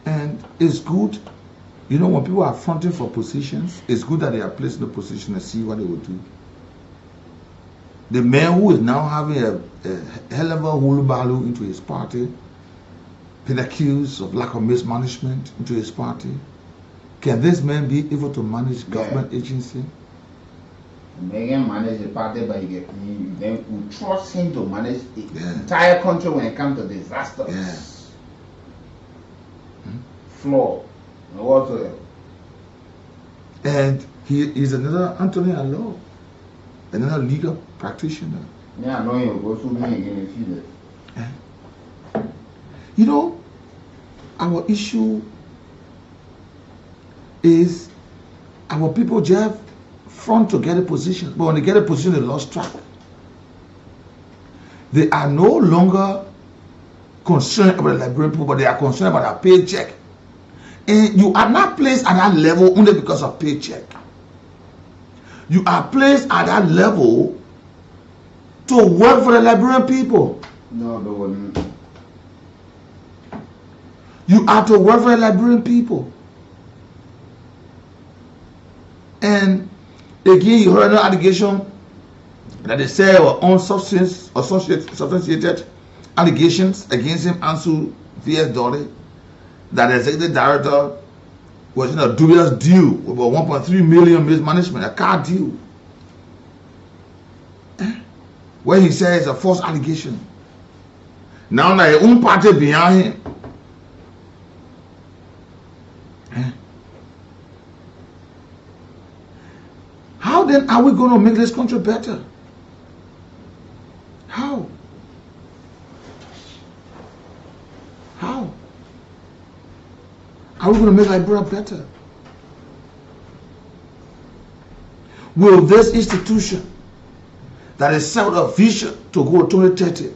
And it's good, you know, when people are fronting for positions, it's good that they are placed in the position and see what they will do. The man who is now having a hell of a hullabaloo into his party, been accused of lack of mismanagement into his party, can this man be able to manage government agency? He can manage the party, but then we trust him to manage the entire country when it comes to disasters. Floor. And he is another Anthony Law, another legal practitioner. Yeah, I know he'll go through me again in a few days. You know, our issue is our people just front to get a position, but when they get a position, they lost track. They are no longer concerned about the Liberian people, but they are concerned about their paycheck. And you are not placed at that level only because of paycheck. You are placed at that level to work for the Liberian people. No, they wouldn't. You are to work for the Liberian people. And again, you heard an allegation that they say were unsubstantiated allegations against him, Ansu V.S. Dolly, that the executive director was in a dubious deal with about 1.3 million mismanagement, a car deal. Where he says a false allegation. Now that his own party behind him. How then are we going to make this country better? How? How? Are we going to make Liberia better? Will this institution that is set a vision to go to 2030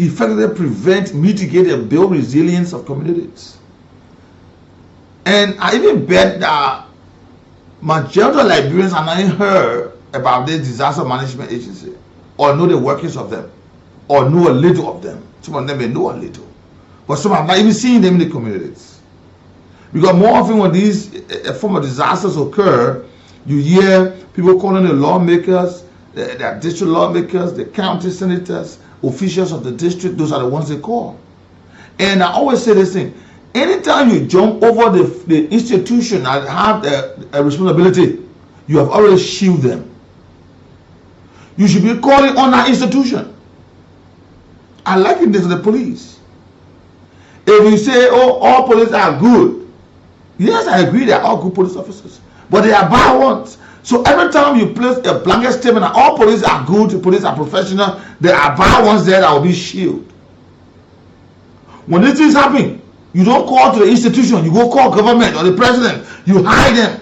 effectively prevent, mitigate, and build resilience of communities? And I even bet that majority of Liberians are not even heard about this disaster management agency, or know the workings of them, or know a little of them. Some of them may know a little, but some have not even seen them in the communities. Because more often when these form of disasters occur, you hear people calling the lawmakers, the district lawmakers, the county senators, officials of the district. Those are the ones they call. And I always say this thing: anytime you jump over the institution that have a responsibility, you have already shielded them. You should be calling on that institution. I liken this to the police. If you say, oh, all police are good, yes, I agree they are all good police officers, but they are bad ones. So every time you place a blanket statement that all police are good, the police are professional, there are bad ones there that will be shielded. When these things happen, you don't call to the institution, you go call government or the president, you hide them.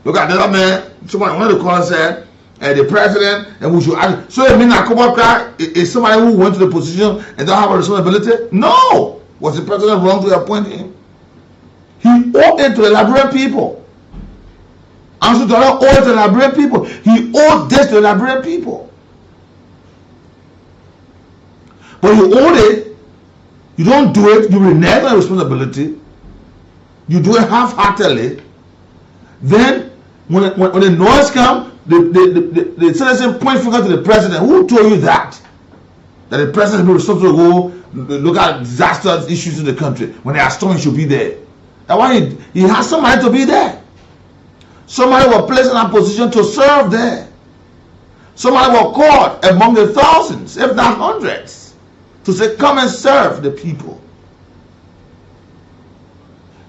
Look at that man, somebody wanted to call and say, the president, and we should ask. So it means that Kubaka is somebody who went to the position and don't have a responsibility? No! Was the president wrong to appoint him? He owed it to the Liberian people. And so Donald owed the Liberian people. He owed this to the Liberian people. But you owed it, you don't do it, you renege on responsibility, you do it half-heartedly. Then, when the noise comes, the citizen point finger to the president. Who told you that? That the president is responsible to go look at disaster issues in the country. When there are storms, he should be there. That's why he has somebody to be there. Somebody was placed in a position to serve there. Somebody was called among the thousands, if not hundreds, to say, come and serve the people.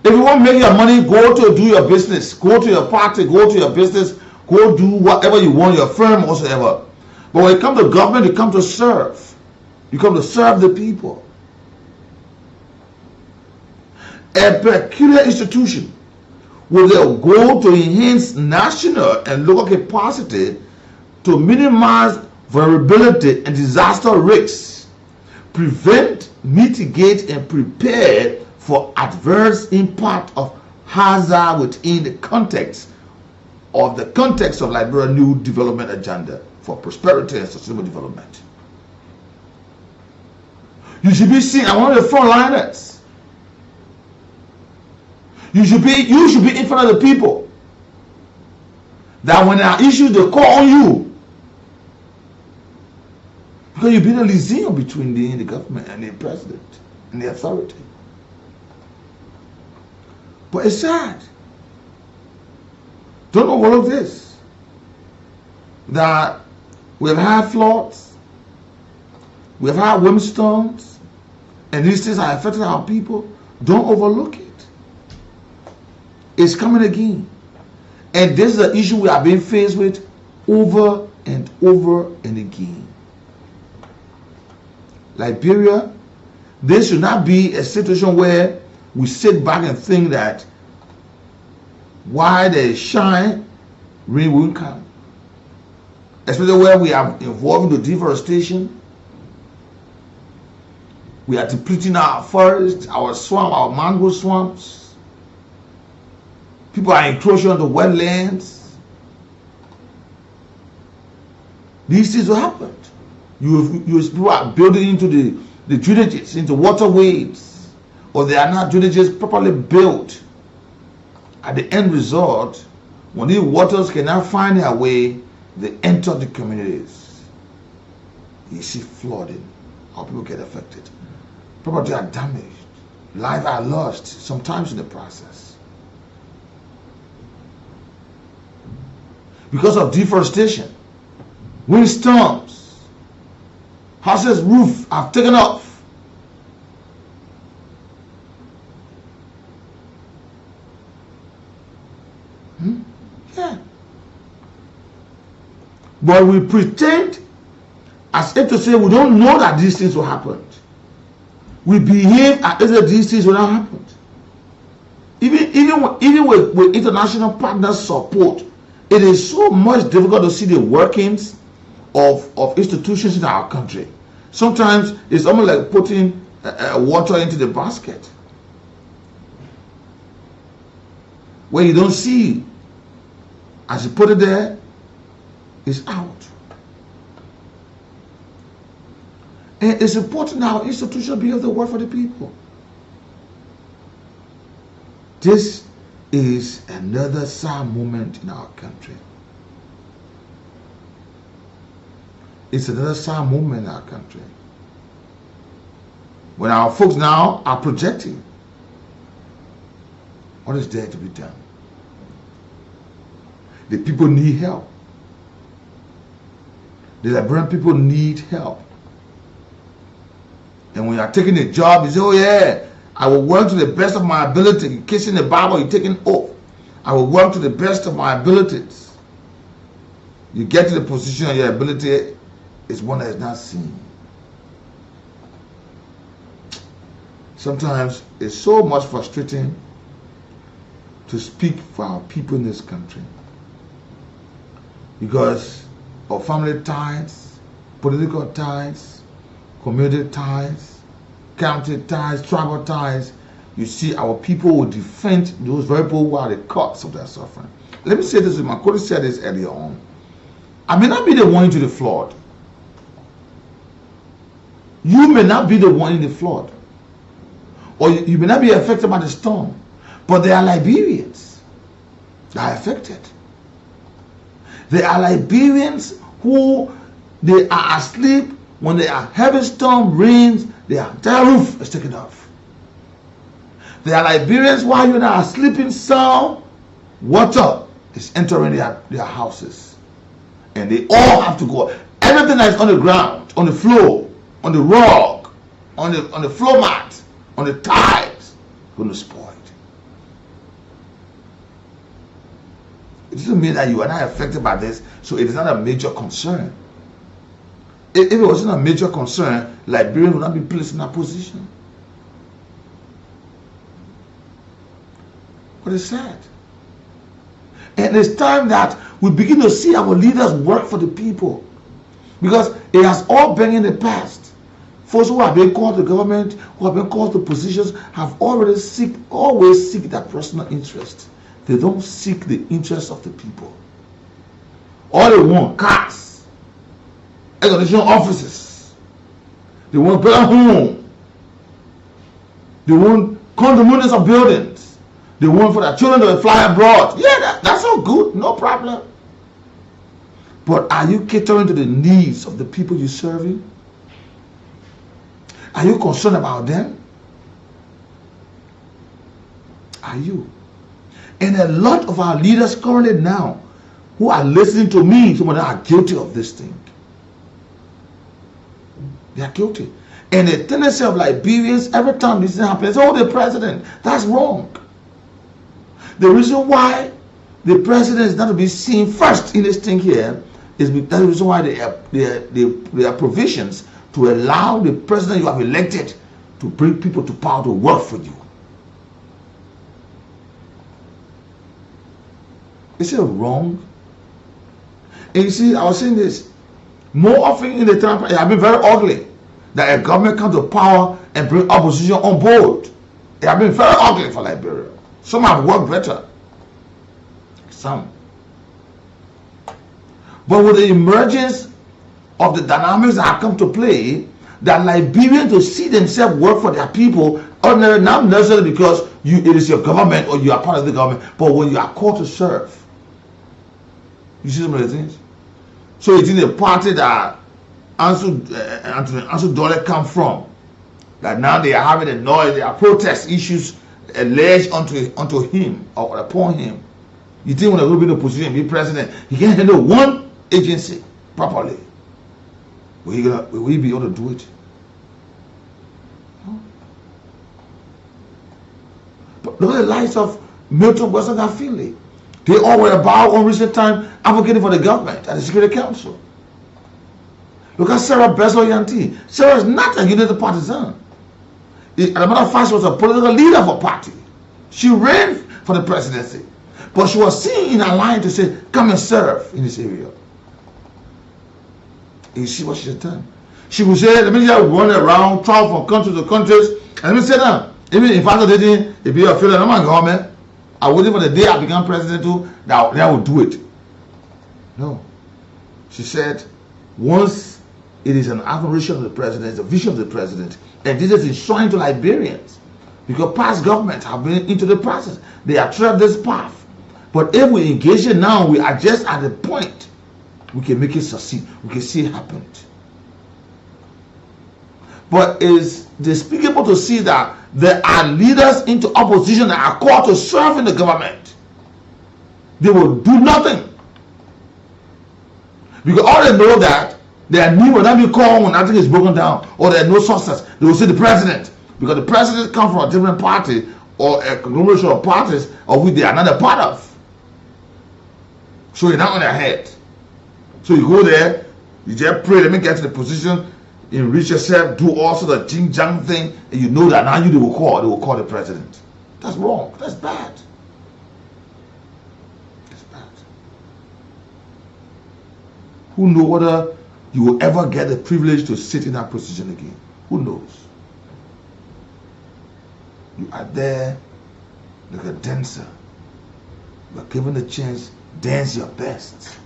If you want to make your money, go to do your business. Go to your party, go to your business, go do whatever you want, your firm or whatsoever. But when it comes to government, you come to serve. You come to serve the people. A peculiar institution with a goal to enhance national and local capacity to minimize vulnerability and disaster risks, prevent, mitigate, and prepare for adverse impact of hazard within the context of Liberia's new development agenda for prosperity and sustainable development. You should be seen as one of the frontliners. You should be in front of the people. That when there are issues, they call on you. Because you've been a liaison between the government and the president and the authority. But it's sad. Don't overlook this. That we've had floods, we've had windstorms, and these things are affecting our people. Don't overlook it. It's coming again. And this is an issue we are being faced with over and over and again. Liberia, this should not be a situation where we sit back and think that while there is shine, rain won't come. Especially where we are involved in the deforestation. We are depleting our forests, our swamp, our mango swamps. People are encroaching on the wetlands. These things will happen. People are building into the drainages, into waterways, or they are not drainages properly built. At the end result, when these waters cannot find their way, they enter the communities. You see flooding, how people get affected. Property are damaged. Lives are lost, sometimes in the process. Because of deforestation, windstorms, houses' roofs have taken off. Yeah. But we pretend as if to say we don't know that these things will happen. We behave as if these things will not happen. Even with international partners' support, it is so much difficult to see the workings of institutions in our country. Sometimes it's almost like putting water into the basket, where you don't see. As you put it there, it's out. And it's important our institution be of the work for the people. This is another sad moment in our country. It's another sad moment in our country. When our folks now are projecting what is there to be done. The people need help. The Liberian people need help. And when you are taking a job, you say, oh yeah, I will work to the best of my ability. You're kissing the Bible, you're taking oath. I will work to the best of my abilities. You get to the position of your ability is one that is not seen. Sometimes it's so much frustrating to speak for our people in this country because of family ties, political ties, community ties, county ties, tribal ties. You see, our people will defend those very people who are the cause of their suffering. let me say this, Makori said this earlier on. I may not be the one into the flood. You may not be the one in the flood. Or you may not be affected by the storm. But there are Liberians that are affected. There are Liberians who they are asleep when there are heavy storm rains, their entire roof is taken off. There are Liberians while you are sleeping sound, water is entering their houses. And they all have to go. Everything that is on the ground, on the floor, on the rug, on the floor mat, on the tiles, going to spoil it. It doesn't mean that you are not affected by this, so it is not a major concern. If it wasn't a major concern, Liberians would not be placed in that position. But it's sad. And it's time that we begin to see our leaders work for the people. Because it has all been in the past. Folks who have been called to government, who have been called to positions, have always seek that personal interest. They don't seek the interest of the people. All they want, cars, education offices. They want better home. They want condominiums of buildings. They want for their children to fly abroad. Yeah, that's all good, no problem. But are you catering to the needs of the people you're serving? Are you concerned about them? Are you? And a lot of our leaders currently now who are listening to me, some of them are guilty of this thing. They are guilty. And the tendency of Liberians, every time this happens, oh, the president, that's wrong. The reason why the president is not to be seen first in this thing here is because that's the reason why there are provisions to allow the president you have elected to bring people to power to work for you. Is it wrong? And you see, I was saying this, more often in the time, it has been very ugly that a government comes to power and bring opposition on board. It has been very ugly for Liberia. Some have worked better. Some. But with the emergence of the dynamics that have come to play, that Liberians to see themselves work for their people, ordinarily, not necessarily because it is your government or you are part of the government, but when you are called to serve. You see some of the things? So it's in the party that Ansel Dole come from. That now they are having a noise, there are protest issues alleged onto him or upon him. You think when a little bit of position and be president, he can't handle one agency properly. Will he be able to do it? No. But look at the lives of Milton Western Finley. They all were about on recent time advocating for the government and the Security Council. Look at Sarah Bezel Yanti. Sarah is not a unity partisan. As a matter of fact, she was a political leader of a party. She ran for the presidency. But she was seen in a line to say, come and serve in this area. You see what she had done? She would say, let me just run around, travel from country to countries, and let me say that, even if I didn't, if you're feeling, I'm not government, I waited for the day I became president too, that I would do it. No. She said, once it is an admiration of the president, it's a vision of the president, and this is ensuring to Liberians, because past governments have been into the process. They have tread this path. But if we engage it now, we are just at the point, we can make it succeed. We can see it happen. But it's despicable to see that there are leaders into opposition that are called to serve in the government. They will do nothing. Because all they know that their need will not be called when nothing is broken down or there are no success. They will say the president. Because the president comes from a different party or a conglomeration of parties of which they are not a part of. So you're not on their head. So you go there, you just pray, let me get to the position, enrich yourself, do all sorts of jing-jang thing, and you know that now they will call the president. That's wrong. That's bad. That's bad. Who knows whether you will ever get the privilege to sit in that position again? Who knows? You are there like a dancer. But given the chance, dance your best.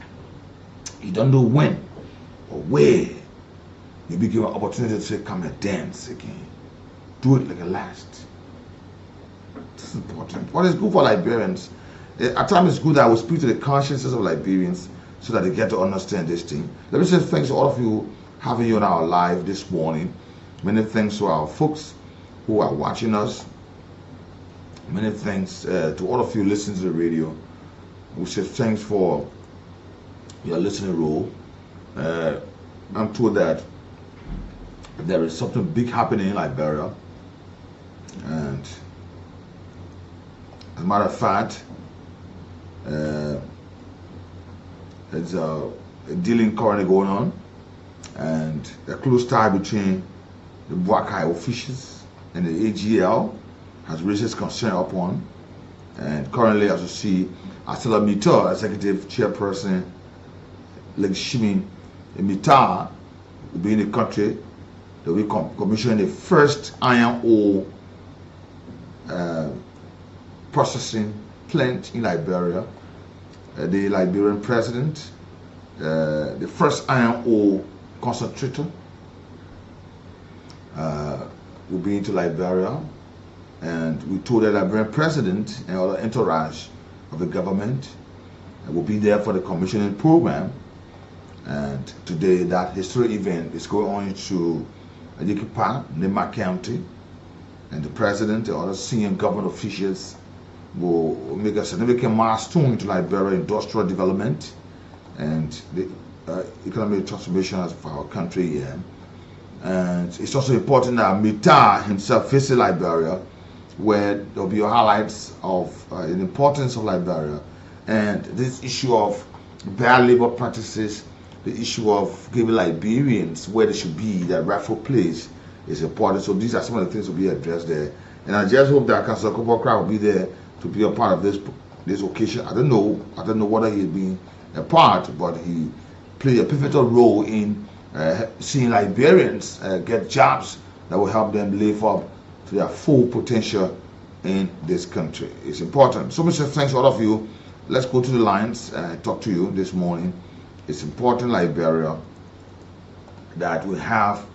You don't know when or where you'll be given an opportunity to say, come and dance again. Do it like a last. This is important. What is good for Liberians? At times it's good that we speak to the consciences of Liberians so that they get to understand this thing. Let me say thanks to all of you having you on our live this morning. Many thanks to our folks who are watching us. Many thanks to all of you listening to the radio. We say thanks for your listening role. I'm told that there is something big happening in Liberia, and as a matter of fact, there's a dealing currently going on, and a close tie between the Buakai officials and the AGL has raised its concern upon. And currently, as you see, Astella Mita, Executive Chairperson, Legishimin Mita, will be in the country. They will commission the first iron ore processing plant in Liberia. The Liberian president, the first iron ore concentrator, will be into Liberia. And we told the Liberian president and other entourage of the government will be there for the commissioning program. And today that historic event is going on to Ajikipa, Nema County, and the president and other senior government officials will make a significant milestone into Liberia industrial development and the economic transformation of our country here. And it's also important that Mita himself visit Liberia, where there'll be highlights of the importance of Liberia and this issue of bad labor practices, the issue of giving Liberians where they should be, their rightful place is important. So these are some of the things to be addressed there. And I just hope that Councillor Kubokra will be there to be a part of this occasion. I don't know whether he'll be a part, but he played a pivotal role in seeing Liberians get jobs that will help them live up to their full potential in this country. It's important. So much thanks to all of you. Let's go to the lines and talk to you this morning. It's important, Liberia, that we have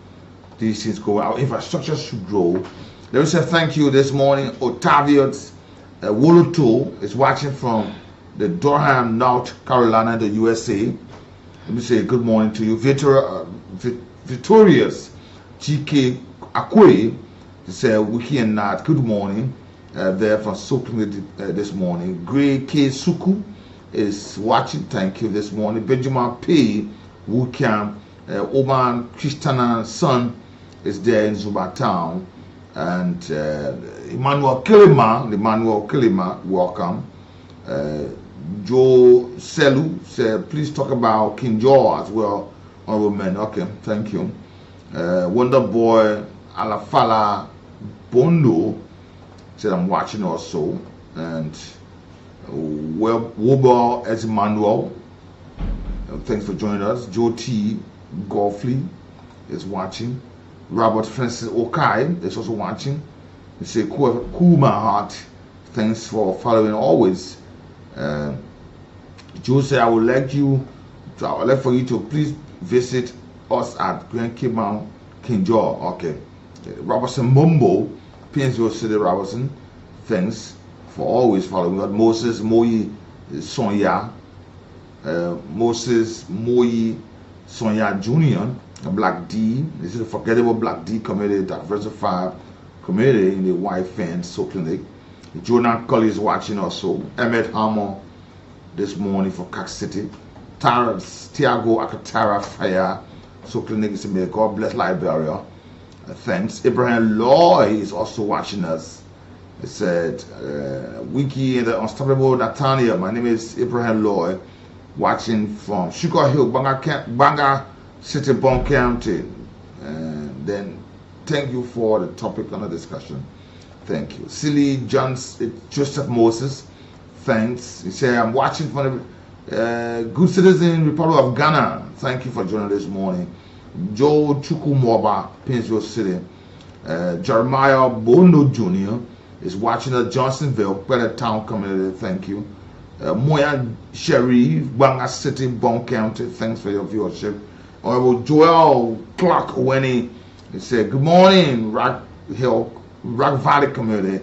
these things going. Our infrastructure should grow. Let me say thank you this morning. Otavius Woloto is watching from the Durham, North Carolina, the USA. Let me say good morning to you. Victorious GK Akwe say Wiki and Nat, good morning. There from Soaking this morning. Gray K Suku is watching, thank you this morning. Benjamin P. Wukam, Oman Christiana son is there in Zuba Town. And Emmanuel Kilima, welcome. Joe Selu said, please talk about King Jaw as well, honorable men. Okay, thank you. Wonder Boy Alafala Bondo said, I'm watching also. And Wobo Esmanuel, thanks for joining us. Joe T. Golfley is watching. Robert Francis Okai is also watching. They say, cool my heart. Thanks for following always. Joe said, I would like for you to please visit us at Grand Kimau King Jaw. Okay. Robertson Mumbo, Painesville City, Robertson. Thanks for always following. We got Moses Moyi Sonya, Moses Moyi Sonya Jr., Black D. This is a forgettable Black D community, diversified community in the White Fence So Clinic. Jonah Cully is watching also. Emmett Hammer this morning for Cack City. Tiago Akatara Fire So Clinic is in God bless Liberia. Thanks. Abraham Loy is also watching us. He said, Wiki and the Unstoppable Natania. My name is Abraham Loy, watching from Sugar Hill, Banga City, Bon County. And then thank you for the topic under discussion. Thank you. Silly Joseph Moses, thanks. He said, I'm watching from the Good Citizen Republic of Ghana. Thank you for joining this morning. Joe Chukwumoba, Painesville City. Jeremiah Bono Jr. is watching at Johnsonville, Better Town Community. Thank you. Moyan Sherry, Banga City, Bon County, thanks for your viewership. Honorable Joel Clark Winnie, he said, good morning, Rock Valley community.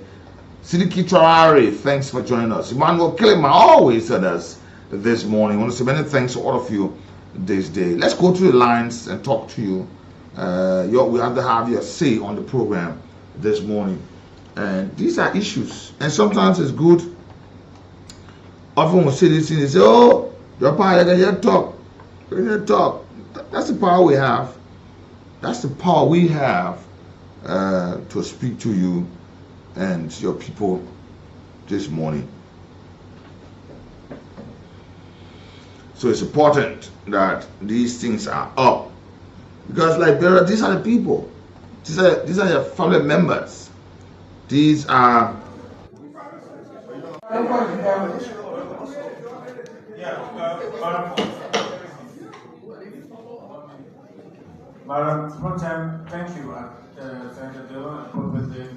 Sidiki Traore, thanks for joining us. Emmanuel Kilima always said us this morning. I want to say many thanks to all of you this day. Let's go to the lines and talk to you. We have to have your say on the program this morning. And these are issues. And sometimes it's good. Often we say this thing, they say, oh, your power, you talk. You talk. That's the power we have. That's the power we have to speak to you and your people this morning. So it's important that these things are up. Because Liberia, these are the people. These are your family members. These are Madam Protem, thank you. Senator Dillon appropriately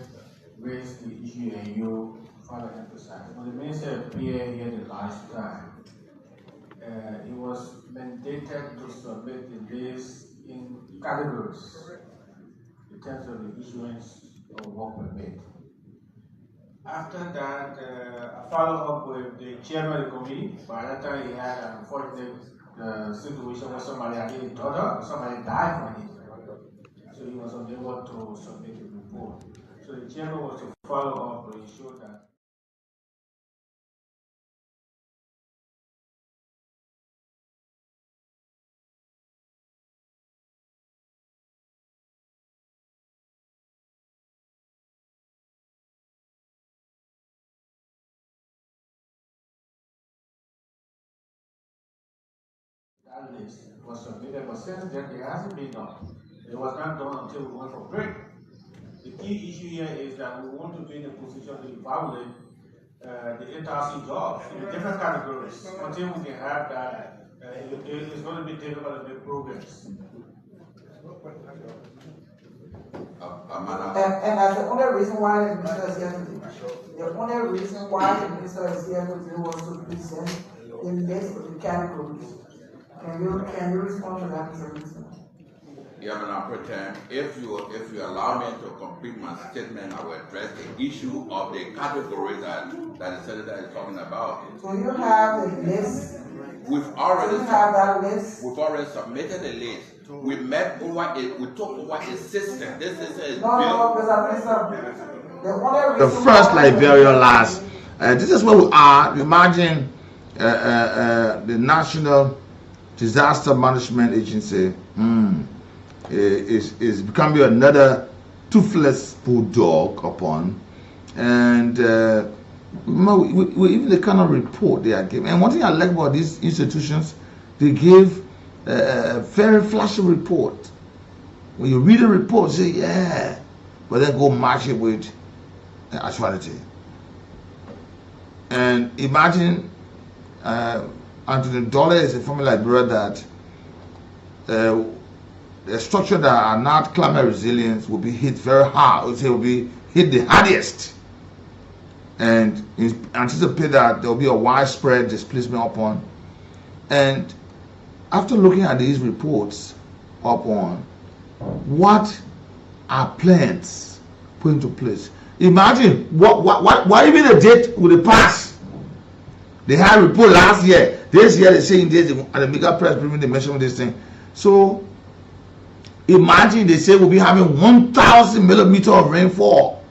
raised the issue and you further emphasized. When the minister appeared here the last time, it was mandated to submit the list in categories in terms of the issuance of work permit. After that, I followed up with the chairman of the committee. By that time, he had an unfortunate situation where somebody had hit his daughter or somebody died from it. So he was unable to submit the report. So the chairman was to follow up to ensure that. That list was submitted, but since then it hasn't been done. It was not done until we went for break. The key issue here is that we want to be in a position to evaluate the 8,000 jobs in different categories. Until we can have that, it's going to be difficult to make progress. And that's the only reason why the minister is here today. The only reason why the minister is here today was to present the list of the categories. Can you respond to that, Mr. Minister? Yeah, Madam Protem, if you allow me to complete my statement, I will address the issue of the categories that the senator is talking about. So you have the list. We've already have that list. We've already submitted the list. We met over it. We talked over a system. This is a No, Mr. Minister. The first Liberia last. This is where we are. Imagine the National Disaster Management Agency is becoming another toothless bulldog upon, and even the kind of report they are giving. And one thing I like about these institutions, they give a very flashy report. When you read a report, say yeah, but then go match it with actuality. And imagine Anthony Dollar is a former Liberia that the structure that are not climate resilient will be hit very hard. Will be hit the hardest, and anticipate that there will be a widespread displacement upon. And after looking at these reports upon, what are plans put into place? Imagine what even a date would it pass? They had a report last year. This year they're saying this, and the mega press briefing they mentioned this thing. So imagine they say we'll be having 1,000 millimeters of rainfall,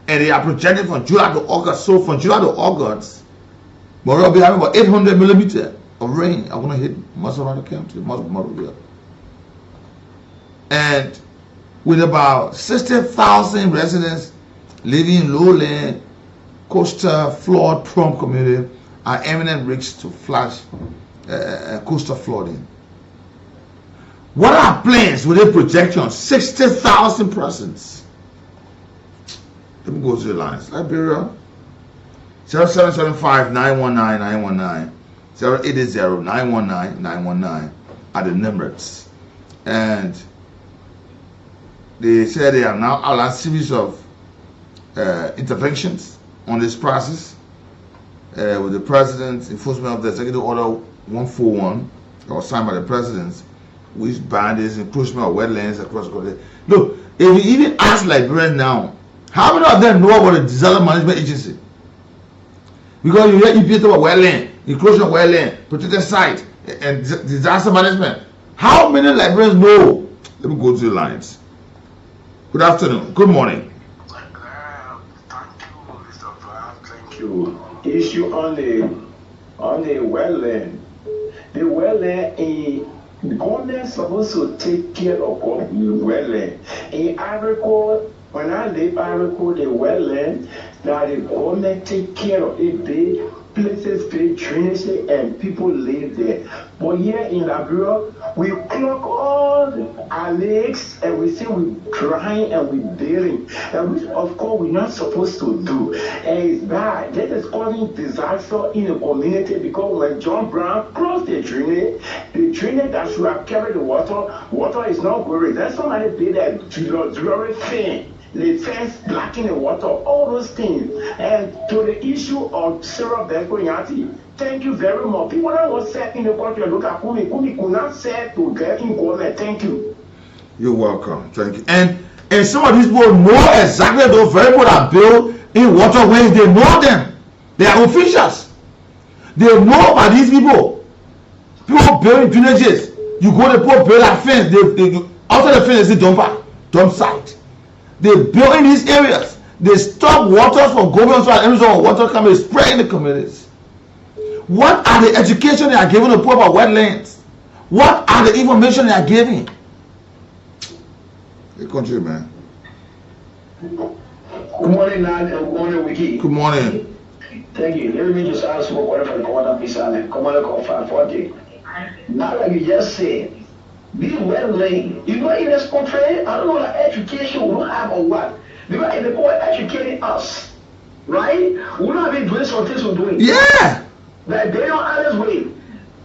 and they are projecting from July to August. So from July to August, we'll be having about 800 millimeters of rain. I'm gonna hit most around the county, most of Montreal, and with about 60,000 residents living in lowland, coastal, flood-prone community are imminent risks to flash coastal flooding. What are plans with a projection? 60,000 persons. Let me go to the lines. Liberia, 0775-919-919, 080-919-919 are the numbers. And they say they have now allowed a series of interventions on this process. with the president, enforcement of the Executive Order 141 that was signed by the president, which banned this encroachment of wetlands across the country. Look, if you even ask Liberians now, how many of them know about the Disaster Management Agency? Because you hear EPA about wetland, encroachment of wetland, protected site, and disaster management. How many Liberians know? Let me go to the lines. Good afternoon. Good morning. Thank you. Issue on the wetland. The wetland, the government supposed to take care of the wetland. In Ivory, when I live Ivory, the wetland, that the government take care of it. They places pay drainage and people live there. But here in Liberia, we clock all our lakes and we say we drying and we burying, and which of course we're not supposed to do. And it's bad. That is causing disaster in the community, because when John Brown crossed the drainage that should have carried the water is not going. Then somebody did that jewelry thing. The fence blocking the water, all those things. And to the issue of Sarah Bekoyati, thank you very much. People that was set in the country, look at Kumi could not set to get in government. Thank you. You're welcome. Thank you. And some of these people know exactly those very people that build in waterways. They know them. They are officials. They know about these people. People building drainages. You go to put build a fence. They after the fence is a dump site. They build in these areas. They stop water from going so that every sort of water can be spread in the communities. What are the education they are giving the poor about wetlands? What are the information they are giving? The country, man. Good morning, Nad, and good morning, Wiki. Good morning. Thank you. Let me just ask for whatever the commander be silent. Commander call 540. Now, like you just said, these wetlands, you know, in this country, I don't know the education we don't have or what. Because if the poor educating us, right? We don't have been doing some things we're doing. Yeah. Like they don't honest way.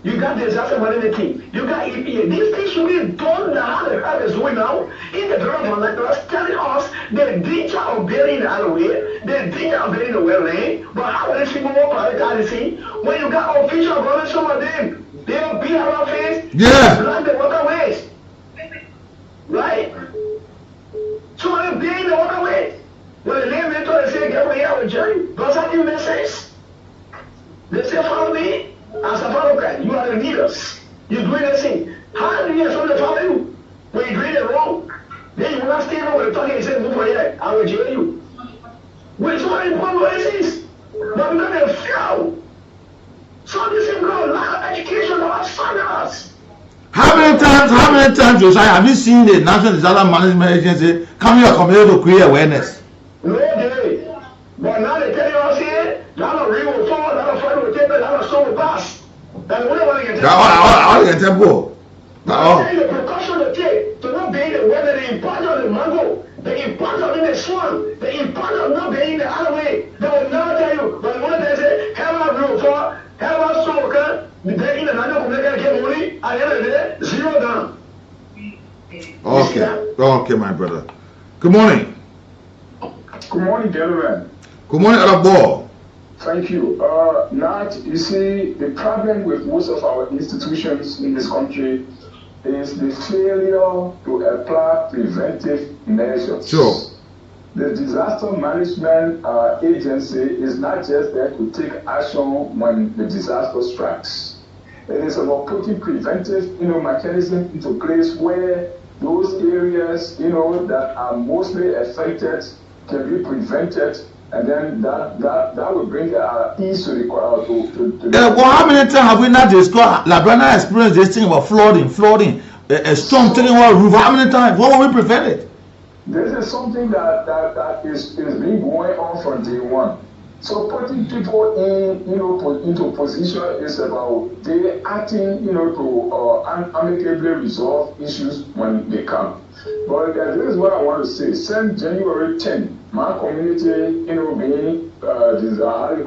You got disaster management team. You got EPA. These things should be done now. How the hell is doing now? In the government, they're telling us the danger of burying the alleyway, the danger of burying the wetland. But how will these people more prioritize? When you got official government, some of them, they'll be around face. Yeah. Block the waterways. Right? So they're burying the waterways. When the name mentor, they say, get away out with Jerry. Does that even make sense? They say, follow me. As a follower, you are the leaders. You're doing this thing. How do you get someone to follow you? When you're doing it wrong, then you will not stay wrong with the talking and say, move for here. I will jail you. When someone important places, but because they fail. So this is got a lot of education outside us. How many times, Josiah, have you seen the National Disaster Management Agency come here community to create awareness? No day. But now they tell you us here, now the ring will fall, now the fight will take place, now the storm will pass. And we don't want to get I get tempo. The precaution to take to not being the weather, the importance of the mango, the importance of the swan, the importance of not being the other way. They will never tell you. But when they say, have a ring fall, have a smoker, they in another community get money, at the end of the day, zero down. Okay, my brother. Good morning. Good morning, gentlemen. Good morning, Adabo. Thank you. Nat, you see, the problem with most of our institutions in this country is the failure to apply preventive measures. Sure. The disaster management agency is not just there to take action when the disaster strikes. It is about putting preventive, mechanisms into place where those areas, that are mostly affected can be prevented, and then that will bring ease to the well, how many times have we not discussed Labrana experienced this thing about flooding, a storm taking over a roof? How many times? What will we prevent it? This is something that is being going on from day one. So putting people into position is about they acting, to amicably resolve issues when they come. But this is what I want to say. Since January 10, my community, being flood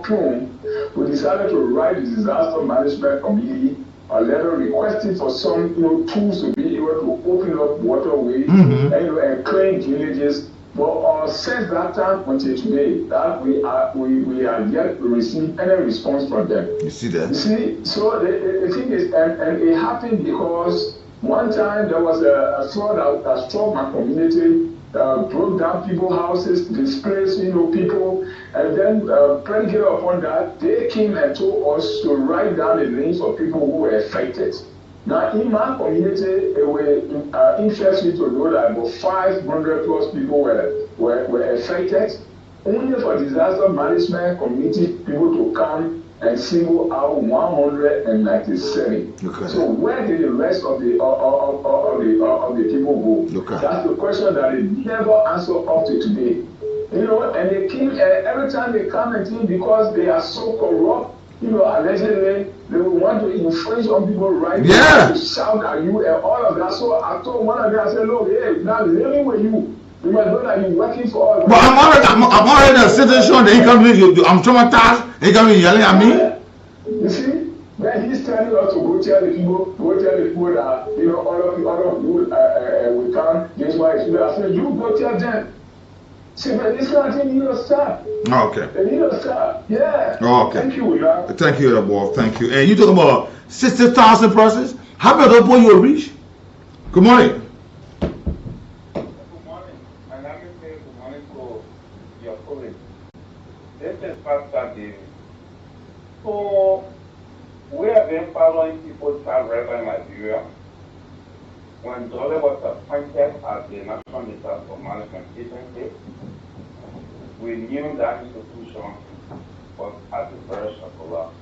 prone, we decided to write the disaster management committee a letter requesting for some, tools to be able to open up waterways and clean drainages But since that time until today, that we are yet to receive any response from them. You see that? You see, so the thing is, and it happened because one time there was a flood that struck my community, broke down people's houses, displaced people, and then predicated upon that, they came and told us to write down the names of people who were affected. Now, in my community, it will interest me to know that about 500 plus people were affected. Only for disaster management community people to come and single out 197. Okay. So where did the rest of the people go? Okay. That's the question that they never answer up to today. And they came every time they come and think because they are so corrupt. Allegedly, they will want to infringe on people's rights. Yeah. To shout at you and all of that. So I told one of them, I said, look, hey, now living with you. You must know that you're working for us. But I'm already in a situation that he can be, I'm traumatized, he can be yelling at me. You see, then he's telling us to go tell the people that, all of you will come. This why it's I said, you go tell them. See, but this guy didn't need a stop. Okay. They need a stop. Yeah. Okay. Thank you, man. Thank you, boy. Thank you. And you talking about 60,000 persons? How many of those you will reach? Good morning. Good morning. And let me say good morning to your colleagues. This is Pastor David. So, we have been following people's river in Nigeria. When Dolly was appointed as the National Disaster Management Agency, we knew that institution was at the verge of collapse.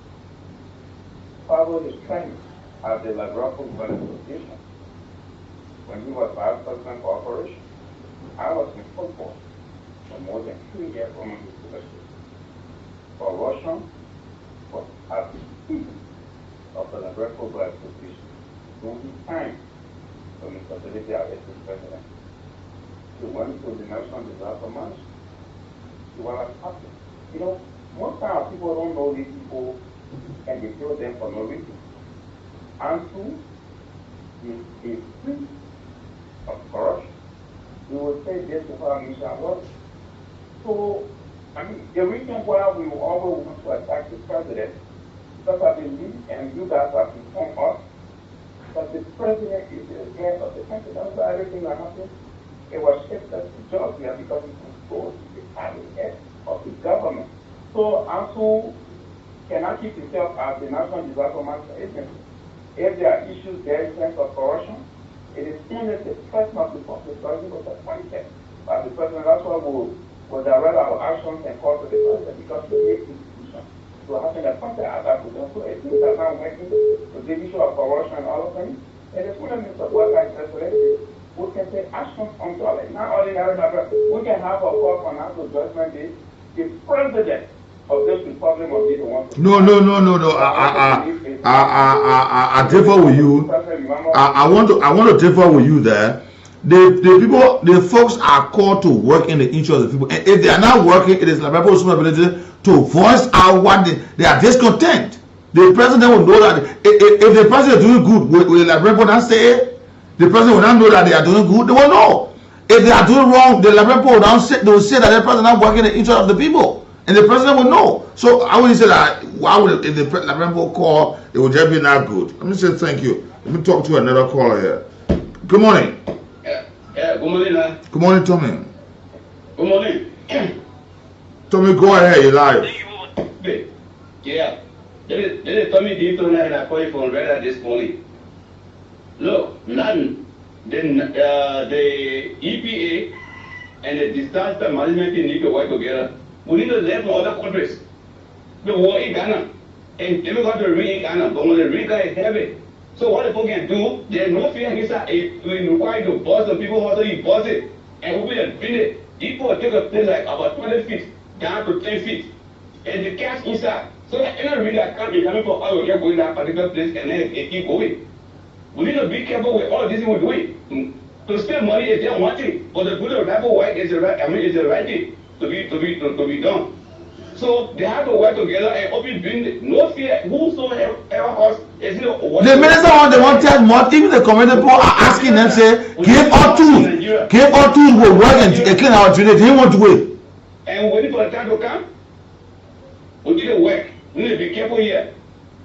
Followed his training at the Labrapo Association. When he was Vice President for Operations, I was in football for more than 3 years from his leadership. For Russia was at the peak of the Labrapo Association during his time from the facility as president. He went to the National Disaster Management. He was happening. Most times people don't know these people and they kill them for no reason. And two, is free of corruption. We will say this before our mission works. So, the reason why we will always want to attack the president, because I believe, and you guys have informed us, that the president is the head of the country. That's why everything that happens, it was shifted to Georgia because he controls the head of the government. So ASU cannot keep itself as the National Disaster Management Agency. If there are issues there in terms of corruption, it is only the president of the president was appointed by the president. That's why we will direct our actions and call to the president because we make institution to have been appointed as that position. So it means that now working with the issue of corruption and all of them, it is one of the work like president. We can take action on it. Not ordinary matter. We can have a call for national judgment day. The president of this republic must be the one. No. I differ with you. I want to differ with you there. The folks are called to work in the interest of the people. And if they are not working, it is the people's responsibility to voice out what they are discontent. The president will know that if the president is doing good, will the people not say it? The president will not know that they are doing good. They will know. If they are doing wrong, the people will not say, they will say that the president is not working in the interest of the people. And the president will know. So I wouldn't say that, why would if the people call, it would just be not good. Let me say thank you. Let me talk to another caller here. Good morning. Yeah, good morning. Good morning, Tommy. Good morning. Tommy, go ahead. You're live. Yeah. This is Tommy Deepton and I call you from Red this morning. Look, the EPA and the disaster management team need to work together. We need to learn from other countries. The war in Ghana, and they got to read in Ghana, but when the Riga is heavy. So what the people can do, there's no fear against that. If we require to bust the people, also you bust it. And we'll be a minute. People take a place like about 20 feet down to 10 feet. And the cash inside. So that any reader can't be coming for oil, you're going to that particular place and then it keep going. We need to be careful with all this we're doing. To spend money is just one thing, but to put a rapper white is the right. Is the right thing to be done. So So they have to work together and open doing no fear. Whosoever us is the minister they want to tell more. Even the community people are asking them, say, give all tools will work and clean our drainage. They want to wait. And waiting for the time to come. We need to work. We need to be careful here.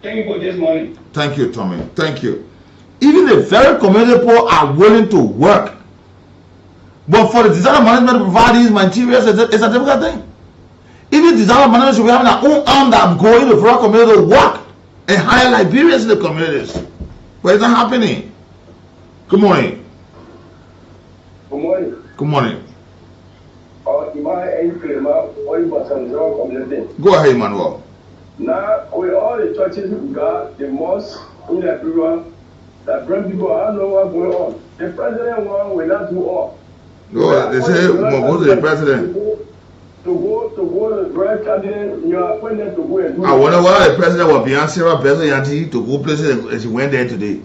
Thank you for this morning. Thank you, Tommy. Thank you. Even the very community people are willing to work. But for the disaster management to provide these materials, it's a difficult thing. Even disaster management should be having our own arm that go into the rural community to work and hire Liberians in the communities. But it's not happening. Good morning. Good morning. Good morning. Go ahead, Emmanuel. Now, with all the churches we got, the mosques in Liberia, that bring people, I don't know what's going on. The president will not do all. No, they say, go to the president. To go to the right candidate, you are appointed to go and do. I wonder why the president was behind Sarah President to go places and she went there today.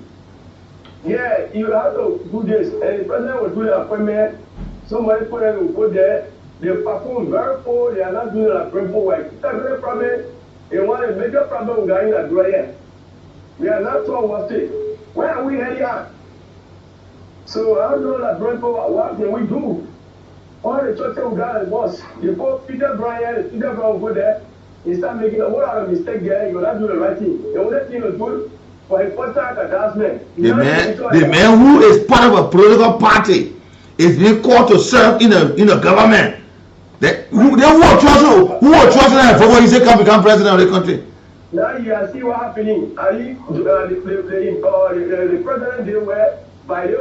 Yeah, you have to do this. And the president will do the appointment. Somebody put them will go there. They perform very poor. They are not doing a very poor work. That's the problem. And one of the major problems we got in Nigeria. We are not sure what state. Where are we heading at? So I don't know that very poor. What can we do? All the churches we got was before Peter Brown go there, he start making a whole lot of mistake there. You will not do the right thing. The only thing is good for a contract advancement. The man who is part of a political party is being called to serve in a government. Who are trusting him for what he said can become president of the country. Now you see what happening. The president they were by the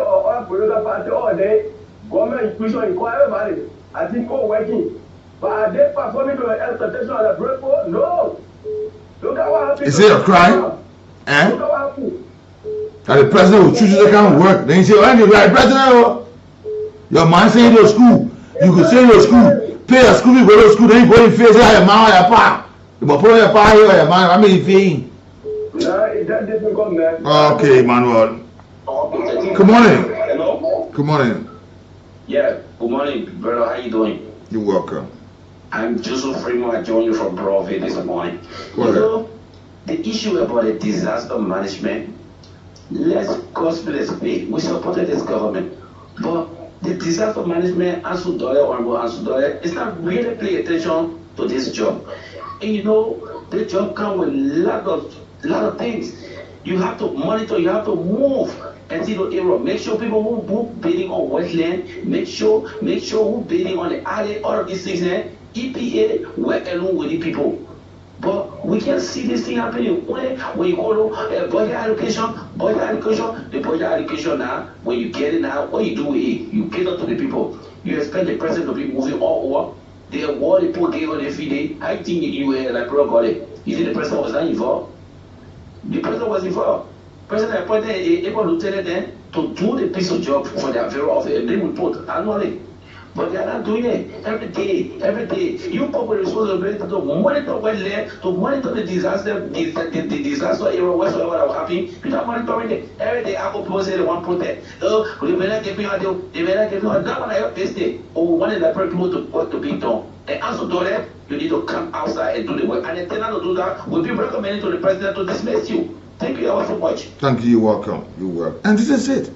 political party all day. Government institution inquire about it. I think all working. But are they performing to the expectation of the people? No. Look at what happened. Is it a crime? Eh? Look at what happened. That the president will choose the kind of work. Then you say, oh, you're right, president. Your man saying to school. You could say to school, pay a school, you go to school, then you go in face, your man or your pa. You must put your pa here or your man, I mean, paying. No, it doesn't come there. Okay, Manuel. Good morning. Hello? Good morning. Yeah, good morning, brother. How you doing? You're welcome. I'm Joseph Freeman. I joined you from Broadway this morning. Go ahead. You know, the issue about the disaster management, let's gospel is big. We supported this government. But the disaster management, Honorable Ansudore, is not really paying attention to this job. And you know, the job comes with lot of things. You have to monitor, you have to move and see the error. Make sure people who bidding on wetland, make sure who bidding on the alley, all of these things there. EPA work along with the people. But we can see this thing happening when you go to budget allocation, the budget allocation now, when you get it now, what you do with it, you cater to the people. You expect the president to be moving all over. The award the people gave on every day. I think you were like got it. You think the president was not involved? The president was involved. President appointed a able lieutenant then to do the piece of job for their very office and they report annually. But they are not doing it every day. You come with responsibility to monitor wetland, to monitor the disaster, the disaster area whatsoever that will happen. You not monitoring it. Every day I go people say they want protect. Oh, they may not give me a deal, they may not give me a that one I have this day. Oh, one is that people to work to be done. And also do that, you need to come outside and do the work. And the tenant to do that will be recommended to the president to dismiss you. Thank you all so much. Thank you, you're welcome. You're welcome. And this is it.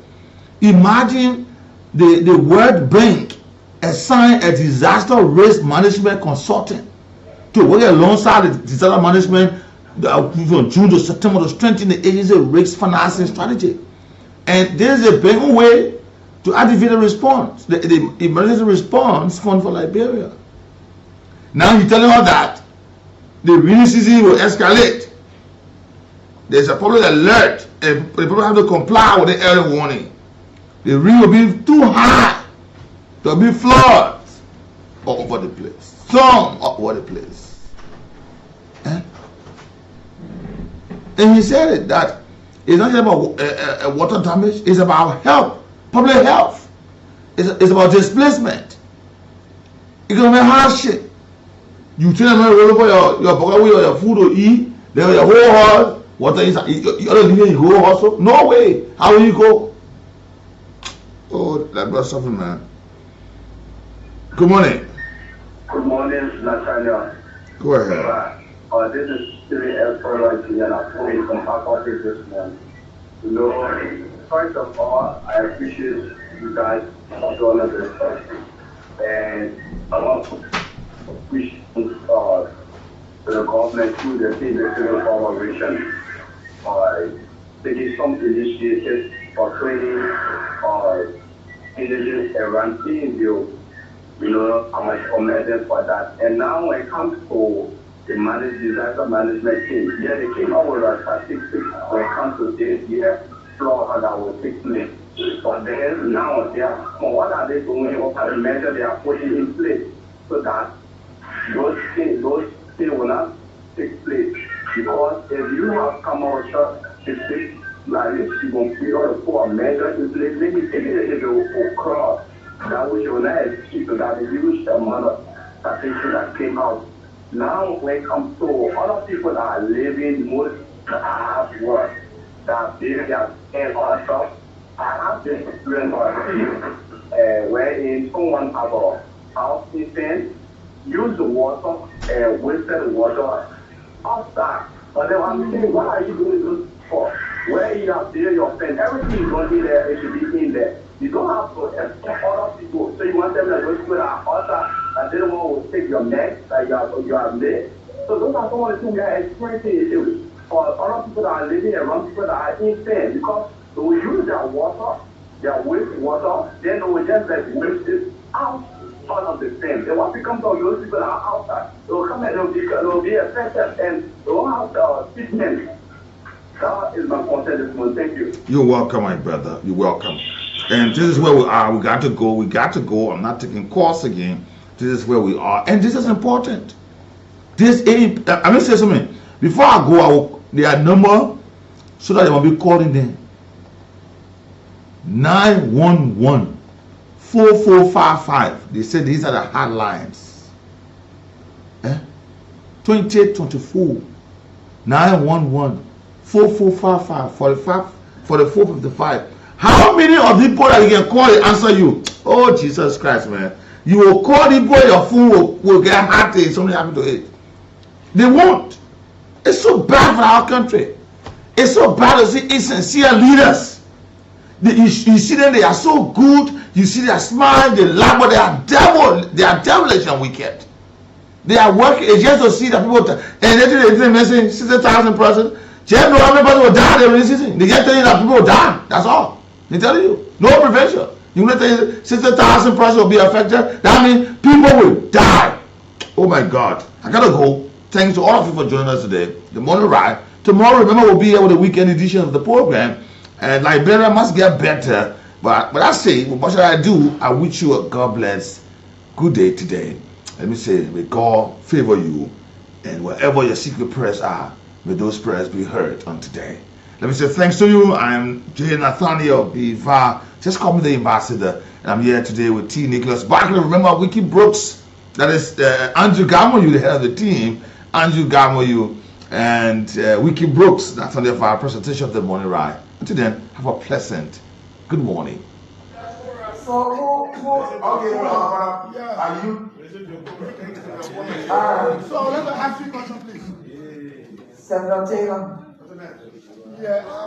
Imagine the World Bank assign a disaster risk management consultant to work alongside the disaster management from June to September to strengthen the agency risk financing strategy. And there is a better way to activate the response, the emergency response fund for Liberia. Now you're telling us that the rainy season will escalate. There's a public alert and the people have to comply with the early warning. The rain will be too high. There will be floods all over the place. Some all over the place. And he said it, that it's not just about water damage, it's about health, public health. It's about displacement. Economic hardship. You tell them to roll over your pocket with your food to eat, then your whole house, water inside. You go also? No way. How will you go? Oh, that was something, man. Good morning. Good morning, Nathaniel. Go ahead. This is Siri L. and I'm calling from Park Office this morning. You know, first of all, I appreciate you guys for doing this. And I want to appreciate the government through the Civil Corporation taking some initiatives for training indigents around TNVO. You know, how much commended for that. And now when it comes to the disaster management team, yeah, they came out with a statistics when it comes to this year, flaws that will take place. But then now, what are they doing? What are the measures they are putting in place so that those things will not take place? Because if you have come out with statistics like this, you won't be able to put a measure in place. Maybe it will cross that which will not achieve that huge amount of statistics that came out. Now, when it comes to other people that are living most hard work, that they are paying on stuff, I have this experience wherein someone has a house instance, use the water, wasted water outside. But then I'm saying, what are you doing this for? Where you have there your pen, everything is going to be there, it should be in there. You don't have to expect other people. So you want them to go to an altar and they don't want to take your neck that you have made. So those are some of the things that are experiencing for other people that are living around people that are insane because they will use their water, their waste water, then they will just let waste it out of the same. Then what becomes of those people that are outside, they will come and they will be affected and they won't have the treatment. That is my concern this morning. Thank you. You're welcome, my brother. You're welcome. And this is where we are. We got to go. We got to go. I'm not taking course again. This is where we are. And this is important. I'm going to say something. Before I go, their number so that they will be calling them. 911 4455. They said these are the hotlines. 2824 911 4455 4455. How many of the people that you can call and answer you? Oh, Jesus Christ, man. You will call the boy, your phone will get hacked, something happened to it. They won't. It's so bad for our country. It's so bad to see insincere leaders. You see them, they are so good. You see their smile, they laugh, but they are devilish and wicked. They are working. It's just to see that people, and they didn't mention 60,000 persons. Just know how many people will die every season. They just tell you that people will die. That's all. They tell you. No prevention. You will tell you 60,000 persons will be affected. That means people will die. Oh my God. I gotta go. Thanks to all of you for joining us today. The morning ride. Tomorrow, remember, we'll be here with the weekend edition of the program. And Liberia must get better. But I say, what should I do? I wish you a God bless good day today. Let me say, may God favor you. And wherever your secret prayers are, may those prayers be heard on today. Let me say thanks to you. I'm J. Nathaniel Biva. Just call me the ambassador. And I'm here today with T. Nicholas Barkley. Remember, Wiki Brooks. That is Andrew Gamoyu, the head of the team. Andrew Gamoyu and Wiki Brooks. That's on our presentation of the morning ride. Until then, have a pleasant good morning. So okay, are you? So let me ask you a question, please. Senator Taylor. Yeah.